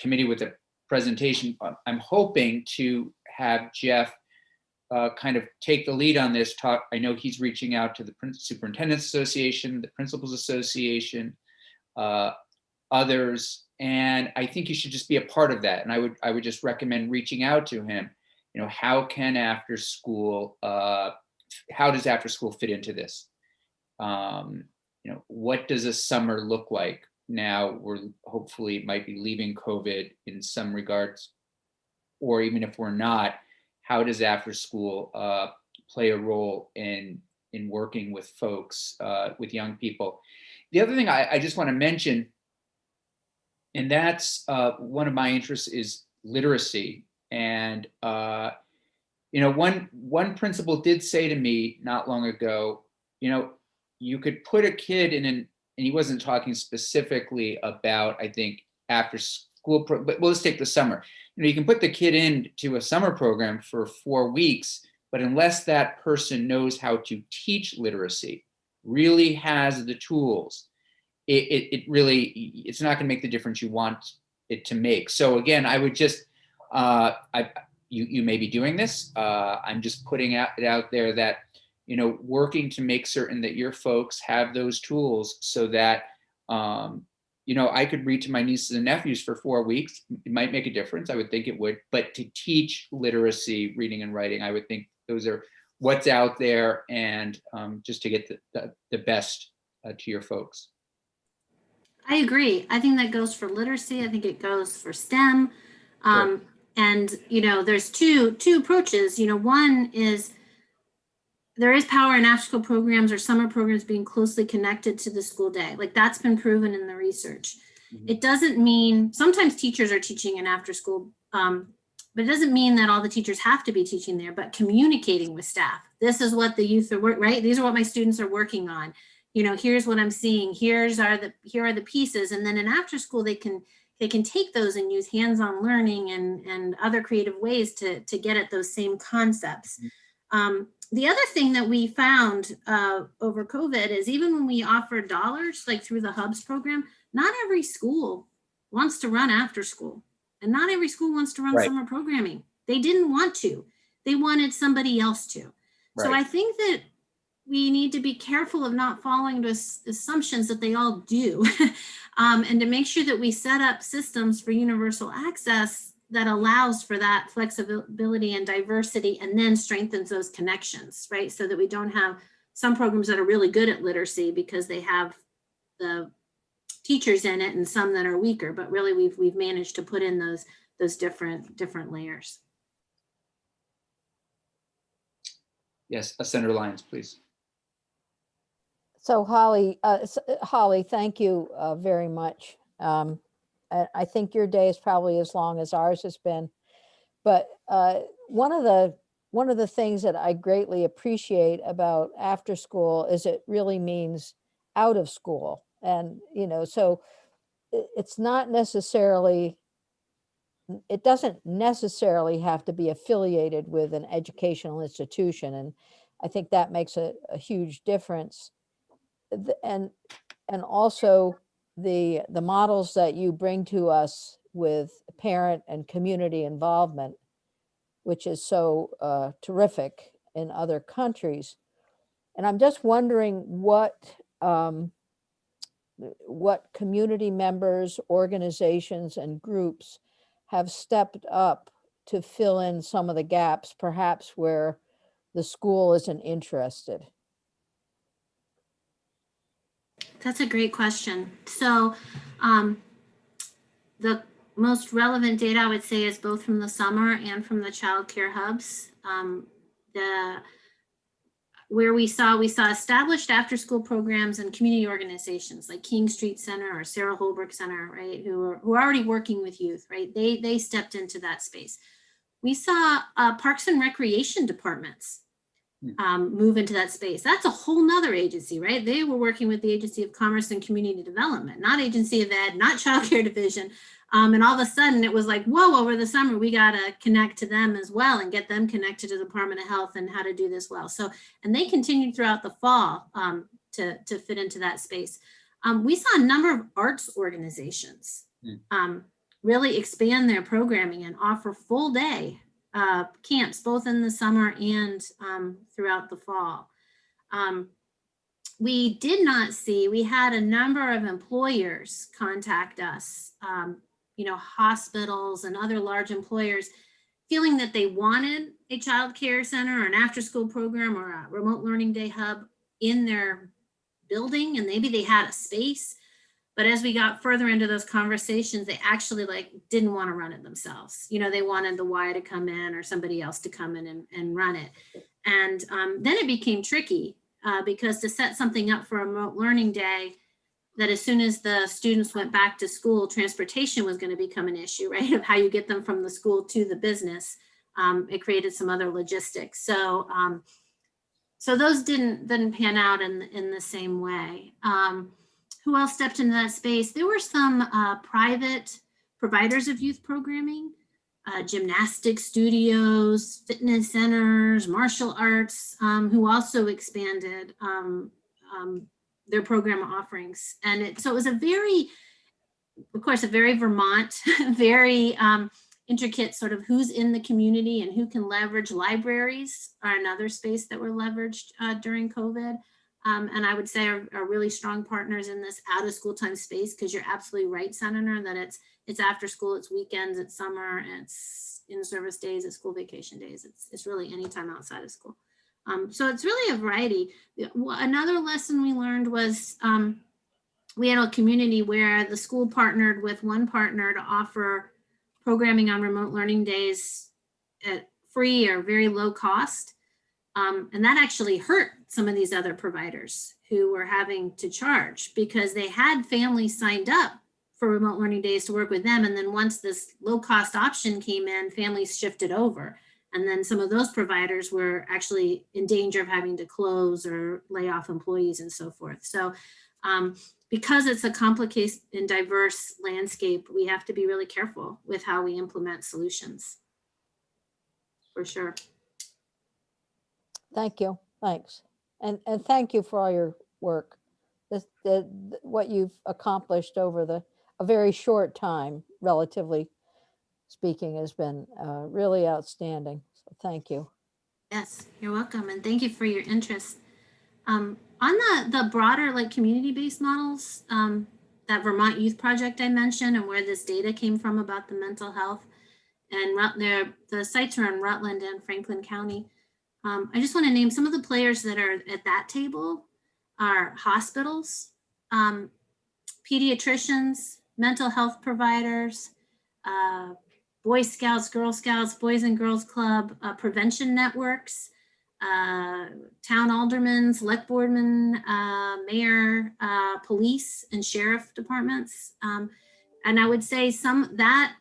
committee with a presentation, I'm hoping to have Jeff kind of take the lead on this talk. I know he's reaching out to the Superintendent's Association, the Principals Association, others, and I think you should just be a part of that. And I would just recommend reaching out to him. You know, how can after school, how does after school fit into this? You know, what does a summer look like? Now we're hopefully might be leaving COVID in some regards, or even if we're not, how does after school play a role in working with folks, with young people? The other thing I just want to mention, and that's one of my interests, is literacy. And you know, one principal did say to me not long ago, you know, you could put a kid in and he wasn't talking specifically about, I think, after school, but let's take the summer. You know, you can put the kid into a summer program for 4 weeks, but unless that person knows how to teach literacy, really has the tools, it really, it's not going to make the difference you want it to make. So again, I would just, you may be doing this. I'm just putting it out there that, you know, working to make certain that your folks have those tools so that, you know, I could read to my nieces and nephews for 4 weeks. It might make a difference. I would think it would. But to teach literacy, reading and writing, I would think those are what's out there, and just to get the best to your folks. I agree. I think that goes for literacy. I think it goes for STEM. Sure. And, you know, there's two approaches. You know, one is there is power in after-school programs or summer programs being closely connected to the school day. Like, that's been proven in the research. Mhm. It doesn't mean, sometimes teachers are teaching in after-school, but it doesn't mean that all the teachers have to be teaching there, but communicating with staff. This is what the youth are working, right? These are what my students are working on. You know, here's what I'm seeing. Here are the pieces. And then in after school, they can take those and use hands-on learning and other creative ways to get at those same concepts. The other thing that we found over COVID is even when we offer dollars, like through the Hubs program, not every school wants to run after school, and not every school wants to run summer programming. They didn't want to. They wanted somebody else to. So I think that we need to be careful of not falling into assumptions that they all do, and to make sure that we set up systems for universal access that allows for that flexibility and diversity, and then strengthens those connections, right? So that we don't have some programs that are really good at literacy because they have the teachers in it, and some that are weaker, but really we've managed to put in those different layers. Yes, Senator Lyons, please. So Holly, thank you very much. I think your day is probably as long as ours has been, but one of the things that I greatly appreciate about after school is it really means out of school, and you know, so it's not necessarily, it doesn't necessarily have to be affiliated with an educational institution, and I think that makes a huge difference. And also the models that you bring to us with parent and community involvement, which is so terrific in other countries. And I'm just wondering what community members, organizations, and groups have stepped up to fill in some of the gaps, perhaps where the school isn't interested. That's a great question. So the most relevant data I would say is both from the summer and from the child care hubs. Where we saw established after school programs and community organizations like King Street Center or Sarah Holbrook Center, right, who are already working with youth, right? They stepped into that space. We saw parks and recreation departments move into that space. That's a whole nother agency, right? They were working with the Agency of Commerce and Community Development, not Agency of Ed, not Child Care Division. And all of a sudden it was like, whoa, over the summer, we got to connect to them as well and get them connected to the Department of Health and how to do this well. So, and they continued throughout the fall to fit into that space. We saw a number of arts organizations really expand their programming and offer full day camps, both in the summer and throughout the fall. We did not see, we had a number of employers contact us, you know, hospitals and other large employers, feeling that they wanted a child care center or an after school program or a remote learning day hub in their building, and maybe they had a space. But as we got further into those conversations, they actually didn't want to run it themselves. You know, they wanted the Y to come in or somebody else to come in and run it. And then it became tricky because to set something up for a remote learning day, that as soon as the students went back to school, transportation was going to become an issue, right? Of how you get them from the school to the business. It created some other logistics. So those didn't pan out in the same way. Who else stepped into that space? There were some private providers of youth programming, gymnastic studios, fitness centers, martial arts, who also expanded their program offerings. And so it was a very, of course, a very Vermont, very intricate sort of who's in the community and who can leverage. Libraries are another space that were leveraged during COVID. And I would say are really strong partners in this out of school time space, because you're absolutely right, Senator, that it's after school, it's weekends, it's summer, it's in service days, it's school vacation days. It's really any time outside of school. So it's really a variety. Another lesson we learned was we had a community where the school partnered with one partner to offer programming on remote learning days at free or very low cost. And that actually hurt some of these other providers who were having to charge, because they had families signed up for remote learning days to work with them. And then once this low cost option came in, families shifted over. And then some of those providers were actually in danger of having to close or lay off employees and so forth. So because it's a complicated and diverse landscape, we have to be really careful with how we implement solutions. For sure. Thank you. Thanks. And thank you for all your work. What you've accomplished over a very short time, relatively speaking, has been really outstanding. So thank you. Yes, you're welcome. And thank you for your interest. On the broader like community-based models, that Vermont Youth Project I mentioned, and where this data came from about the mental health, and the sites are in Rutland and Franklin County. I just want to name some of the players that are at that table are hospitals, pediatricians, mental health providers, Boy Scouts, Girl Scouts, Boys and Girls Club, prevention networks, town aldermen, select boardmen, mayor, police and sheriff departments. And I would say that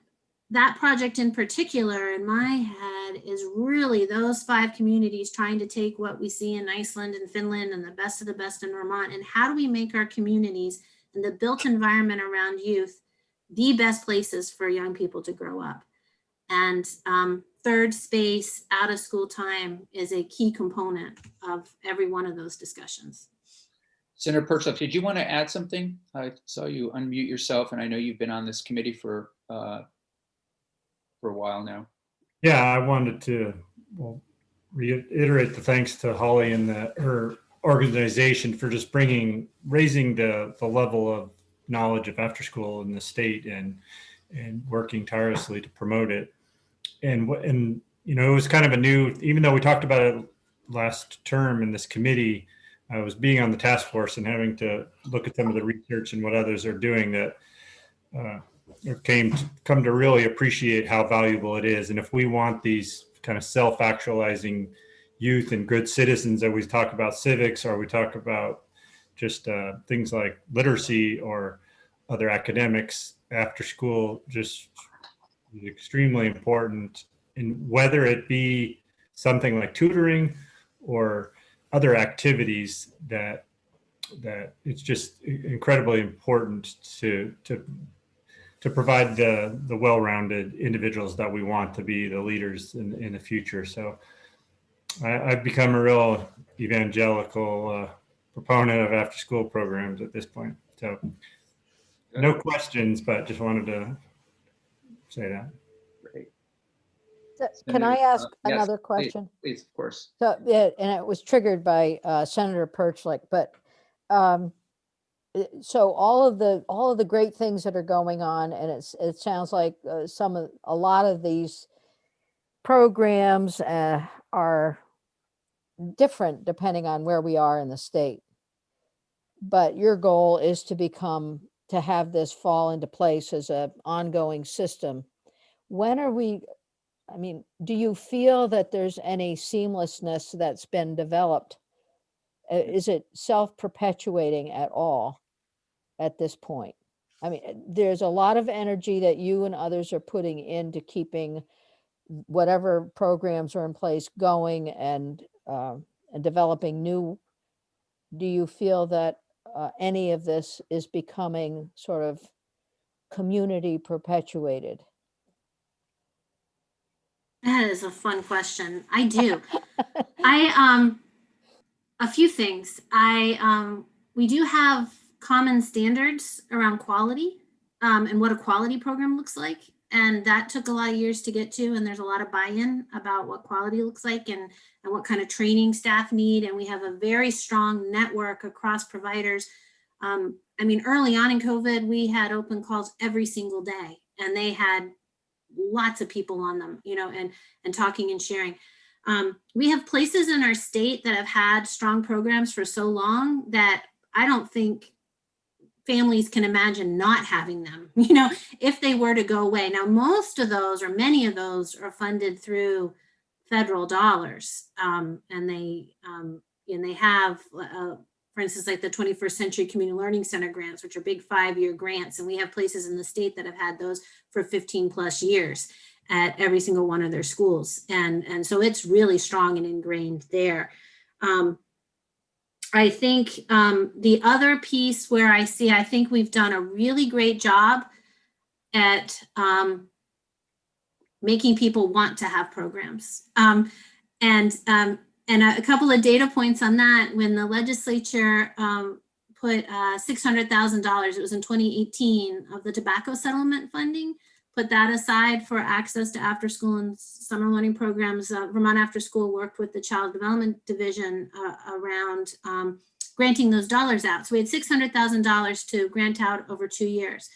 project in particular in my head is really those 5 communities trying to take what we see in Iceland and Finland and the best of the best in Vermont, and how do we make our communities and the built environment around youth the best places for young people to grow up. And third space, out of school time is a key component of every one of those discussions. Senator Perchloff, did you want to add something? I saw you unmute yourself, and I know you've been on this committee for a while now. Yeah, I wanted to reiterate the thanks to Holly and her organization for just raising the level of knowledge of after school in the state and working tirelessly to promote it. And you know, it was kind of a new, even though we talked about it last term in this committee, I was being on the task force and having to look at some of the research and what others are doing that come to really appreciate how valuable it is. And if we want these kind of self-actualizing youth and good citizens that we talk about civics, or we talk about just things like literacy or other academics, after school just is extremely important. And whether it be something like tutoring or other activities, that it's just incredibly important to provide the well-rounded individuals that we want to be the leaders in the future. So I've become a real evangelical proponent of after-school programs at this point. So no questions, but just wanted to say that. Great. Can I ask Yes, another question? Please, of course. So, yeah, and it was triggered by Senator Perchlik, but so all of the great things that are going on, and it sounds like a lot of these programs are different depending on where we are in the state. But your goal is to have this fall into place as an ongoing system. When are we? I mean, do you feel that there's any seamlessness that's been developed? Is it self-perpetuating at all at this point? I mean, there's a lot of energy that you and others are putting into keeping whatever programs are in place going and developing new. Do you feel that any of this is becoming sort of community perpetuated? That is a fun question. I do. A few things. We do have common standards around quality and what a quality program looks like. And that took a lot of years to get to. And there's a lot of buy-in about what quality looks like and what kind of training staff need. And we have a very strong network across providers. I mean, early on in COVID, we had open calls every single day, and they had lots of people on them, you know, and talking and sharing. We have places in our state that have had strong programs for so long that I don't think families can imagine not having them, you know, if they were to go away. Now, most of those or many of those are funded through federal dollars. And they have, for instance, like the 21st Century Community Learning Center grants, which are big 5-year grants. And we have places in the state that have had those for 15 plus years at every single one of their schools. And so it's really strong and ingrained there. I think the other piece where I think we've done a really great job at making people want to have programs. And a couple of data points on that, when the legislature put $600,000, it was in 2018, of the tobacco settlement funding, put that aside for access to after school and summer learning programs. Vermont After School worked with the Child Development Division around granting those dollars out. So we had $600,000 to grant out over 2 years.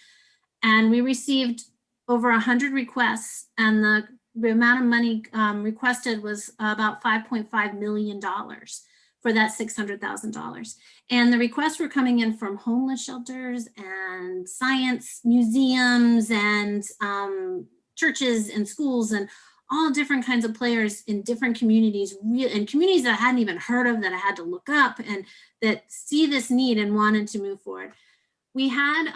And we received over 100 requests, and the amount of money requested was about $5.5 million for that $600,000. And the requests were coming in from homeless shelters and science museums and churches and schools and all different kinds of players in different communities, and communities that I hadn't even heard of, that I had to look up, and that see this need and wanted to move forward. We had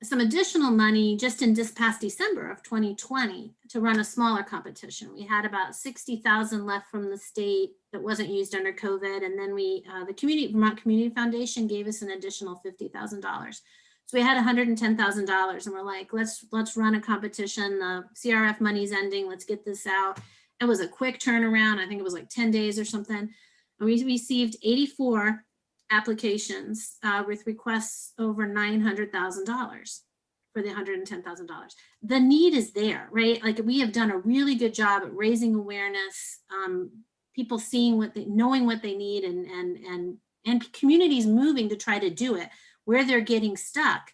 some additional money just in this past December of 2020 to run a smaller competition. We had about 60,000 left from the state that wasn't used under COVID. And then the Vermont Community Foundation gave us an additional $50,000. So we had $110,000, and we're like, let's run a competition. The CRF money's ending. Let's get this out. It was a quick turnaround. I think it was like 10 days or something. And we received 84 applications with requests over $900,000 for the $110,000. The need is there, right? Like, we have done a really good job at raising awareness, people seeing knowing what they need, and communities moving to try to do it. Where they're getting stuck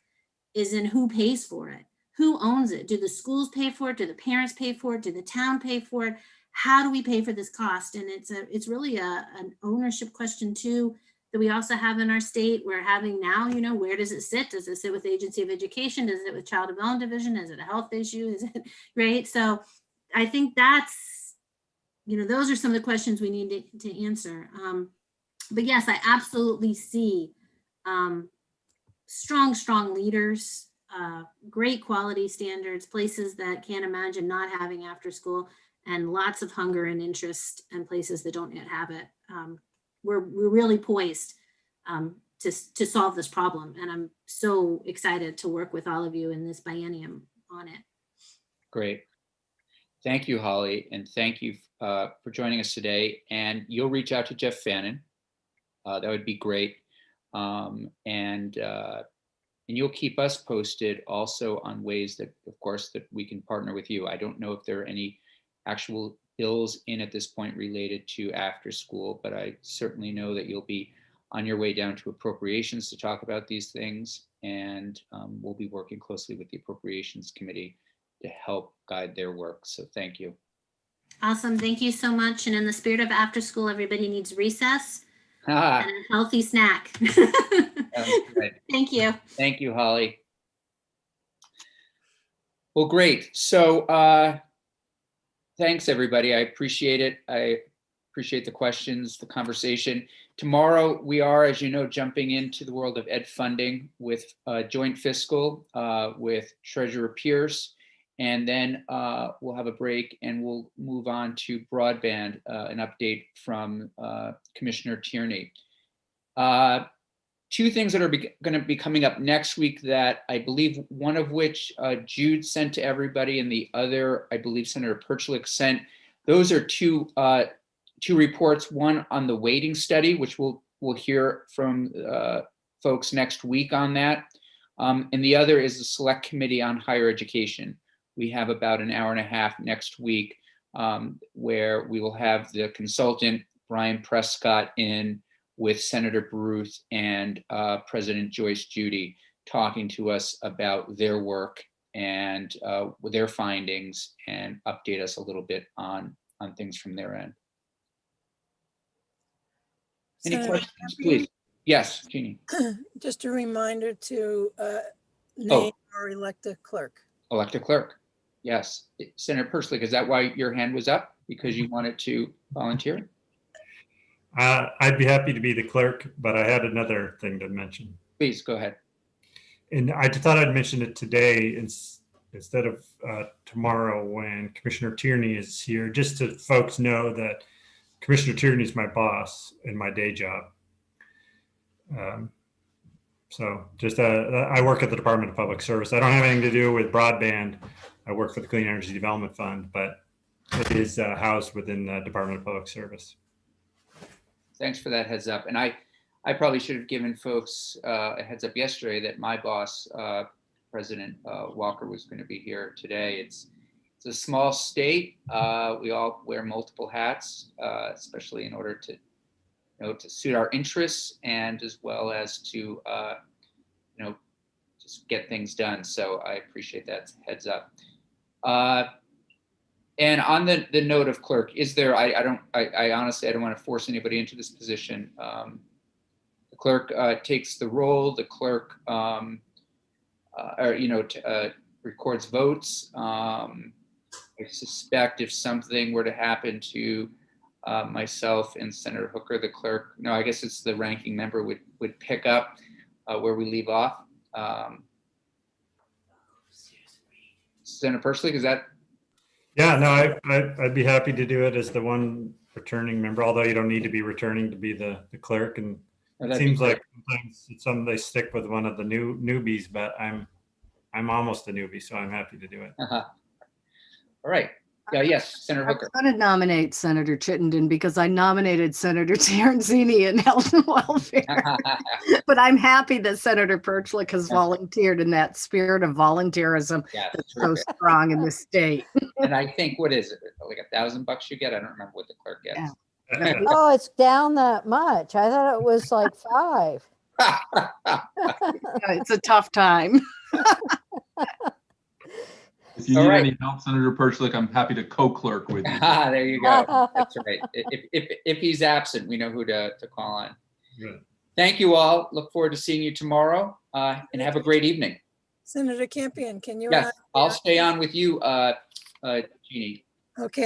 is in who pays for it, who owns it. Do the schools pay for it? Do the parents pay for it? Do the town pay for it? How do we pay for this cost? And it's really an ownership question too, that we also have in our state. We're having now, you know, where does it sit? Does it sit with the Agency of Education? Does it sit with Child Development Division? Is it a health issue? Is it, right? So I think that's, you know, those are some of the questions we need to answer. But yes, I absolutely see strong leaders, great quality standards, places that can't imagine not having after school, and lots of hunger and interest, and places that don't yet have it. We're really poised to solve this problem. And I'm so excited to work with all of you in this biennium on it. Great. Thank you, Holly. And thank you for joining us today. And you'll reach out to Jeff Fannin. That would be great. And you'll keep us posted also on ways that, of course, that we can partner with you. I don't know if there are any actual bills in at this point related to after school, but I certainly know that you'll be on your way down to appropriations to talk about these things. And we'll be working closely with the Appropriations Committee to help guide their work. So thank you. Awesome. Thank you so much. And in the spirit of after school, everybody needs recess and a healthy snack. Thank you. Thank you, Holly. Well, great. So thanks, everybody. I appreciate it. I appreciate the questions, the conversation. Tomorrow, we are, as you know, jumping into the world of ed funding with joint fiscal with Treasurer Pierce. And then we'll have a break and we'll move on to broadband, an update from Commissioner Tierney. Two things that are going to be coming up next week that I believe one of which Jude sent to everybody and the other, I believe Senator Perchlik sent. Those are two reports, one on the weighting study, which will we'll hear from folks next week on that. And the other is the Select Committee on Higher Education. We have about an hour and a half next week where we will have the consultant, Brian Prescott, in with Senator Baruth and President Joyce Judy, talking to us about their work and their findings, and update us a little bit on things from their end. Any Senator questions, Campion, please? Yes, Jeannie. just a reminder to name Oh. or elect a clerk. Elect a clerk. Yes. Senator Perslick, is that why your hand was up? Because you wanted to volunteer? I'd be happy to be the clerk, but I had another thing to mention. Please, go ahead. And I thought I'd mention it today instead of tomorrow when Commissioner Tierney is here, just to folks know that Commissioner Tierney is my boss in my day job. So just I work at the Department of Public Service. I don't have anything to do with broadband. I work for the Clean Energy Development Fund, but it is housed within the Department of Public Service. Thanks for that heads up. And I probably should have given folks a heads up yesterday that my boss, President Walker, was going to be here today. It's a small state. We all wear multiple hats, especially in order to, to suit our interests and as well as to, just get things done. So I appreciate that heads up. And on the note of clerk, is there, I honestly, I don't want to force anybody into this position. The clerk takes the role, the clerk, records votes. I suspect if something were to happen to myself and Senator Hooker, the clerk, no, I guess it's the ranking member would pick up where we leave off. Senator Perslick, is that? Yeah, no, I'd be happy to do it as the one returning member, although you don't need to be returning to be the clerk. And it seems like sometimes they stick with one of the newbies, but I'm almost a newbie, so I'm happy to do it. All right. Yeah, yes, Senator Hooker. I'm going to nominate Senator Chittenden because I nominated Senator Terenzini in health and welfare. But I'm happy that Senator Perchlik has volunteered in that spirit of volunteerism that's so strong in this state. And I think, what is it, like $1,000 you get? I don't remember what the clerk gets. Yeah. Oh, it's down that much. I thought it was like 5. It's a tough time. If you need any help, Senator Perchlik, I'm happy to co-clerk with you. There you go. That's right. If he's absent, we know who to call on. Good. Thank you all. Look forward to seeing you tomorrow, and have a great evening. Senator Campion, can you? Yes, I'll stay on with you, Jeannie. Okay.